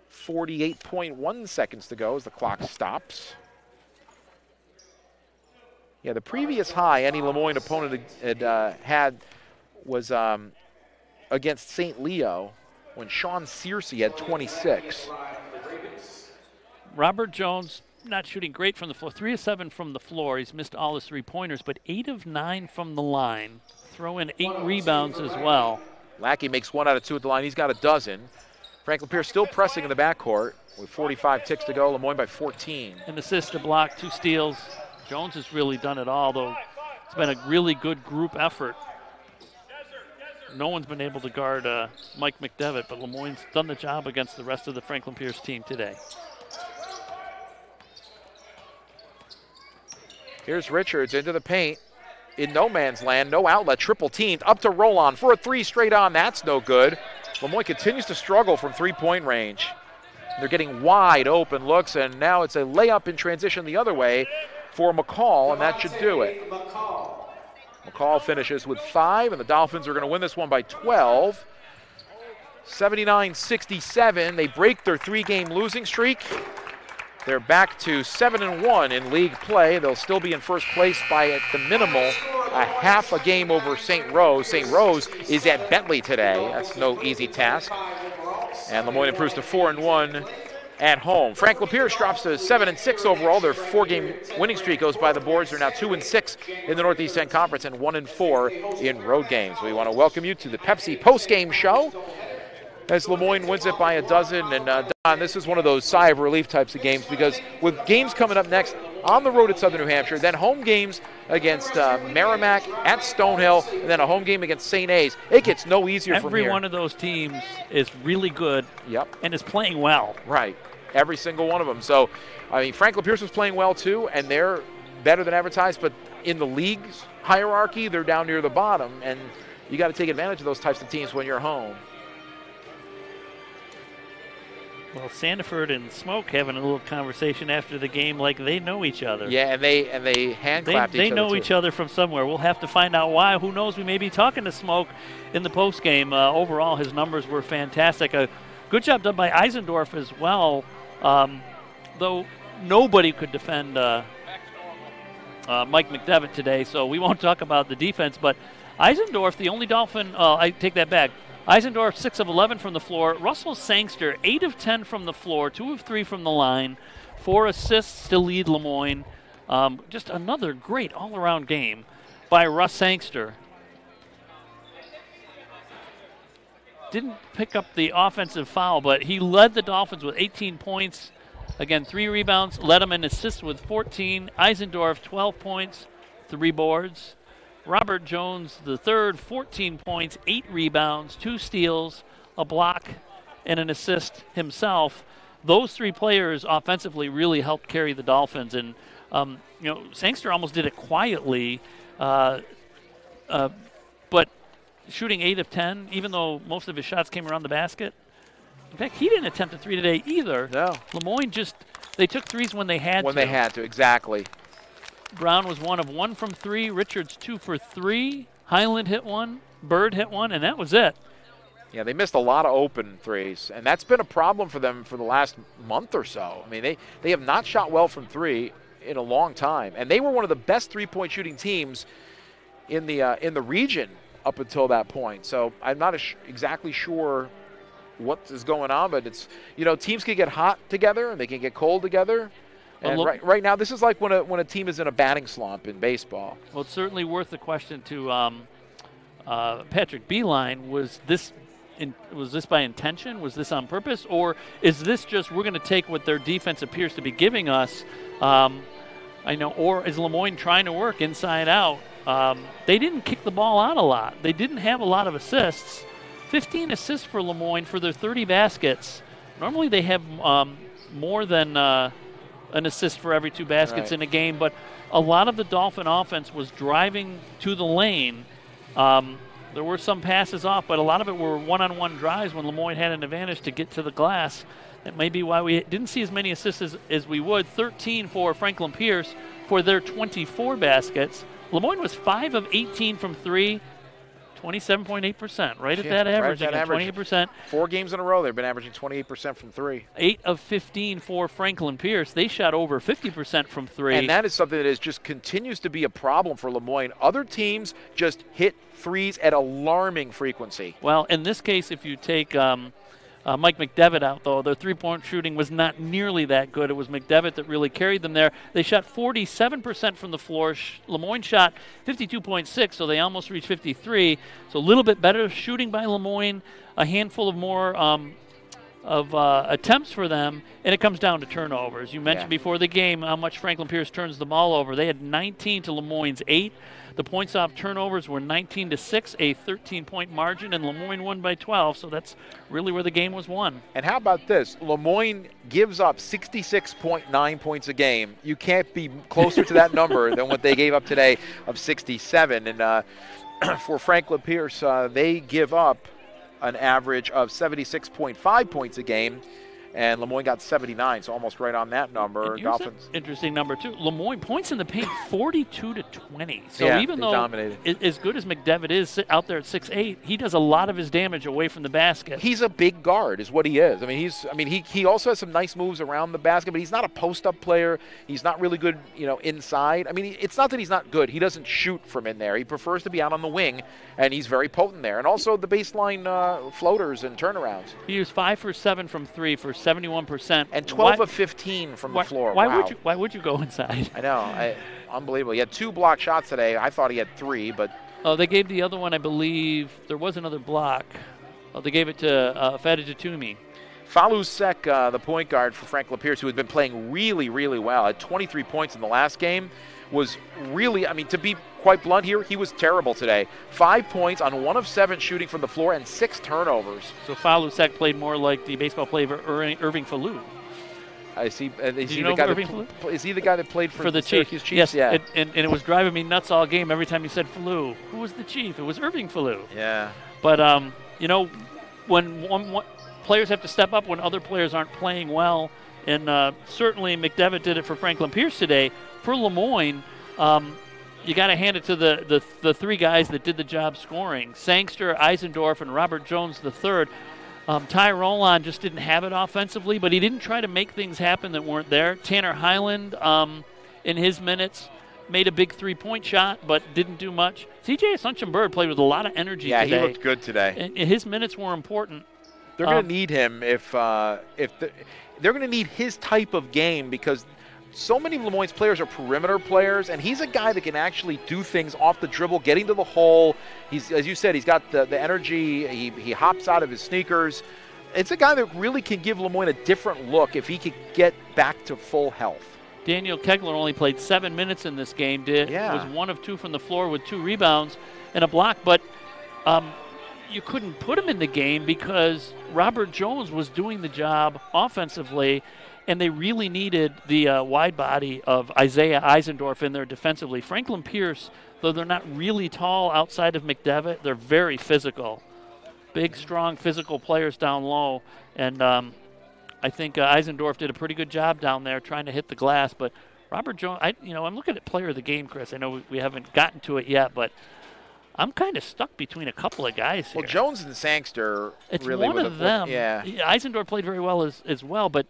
48.1 seconds to go as the clock stops. Yeah, the previous high any Lemoyne opponent had was against St. Leo when Sean Searcy had 26. Robert Jones not shooting great from the floor. 3 of 7 from the floor. He's missed all his three-pointers, but 8 of 9 from the line. Throw in 8 rebounds as well. Lackey makes 1 out of 2 at the line. He's got a dozen. Franklin Pierce still pressing in the backcourt with 45 ticks to go. Lemoyne by 14. An assist, a block, 2 steals. Jones has really done it all, though. It's been a really good group effort. No one's been able to guard Mike McDevitt, but Lemoyne's done the job against the rest of the Franklin Pierce team today. Here's Richards into the paint. In no man's land, no outlet, triple teamed, up to Rollon for a 3 straight on. That's no good. Lemoyne continues to struggle from 3-point range. They're getting wide open looks, and now it's a layup in transition the other way for McCall, and that should do it. McCall finishes with 5, and the Dolphins are going to win this one by 12. 79-67. They break their 3-game losing streak. They're back to 7-1 in league play. They'll still be in first place by, at the minimal, a half a game over St. Rose. St. Rose is at Bentley today. That's no easy task. And Lemoyne improves to 4-1 at home. Franklin Pierce drops to 7-6 overall. Their 4-game winning streak goes by the boards. They're now 2-6 in the Northeast 10 Conference and 1-4 in road games. We want to welcome you to the Pepsi postgame show as Lemoyne wins it by a dozen. And Don, this is one of those sigh of relief types of games, because with games coming up next on the road at Southern New Hampshire, then home games against Merrimack, at Stonehill, and then a home game against St. A's, it gets no easier from here. Every one of those teams is really good. Yep. And is playing well. Right. Every single one of them. So, I mean, Franklin Pierce was playing well too, and they're better than advertised, but in the league's hierarchy, they're down near the bottom, and you got to take advantage of those types of teams when you're home. Well, Sandiford and Smoke having a little conversation after the game, like they know each other. Yeah, and they hand clapped each other. They know each other from somewhere. We'll have to find out why. Who knows? We may be talking to Smoke in the post game. Overall, his numbers were fantastic. A good job done by Eisendorf as well. Though nobody could defend Mike McDevitt today, so we won't talk about the defense. But Eisendorf, the only Dolphin, I take that back. Eisendorf, 6 of 11 from the floor. Russell Sangster, 8 of 10 from the floor, 2 of 3 from the line, 4 assists to lead Lemoyne. Just another great all-around game by Russ Sangster. Didn't pick up the offensive foul, but he led the Dolphins with 18 points. Again, 3 rebounds, led them in assists with 14. Eisendorf, 12 points, 3 boards. Robert Jones, the third, 14 points, 8 rebounds, 2 steals, a block, and an assist himself. Those 3 players offensively really helped carry the Dolphins. And, Sangster almost did it quietly, but shooting 8 of 10, even though most of his shots came around the basket. In fact, he didn't attempt a 3 today either. No. Lemoyne they took 3s when they had to. When they had to, exactly. Brown was 1 of 1 from 3. Richards 2 for 3. Highland hit 1. Bird hit 1, and that was it. Yeah, they missed a lot of open threes, and that's been a problem for them for the last month or so. I mean, they have not shot well from 3 in a long time, and they were one of the best 3-point shooting teams in the region up until that point. So I'm not exactly sure what is going on, but it's, teams can get hot together and they can get cold together. And right now, this is like when a team is in a batting slump in baseball. Well, it's certainly worth the question to Patrick Beeline. Was this by intention? Was this on purpose? Or is this just we're going to take what their defense appears to be giving us? Or is Lemoyne trying to work inside out? They didn't kick the ball out a lot. They didn't have a lot of assists. 15 assists for Lemoyne for their 30 baskets. Normally they have more than an assist for every 2 baskets in a game, but a lot of the Dolphin offense was driving to the lane. There were some passes off, but a lot of it were one-on-one drives when Lemoyne had an advantage to get to the glass. That may be why we didn't see as many assists as we would. 13 for Franklin Pierce for their 24 baskets. Lemoyne was 5 of 18 from 3. 27.8%, right at that average. Right at that 28%. 4 games in a row, they've been averaging 28% from 3. 8 of 15 for Franklin Pierce. They shot over 50% from 3. And that is something that just continues to be a problem for Lemoyne. Other teams just hit threes at alarming frequency. Well, in this case, if you take Mike McDevitt out, though. Their three-point shooting was not nearly that good. It was McDevitt that really carried them there. They shot 47% from the floor. Lemoyne shot 52.6, so they almost reached 53. So a little bit better shooting by Lemoyne, a handful of more attempts for them, and it comes down to turnovers. You mentioned before the game how much Franklin Pierce turns the ball over. They had 19 to Lemoyne's 8. The points off turnovers were 19-6, a 13-point margin, and Lemoyne won by 12, so that's really where the game was won. And how about this? Lemoyne gives up 66.9 points a game. You can't be closer to that number than what they gave up today of 67. And for Franklin Pierce, they give up an average of 76.5 points a game. And Lemoyne got 79, so almost right on that number. Dolphins. Interesting number, too. Lemoyne points in the paint 42-20. So even though as good as McDevitt is out there at 6'8", he does a lot of his damage away from the basket. He's a big guard is what he is. He also has some nice moves around the basket, but he's not a post-up player. He's not really good, inside. It's not that he's not good. He doesn't shoot from in there. He prefers to be out on the wing, and he's very potent there. And also the baseline floaters and turnarounds. He was 5 for 7 from 3 for 71%. And 12 of 15 from the floor. Why would you go inside? I know. Unbelievable. He had 2 block shots today. I thought he had 3, but. Oh, they gave the other one, I believe. There was another block. Oh, they gave it to Fadijatumi. Falusek, the point guard for Franklin Pierce, who had been playing really, really well, had 23 points in the last game, was really, to be quite blunt here, he was terrible today. 5 points on 1 of 7 shooting from the floor and 6 turnovers. So Falusek played more like the baseball player Irving Falou. Is he the guy that played for the Syracuse Chiefs? Yes, yeah. And it was driving me nuts all game every time you said Falou. Who was the Chief? It was Irving Falou. Yeah. But, when players have to step up when other players aren't playing well, and certainly McDevitt did it for Franklin Pierce today. For Lemoyne, you got to hand it to the 3 guys that did the job scoring. Sangster, Eisendorf, and Robert Jones III. Ty Roland just didn't have it offensively, but he didn't try to make things happen that weren't there. Tanner Highland, in his minutes, made a big 3-point shot, but didn't do much. C.J. Asuncion-Bird played with a lot of energy today. Yeah, he looked good today. And his minutes were important. They're going to need him if they're going to need his type of game, because so many of Lemoyne's players are perimeter players, and he's a guy that can actually do things off the dribble, getting to the hole. He's, as you said, he's got the energy. He hops out of his sneakers. It's a guy that really can give Lemoyne a different look if he could get back to full health. Daniel Kegler only played 7 minutes in this game. Was 1 of 2 from the floor with 2 rebounds and a block, but you couldn't put him in the game because Robert Jones was doing the job offensively, and they really needed the wide body of Isaiah Eisendorf in there defensively. Franklin Pierce, though they're not really tall outside of McDevitt, they're very physical. Big, strong, physical players down low. And I think Eisendorf did a pretty good job down there trying to hit the glass. But Robert Jones, I'm looking at player of the game, Chris. I know we haven't gotten to it yet, but I'm kind of stuck between a couple of guys here. Well, Jones and Sangster it's really one of them. Yeah. Eisendorf played very well as well, but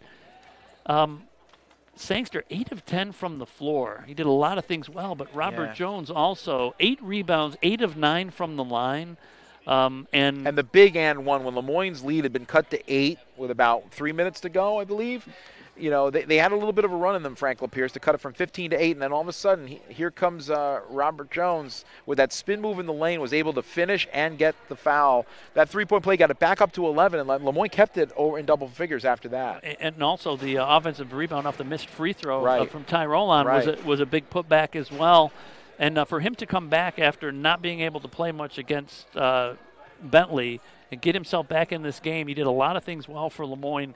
Sangster, 8 of 10 from the floor. He did a lot of things well, but Robert Jones also 8 rebounds, 8 of 9 from the line. And the big and one, when Lemoyne's lead had been cut to 8 with about 3 minutes to go, I believe. They had a little bit of a run in them, Franklin Pierce, to cut it from 15 to 8, and then all of a sudden, here comes Robert Jones with that spin move in the lane, was able to finish and get the foul. That 3-point play got it back up to 11, and Lemoyne kept it over in double figures after that. And also the offensive rebound off the missed free throw from Ty Roland was a big putback as well. And for him to come back after not being able to play much against Bentley and get himself back in this game, he did a lot of things well for Lemoyne.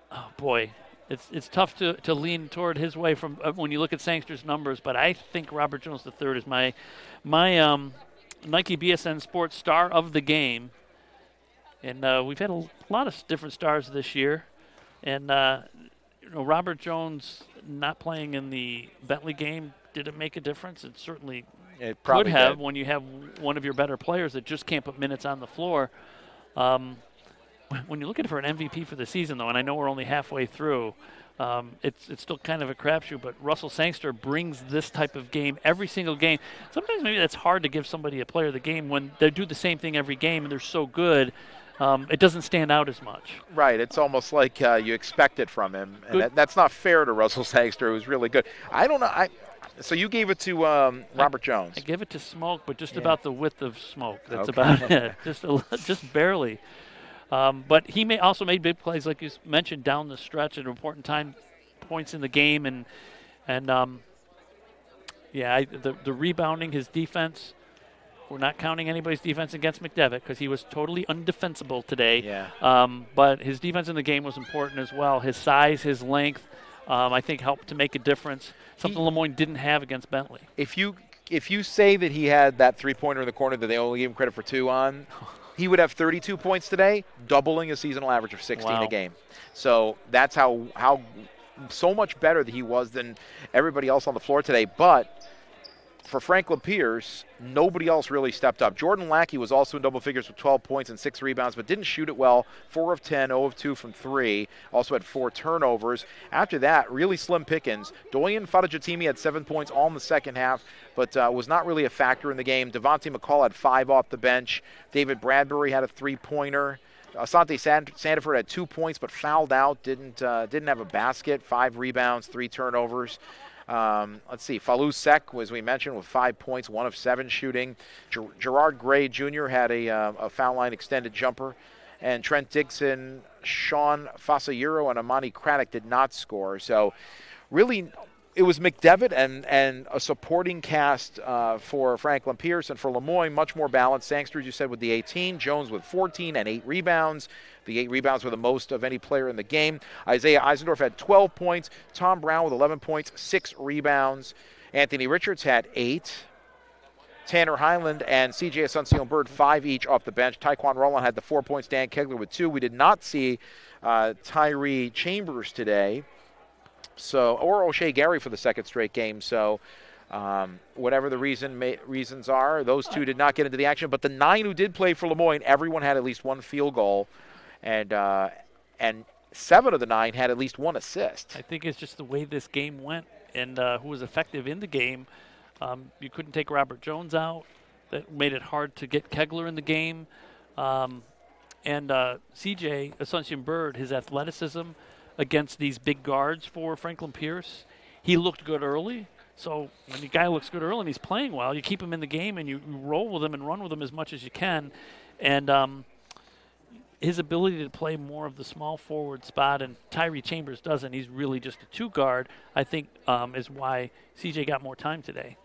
Oh, boy. It's tough to lean toward his way from when you look at Sangster's numbers, but I think Robert Jones III is my Nike BSN Sports Star of the game. And we've had a lot of different stars this year. And Robert Jones not playing in the Bentley game, did it make a difference? It certainly could have when you have one of your better players that just can't put minutes on the floor. When you're looking for an MVP for the season, though, and I know we're only halfway through, it's still kind of a crapshoot, but Russell Sangster brings this type of game every single game. Sometimes maybe that's hard to give somebody a player of the game when they do the same thing every game and they're so good. it doesn't stand out as much. Right. It's almost like you expect it from him. And that's not fair to Russell Sangster, who's really good. I don't know. So you gave it to Robert Jones. I gave it to Smoke, but just about the width of Smoke. That's about it. Just barely. But he also made big plays, like you mentioned, down the stretch at important points in the game. The rebounding, his defense. We're not counting anybody's defense against McDevitt because he was totally undefensible today. Yeah. But his defense in the game was important as well. His size, his length, I think helped to make a difference. Something Lemoyne didn't have against Bentley. If you say that he had that three-pointer in the corner that they only gave him credit for 2 on, he would have 32 points today, doubling a seasonal average of 16 a game. So that's how so much better that he was than everybody else on the floor today. But for Franklin Pierce, nobody else really stepped up. Jordan Lackey was also in double figures with 12 points and 6 rebounds, but didn't shoot it well. 4 of 10, 0 of 2 from 3. Also had 4 turnovers. After that, really slim pickings. Doyen Fadajatimi had 7 points all in the second half, but was not really a factor in the game. Devontae McCall had 5 off the bench. David Bradbury had a 3-pointer. Asante Sandiford had 2 points, but fouled out. Didn't have a basket. 5 rebounds, 3 turnovers. Let's see, Falou Sek, as we mentioned, with 5 points, 1 of 7 shooting. Gerard Gray Jr. had a foul line extended jumper. And Trent Dixon, Sean Fasayuro, and Amani Craddock did not score. So really, it was McDevitt and a supporting cast for Franklin Pierce, and for Lemoyne, much more balanced. Sangster, as you said, with the 18. Jones with 14 and 8 rebounds. The 8 rebounds were the most of any player in the game. Isaiah Eisendorf had 12 points. Tom Brown with 11 points, 6 rebounds. Anthony Richards had 8. Tanner Highland and C.J. Asuncion Bird, 5 each off the bench. Taekwon Rowland had the 4 points. Dan Kegler with 2. We did not see Tyree Chambers today, or O'Shea Gary for the second straight game. So whatever the reasons are, those 2 did not get into the action. But the 9 who did play for Lemoyne, everyone had at least 1 field goal. And 7 of the 9 had at least 1 assist. I think it's just the way this game went and who was effective in the game. You couldn't take Robert Jones out. That made it hard to get Kegler in the game. And C.J. Asuncion Bird, his athleticism against these big guards for Franklin Pierce, he looked good early. So when the guy looks good early and he's playing well, you keep him in the game and you roll with him and run with him as much as you can. And his ability to play more of the small forward spot, and Tyree Chambers doesn't. He's really just a 2-guard, I think, is why CJ got more time today.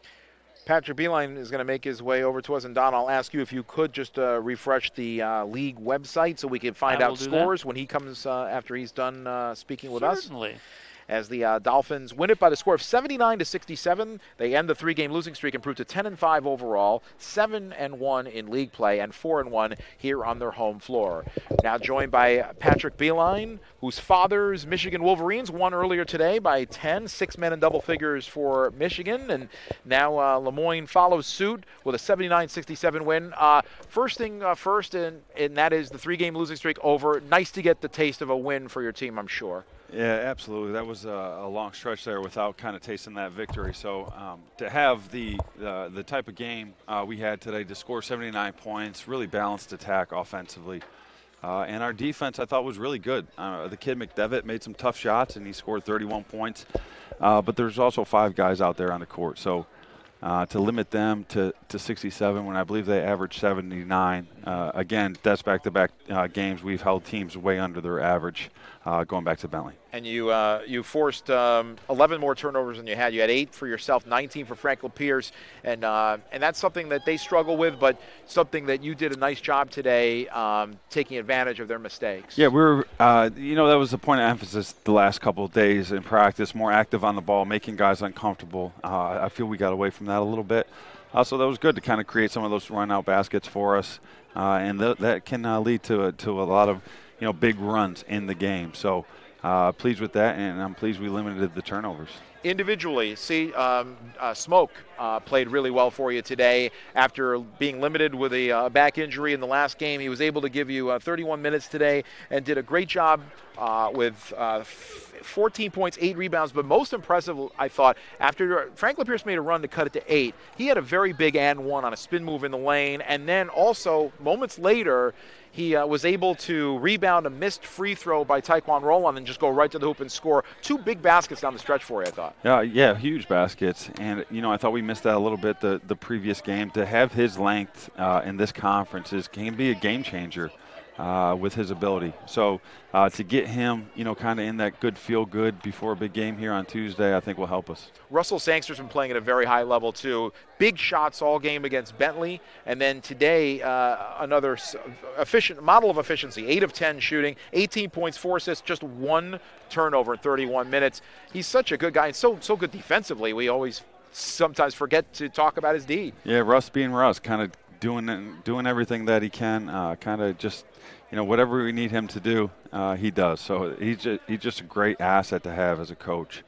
Patrick Beeline is going to make his way over to us, and Don, I'll ask you if you could just refresh the league website so we can find out scores when he comes after he's done speaking with us. Certainly. As the Dolphins win it by the score of 79-67. They end the 3-game losing streak, improve to 10-5 overall, 7-1 in league play, and 4-1 here on their home floor. Now joined by Patrick Beeline, whose father's Michigan Wolverines won earlier today by 10, 6 men in double figures for Michigan, and now Lemoyne follows suit with a 79-67 win. First thing first, and that is the 3-game losing streak over. Nice to get the taste of a win for your team, I'm sure. Yeah, absolutely. That was a long stretch there without kind of tasting that victory. So to have the type of game we had today, to score 79 points, really balanced attack offensively. And our defense, I thought, was really good. The kid McDevitt made some tough shots, and he scored 31 points. But there's also 5 guys out there on the court. So to limit them to 67 when I believe they averaged 79, again, that's back-to-back games. We've held teams way under their average going back to Bentley. And you forced 11 more turnovers than you had. You had 8 for yourself, 19 for Franklin Pierce, and that's something that they struggle with, but something that you did a nice job today taking advantage of their mistakes. Yeah, we were, that was the point of emphasis the last couple of days in practice, more active on the ball, making guys uncomfortable. I feel we got away from that a little bit. So that was good to kind of create some of those run-out baskets for us, and that can lead to a lot of big runs in the game. So pleased with that, and I'm pleased we limited the turnovers. Individually, Smoke played really well for you today. After being limited with a back injury in the last game, he was able to give you 31 minutes today and did a great job with 14 points, 8 rebounds. But most impressive, I thought, after Frank LaPierce made a run to cut it to 8, he had a very big and one on a spin move in the lane. And then also, moments later, he was able to rebound a missed free throw by Taekwon Roland and just go right to the hoop and score 2 big baskets down the stretch for you, I thought. Yeah, huge baskets. And, I thought we missed that a little bit the previous game. To have his length in this conference can be a game changer with his ability. So to get him, kind of in that good feel-good before a big game here on Tuesday, I think will help us. Russell Sangster's been playing at a very high level, too. Big shots all game against Bentley. And then today, another efficient model of efficiency, 8 of 10 shooting, 18 points, 4 assists, just 1 turnover in 31 minutes. He's such a good guy and so good defensively. We always sometimes forget to talk about his D. Yeah, Russ being Russ, kind of doing everything that he can, kind of just, whatever we need him to do, he does. So he's just a great asset to have as a coach.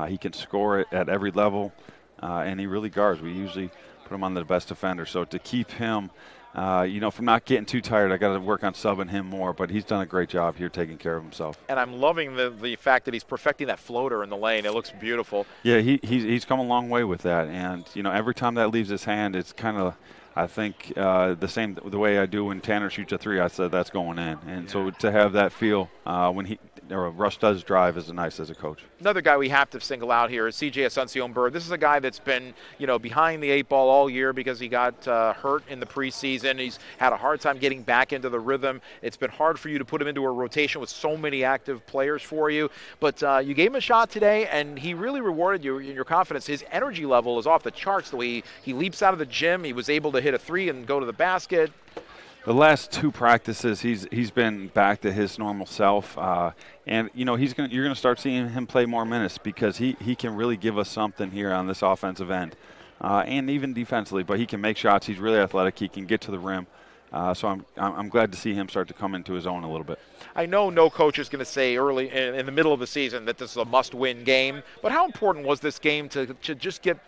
He can score it at every level, and he really guards. We usually put him on the best defender. So to keep him, from not getting too tired, I got to work on subbing him more. But he's done a great job here taking care of himself. And I'm loving the fact that he's perfecting that floater in the lane. It looks beautiful. Yeah, he's come a long way with that. And, every time that leaves his hand, it's kind of, I think, the way I do when Tanner shoots a 3, I said that's going in. And so to have that feel when Russ does drive is nice as a coach. Another guy we have to single out here is CJ Asuncion-Bird. This is a guy that's been, behind the 8 ball all year because he got hurt in the preseason. He's had a hard time getting back into the rhythm. It's been hard for you to put him into a rotation with so many active players for you. But you gave him a shot today, and he really rewarded you in your confidence. His energy level is off the charts. The way he leaps out of the gym, he was able to hit a 3 and go to the basket. The last 2 practices, he's been back to his normal self, and you're going to start seeing him play more minutes because he can really give us something here on this offensive end, and even defensively. But he can make shots. He's really athletic. He can get to the rim. So I'm glad to see him start to come into his own a little bit. I know no coach is going to say early in the middle of the season that this is a must-win game, but how important was this game to just get,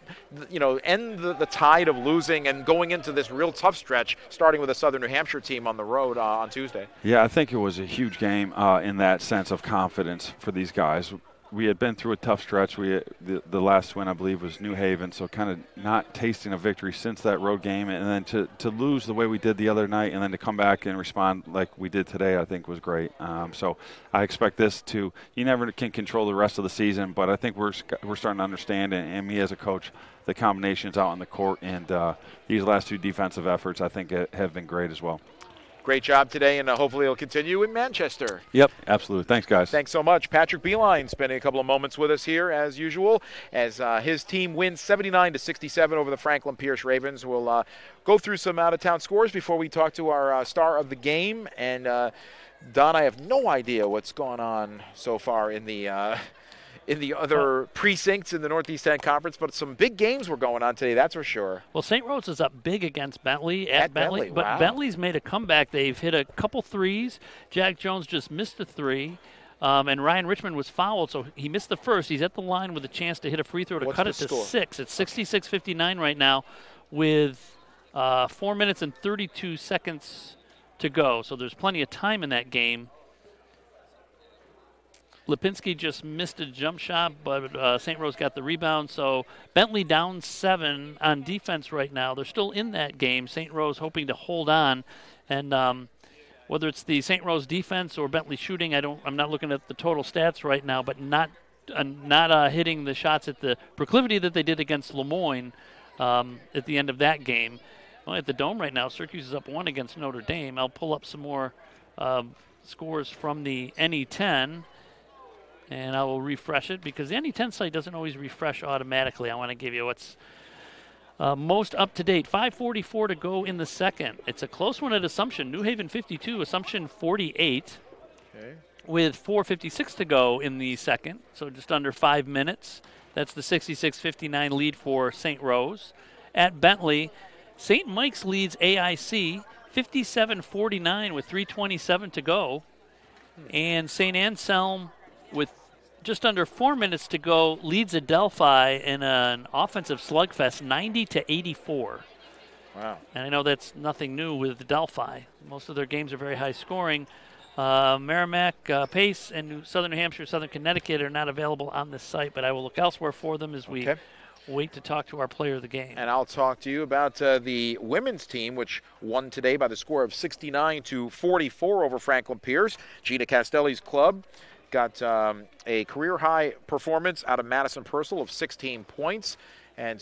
end the tide of losing and going into this real tough stretch, starting with a Southern New Hampshire team on the road on Tuesday? Yeah, I think it was a huge game in that sense of confidence for these guys. We had been through a tough stretch. The last win, I believe, was New Haven, so kind of not tasting a victory since that road game. And then to lose the way we did the other night and then to come back and respond like we did today, I think was great. So I expect this you never can control the rest of the season, but I think we're starting to understand, and me as a coach, the combinations out on the court. And these last 2 defensive efforts, I think, have been great as well. Great job today, and hopefully it'll continue in Manchester. Yep, absolutely. Thanks, guys. Thanks so much. Patrick Beeline spending a couple of moments with us here, as usual, as his team wins 79-67 over the Franklin Pierce Ravens. We'll go through some out-of-town scores before we talk to our star of the game. And, Don, I have no idea what's gone on so far in the other precincts in the Northeast 10 Conference, but some big games were going on today, that's for sure. Well, St. Rose is up big against Bentley at Bentley, but wow. Bentley's made a comeback. They've hit a couple threes. Jack Jones just missed a 3, and Ryan Richmond was fouled, so he missed the first. He's at the line with a chance to hit a free throw to cut it to 6. It's 66-59 right now with 4 minutes and 32 seconds to go, so there's plenty of time in that game. Lipinski just missed a jump shot, but St. Rose got the rebound. So Bentley down 7 on defense right now. They're still in that game. St. Rose hoping to hold on. And whether it's the St. Rose defense or Bentley shooting, I'm not looking at the total stats right now, but not hitting the shots at the proclivity that they did against Moyne at the end of that game. Well, at the Dome right now, Syracuse is up 1 against Notre Dame. I'll pull up some more scores from the NE10. And I will refresh it because the NE10 site doesn't always refresh automatically. I want to give you what's most up to date. 5:44 to go in the second. It's a close one at Assumption. New Haven 52, Assumption 48. Okay. With 4:56 to go in the second, so just under 5 minutes. That's the 66-59 lead for St. Rose. At Bentley, St. Mike's leads AIC 57-49 with 3:27 to go. And St. Anselm with just under 4 minutes to go, leads Adelphi in an offensive slugfest, 90-84. Wow. And I know that's nothing new with Adelphi. Most of their games are very high scoring. Merrimack, Pace, and Southern New Hampshire, Southern Connecticut are not available on this site, but I will look elsewhere for them as we wait to talk to our player of the game. And I'll talk to you about the women's team, which won today by the score of 69-44 over Franklin Pierce. Gina Castelli's club got a career-high performance out of Madison Purcell of 16 points. And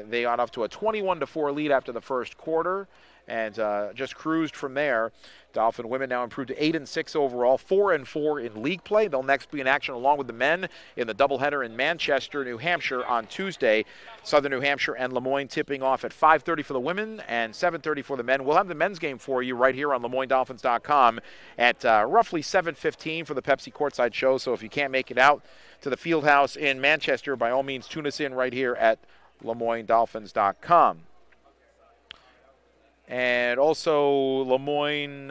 they got off to a 21-4 lead after the first quarter and just cruised from there. Dolphin women now improved to 8-6 overall, 4-4 in league play. They'll next be in action along with the men in the doubleheader in Manchester, New Hampshire on Tuesday. Southern New Hampshire and Lemoyne tipping off at 5:30 for the women and 7:30 for the men. We'll have the men's game for you right here on LeMoyneDolphins.com at roughly 7:15 for the Pepsi Courtside Show. So if you can't make it out to the Fieldhouse in Manchester, by all means tune us in right here at LeMoyneDolphins.com. And also Lemoyne,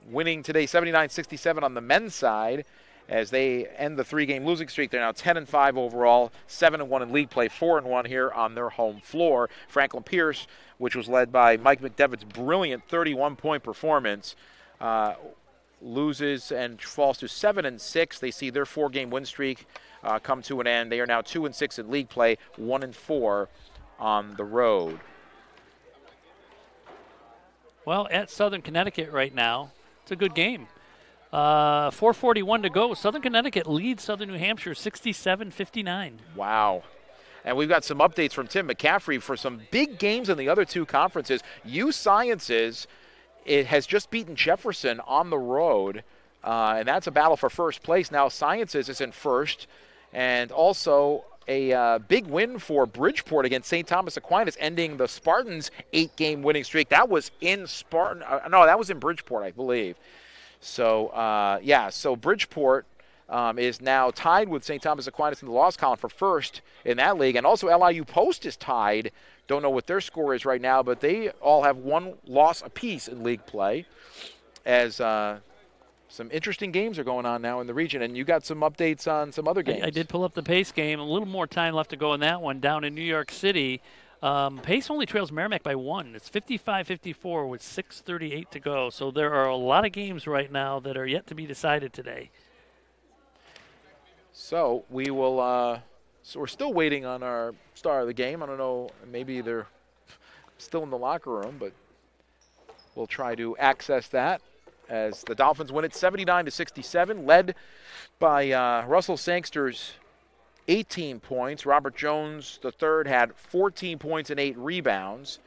winning today 79-67 on the men's side as they end the three-game losing streak. They're now 10-5 overall, 7-1 in league play, 4-1 here on their home floor. Franklin Pierce, which was led by Mike McDevitt's brilliant 31-point performance, loses and falls to 7-6. They see their four-game win streak come to an end. They are now 2-6 in league play, 1-4 on the road. Well, at Southern Connecticut right now, it's a good game. 4:41 to go. Southern Connecticut leads Southern New Hampshire 67-59. Wow. And we've got some updates from Tim McCaffrey for some big games in the other two conferences. U Sciences, it has just beaten Jefferson on the road, and that's a battle for first place. Now Sciences is in first, and also a big win for Bridgeport against St. Thomas Aquinas, ending the Spartans' 8-game winning streak. That was in Spartan. No, that was in Bridgeport, I believe. So, so Bridgeport is now tied with St. Thomas Aquinas in the loss column for first in that league. And also LIU Post is tied. Don't know what their score is right now, but they all have one loss apiece in league play as some interesting games are going on now in the region. And you got some updates on some other games. I did pull up the Pace game. A little more time left to go in that one down in New York City. Pace only trails Merrimack by 1. It's 55-54 with 6:38 to go. So there are a lot of games right now that are yet to be decided today. So we will. So we're still waiting on our star of the game. I don't know. Maybe they're still in the locker room, but we'll try to access that as the Dolphins win it 79-67, led by Russell Sangster's 18 points. Robert Jones III had 14 points and 8 rebounds.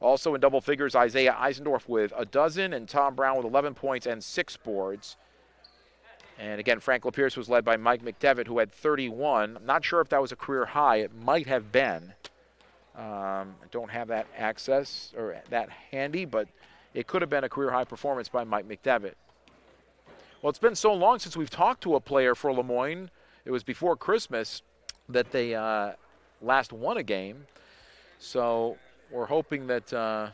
Also in double figures, Isaiah Eisendorf with a dozen, and Tom Brown with 11 points and 6 boards. And again, Franklin Pierce was led by Mike McDevitt, who had 31. I'm not sure if that was a career high. It might have been. I don't have that access or that handy, but it could have been a career high performance by Mike McDevitt. Well, it's been so long since we've talked to a player for Lemoyne. It was before Christmas that they last won a game. So we're hoping that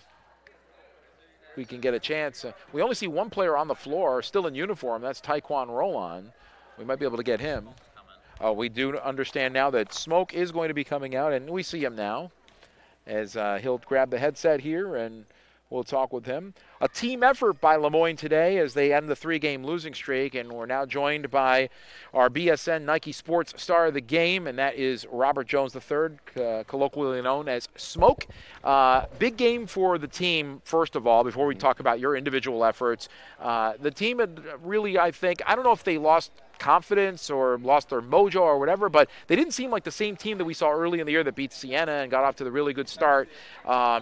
we can get a chance. We only see one player on the floor still in uniform. That's Taekwon Roland. We might be able to get him. We do understand now that Smoke is going to be coming out, and we see him now as he'll grab the headset here, and we'll talk with him. A team effort by Lemoyne today as they end the 3-game losing streak, and we're now joined by our BSN Nike Sports Star of the Game, and that is Robert Jones III, colloquially known as Smoke. Big game for the team, first of all, before we talk about your individual efforts. The team had really, I don't know if they lost confidence or lost their mojo or whatever, but they didn't seem like the same team that we saw early in the year that beat Siena and got off to the really good start.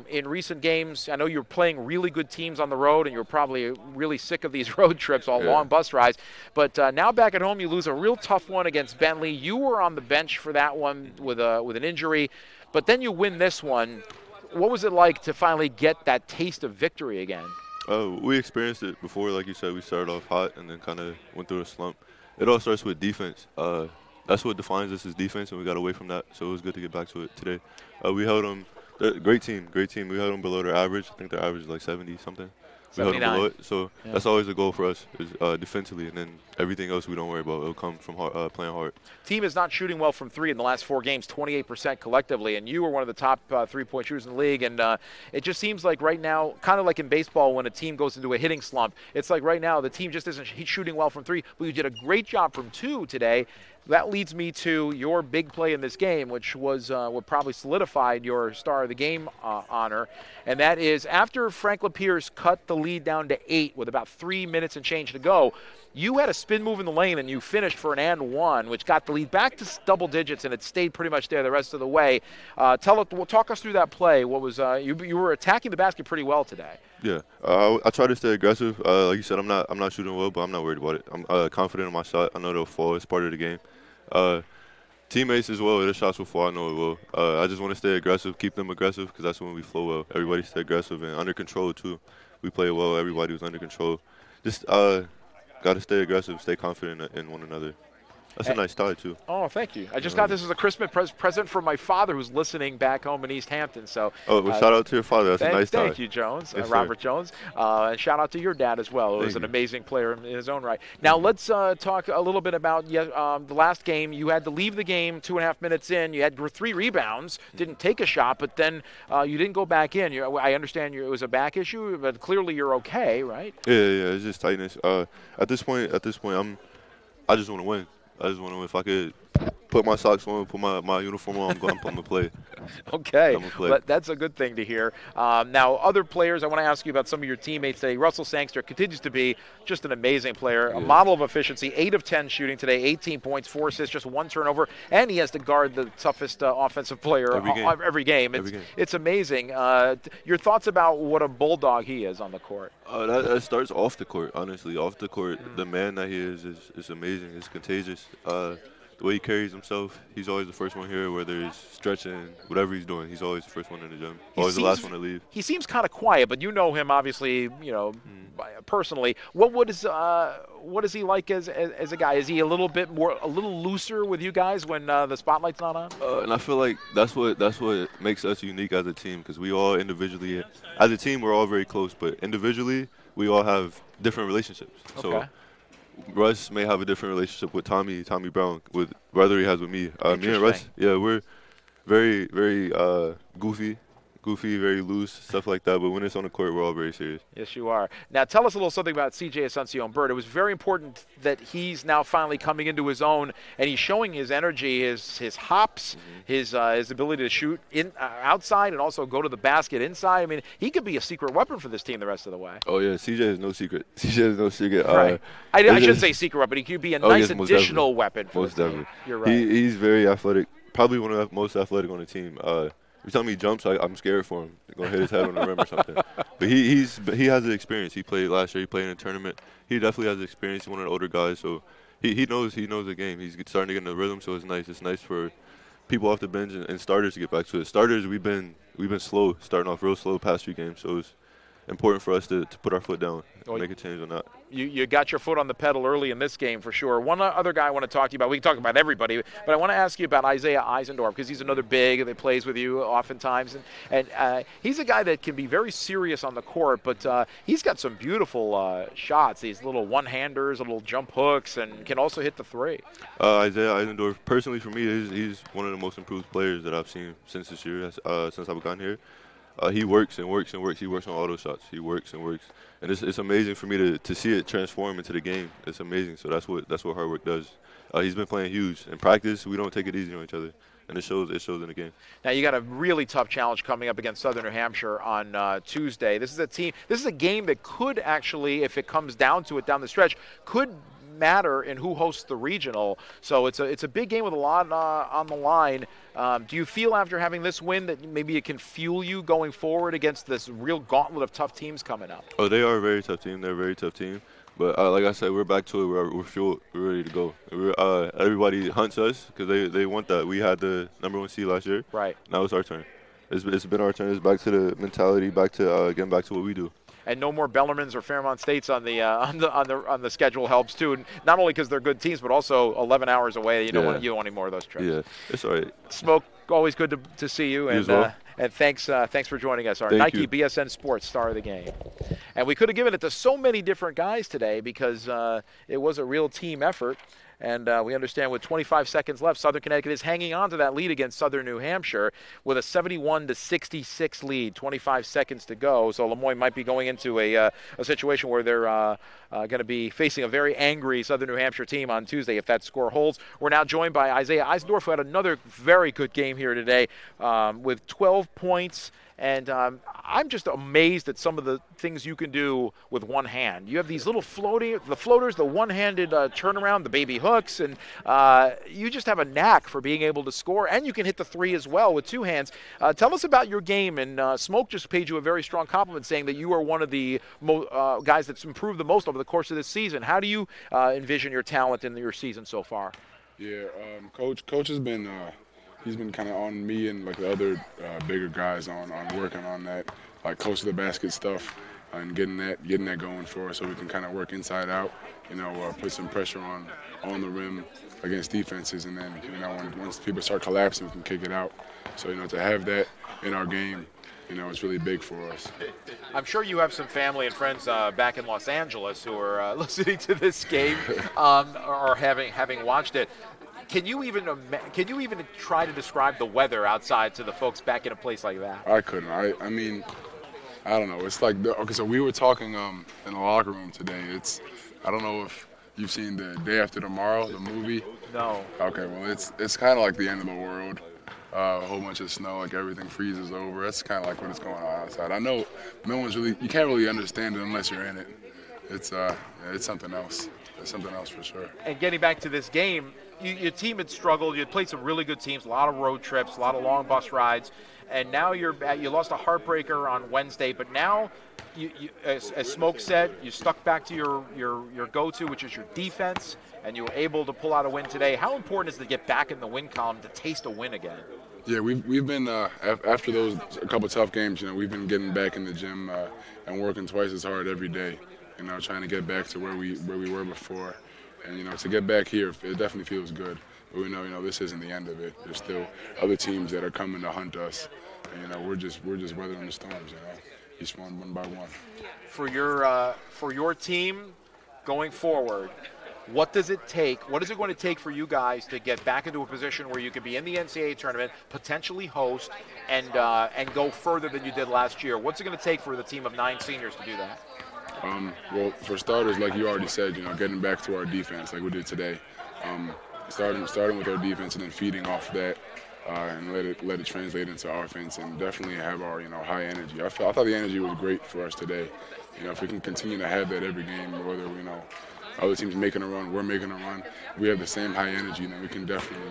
In recent games, I know you're playing really good teams on the road, and you're probably really sick of these road trips, long bus rides. But now back at home, you lose a real tough one against Bentley. You were on the bench for that one with an injury, but then you win this one. What was it like to finally get that taste of victory again? We experienced it before. Like you said, we started off hot and then kind of went through a slump. It all starts with defense. That's what defines us is defense, and we got away from that. So it was good to get back to it today. We held them. Great team. We held them below their average. I think their average is like 70-something. We held them 79. below it. So that's always a goal for us, is defensively, and then everything else we don't worry about. It'll come from playing hard. Team is not shooting well from three in the last 4 games, 28% collectively, and you were one of the top 3-point shooters in the league. And it just seems like right now, kind of like in baseball when a team goes into a hitting slump, it's like right now the team just isn't shooting well from three, but you did a great job from 2 today. That leads me to your big play in this game, which was what probably solidified your star of the game honor, and that is after Frank Lapierre cut the lead down to 8 with about 3 minutes and change to go, you had a spin move in the lane and you finished for an and one, which got the lead back to double digits, and it stayed pretty much there the rest of the way. Talk us through that play. What was you were attacking the basket pretty well today. Yeah, I try to stay aggressive. Like you said, I'm not shooting well, but I'm not worried about it. I'm confident in my shot. I know they'll fall. It's part of the game. Teammates as well, their shots will fall. I know it will. I just want to stay aggressive, keep them aggressive, because that's when we flow well. Everybody stay aggressive and under control too. We play well. Everybody was under control. Just got to stay aggressive, stay confident in one another. That's a nice tie, too. Oh, thank you. I just got this as a Christmas present from my father who's listening back home in East Hampton. So, shout out to your father. That's a nice tie. Thank you, Jones, yes, Robert Jones. And shout out to your dad as well. He was an amazing player in his own right. Now, let's talk a little bit about the last game. You had to leave the game 2.5 minutes in. You had 3 rebounds, didn't take a shot, but then you didn't go back in. I understand it was a back issue, but clearly you're okay, right? Yeah, it's just tightness. At this point, I just want to win. I just want to win. If I could put my socks on, put my uniform on, I'm going to play. Okay, that's a good thing to hear. Now, other players, I want to ask you about some of your teammates today. Russell Sangster continues to be just an amazing player, a model of efficiency, 8 of 10 shooting today, 18 points, 4 assists, just 1 turnover, and he has to guard the toughest offensive player every game. It's amazing. Your thoughts about what a bulldog he is on the court? That starts off the court, honestly. Off the court, the man that he is amazing. It's contagious. The way he carries himself, he's always the first one here, whether he's stretching, whatever he's doing, he's always the first one in the gym, always the last one to leave. He seems kind of quiet, but you know him obviously, personally. What is he like as a guy? Is he a little looser with you guys when the spotlight's not on? And I feel like that's what makes us unique as a team, because we all individually, as a team, we're all very close, but individually, we all have different relationships. Okay. So Russ may have a different relationship with Tommy Brown, with whether he has with me. Me and Russ, we're very, very goofy, very loose, stuff like that. But when it's on the court, we're all very serious. Yes, you are. Now, tell us a little something about C.J. Asuncion-Bird. It was very important that he's now finally coming into his own, and he's showing his energy, his hops, his ability to shoot outside and also go to the basket inside. I mean, he could be a secret weapon for this team the rest of the way. Oh, yeah, C.J. is no secret. C.J. is no secret. Right. I shouldn't say secret weapon, but he could be a nice additional weapon for this team. You're right. He's very athletic, probably one of the most athletic on the team. Every time he jumps, I'm scared for him. He's going to hit his head on the rim or something. But he has the experience. He played last year. He played in a tournament. He definitely has the experience. He's one of the older guys, so he knows the game. He's starting to get in the rhythm, so it's nice. It's nice for people off the bench and starters to get back to it. Starters, we've been slow, starting off real slow past few games, so it's important for us to put our foot down and make a change on that. You got your foot on the pedal early in this game for sure. One other guy I want to talk to you about, we can talk about everybody, but I want to ask you about Isaiah Eisendorf, because he's another big that plays with you oftentimes. And he's a guy that can be very serious on the court, but he's got some beautiful shots, these little one-handers, little jump hooks, and can also hit the three. Isaiah Eisendorf, personally for me, he's one of the most improved players that I've seen since this year, since I've gotten here. He works and works and works. He works on all those shots. He works and works, and it's amazing for me to see it transform into the game. It's amazing. So that's what hard work does. He's been playing huge in practice. We don't take it easy on each other, and it shows in the game. Now you got a really tough challenge coming up against Southern New Hampshire on Tuesday. This is a game that could actually, if it comes down to it down the stretch, could matter in who hosts the regional. So it's a big game with a lot on the line. Do you feel after having this win that maybe it can fuel you going forward against this real gauntlet of tough teams coming up? Oh, they are a very tough team. They're a very tough team. But like I said, we're back to it. We're fueled. We're ready to go. Everybody hunts us because they want that. We had the #1 seed last year. Right. Now it's our turn. It's been our turn. It's back to the mentality. Back to getting back to what we do. And no more Bellarmins or Fairmont States on the schedule helps too. And not only because they're good teams, but also 11 hours away. You don't want any more of those trips. Yeah, it's all right. Smoke, always good to see you. You as well. And thanks for joining us. Our Thank Nike you. BSN Sports Star of the Game. And we could have given it to so many different guys today because it was a real team effort. And we understand with 25 seconds left, Southern Connecticut is hanging on to that lead against Southern New Hampshire with a 71-66 lead, 25 seconds to go. So Lemoyne might be going into a situation where they're going to be facing a very angry Southern New Hampshire team on Tuesday if that score holds. We're now joined by Isaiah Eisendorf, who had another very good game here today with 12 points. And I'm just amazed at some of the things you can do with one hand. You have these little floaters, the one-handed turnaround, the baby hooks, and you just have a knack for being able to score, and you can hit the three as well with two hands. Tell us about your game, and Smoke just paid you a very strong compliment saying that you are one of the guys that's improved the most over the course of this season. How do you envision your talent in your season so far? Yeah, Coach has been he's been kind of on me and like the other bigger guys on working on that, like close to the basket stuff and getting that going for us so we can kind of work inside out, put some pressure on the rim against defenses, and then, once people start collapsing, we can kick it out. So, to have that in our game, it's really big for us. I'm sure you have some family and friends back in Los Angeles who are listening to this game or having watched it. Can you even try to describe the weather outside to the folks back in a place like that? I couldn't. I mean, I don't know. It's like okay. So we were talking in the locker room today. I don't know if you've seen the Day After Tomorrow, the movie. No. Okay. Well, it's kind of like the end of the world. A whole bunch of snow, like everything freezes over. That's kind of like what is going on outside. I know you can't really understand it unless you're in it. It's something else. It's something else for sure. And getting back to this game, your team had struggled. You had played some really good teams, a lot of road trips, a lot of long bus rides, and now you lost a heartbreaker on Wednesday. But now, as Smoke said, you stuck back to your go-to, which is your defense, and you were able to pull out a win today. How important is it to get back in the win column to taste a win again? Yeah, we've been after those a couple tough games. We've been getting back in the gym and working twice as hard every day. Trying to get back to where we were before. And, to get back here, it definitely feels good. But we know, this isn't the end of it. There's still other teams that are coming to hunt us. And, we're just weathering the storms, each one by one. For your team going forward, what does it take? What is it going to take for you guys to get back into a position where you can be in the NCAA tournament, potentially host, and go further than you did last year? What's it going to take for the team of 9 seniors to do that? Well, for starters, like you already said, getting back to our defense like we did today, starting with our defense and then feeding off that and let it translate into offense and definitely have our high energy. I thought the energy was great for us today. If we can continue to have that every game, whether other teams making a run, we're making a run, we have the same high energy, then we can definitely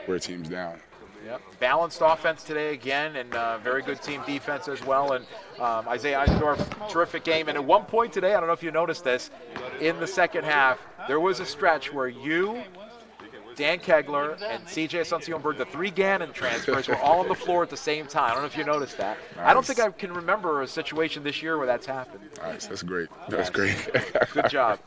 wear teams down. Yep. Balanced offense today again, and very good team defense as well. And Isaiah Eisendorf, terrific game. And at one point today, I don't know if you noticed this, in the second half, there was a stretch where you, Dan Kegler, and CJ Asuncion-Bird, the 3 Gannon transfers, were all on the floor at the same time. I don't know if you noticed that. Nice. I don't think I can remember a situation this year where that's happened. Nice. That's great. That's great. Good job.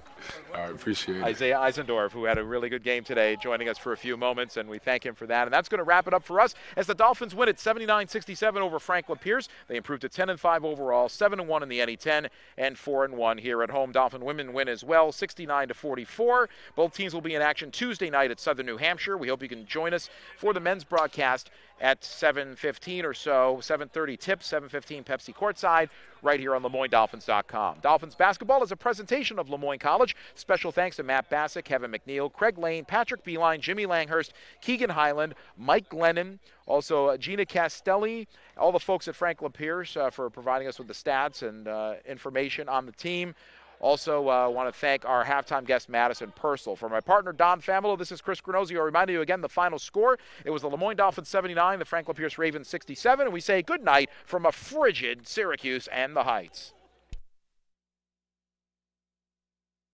I appreciate it. Isaiah Eisendorf, who had a really good game today, joining us for a few moments, and we thank him for that. And that's going to wrap it up for us as the Dolphins win at 79-67 over Franklin Pierce. They improved to 10-5 overall, 7-1 in the NE10, and 4-1 here at home. Dolphin women win as well, 69-44. Both teams will be in action Tuesday night at Southern New Hampshire. We hope you can join us for the men's broadcast at 7:15 or so, 7:30 tip, 7:15 Pepsi courtside, right here on LeMoyneDolphins.com. Dolphins basketball is a presentation of Lemoyne College. Special thanks to Matt Bassett, Kevin McNeil, Craig Lane, Patrick Beeline, Jimmy Langhurst, Keegan Highland, Mike Glennon, also Gina Castelli, all the folks at Franklin Pierce for providing us with the stats and information on the team. Also want to thank our halftime guest, Madison Purcell. For my partner, Don Familo, this is Chris Granozzi. I'll remind you again the final score. It was the Lemoyne Dolphins 79, the Franklin Pierce Ravens 67, and we say good night from a frigid Syracuse and the Heights.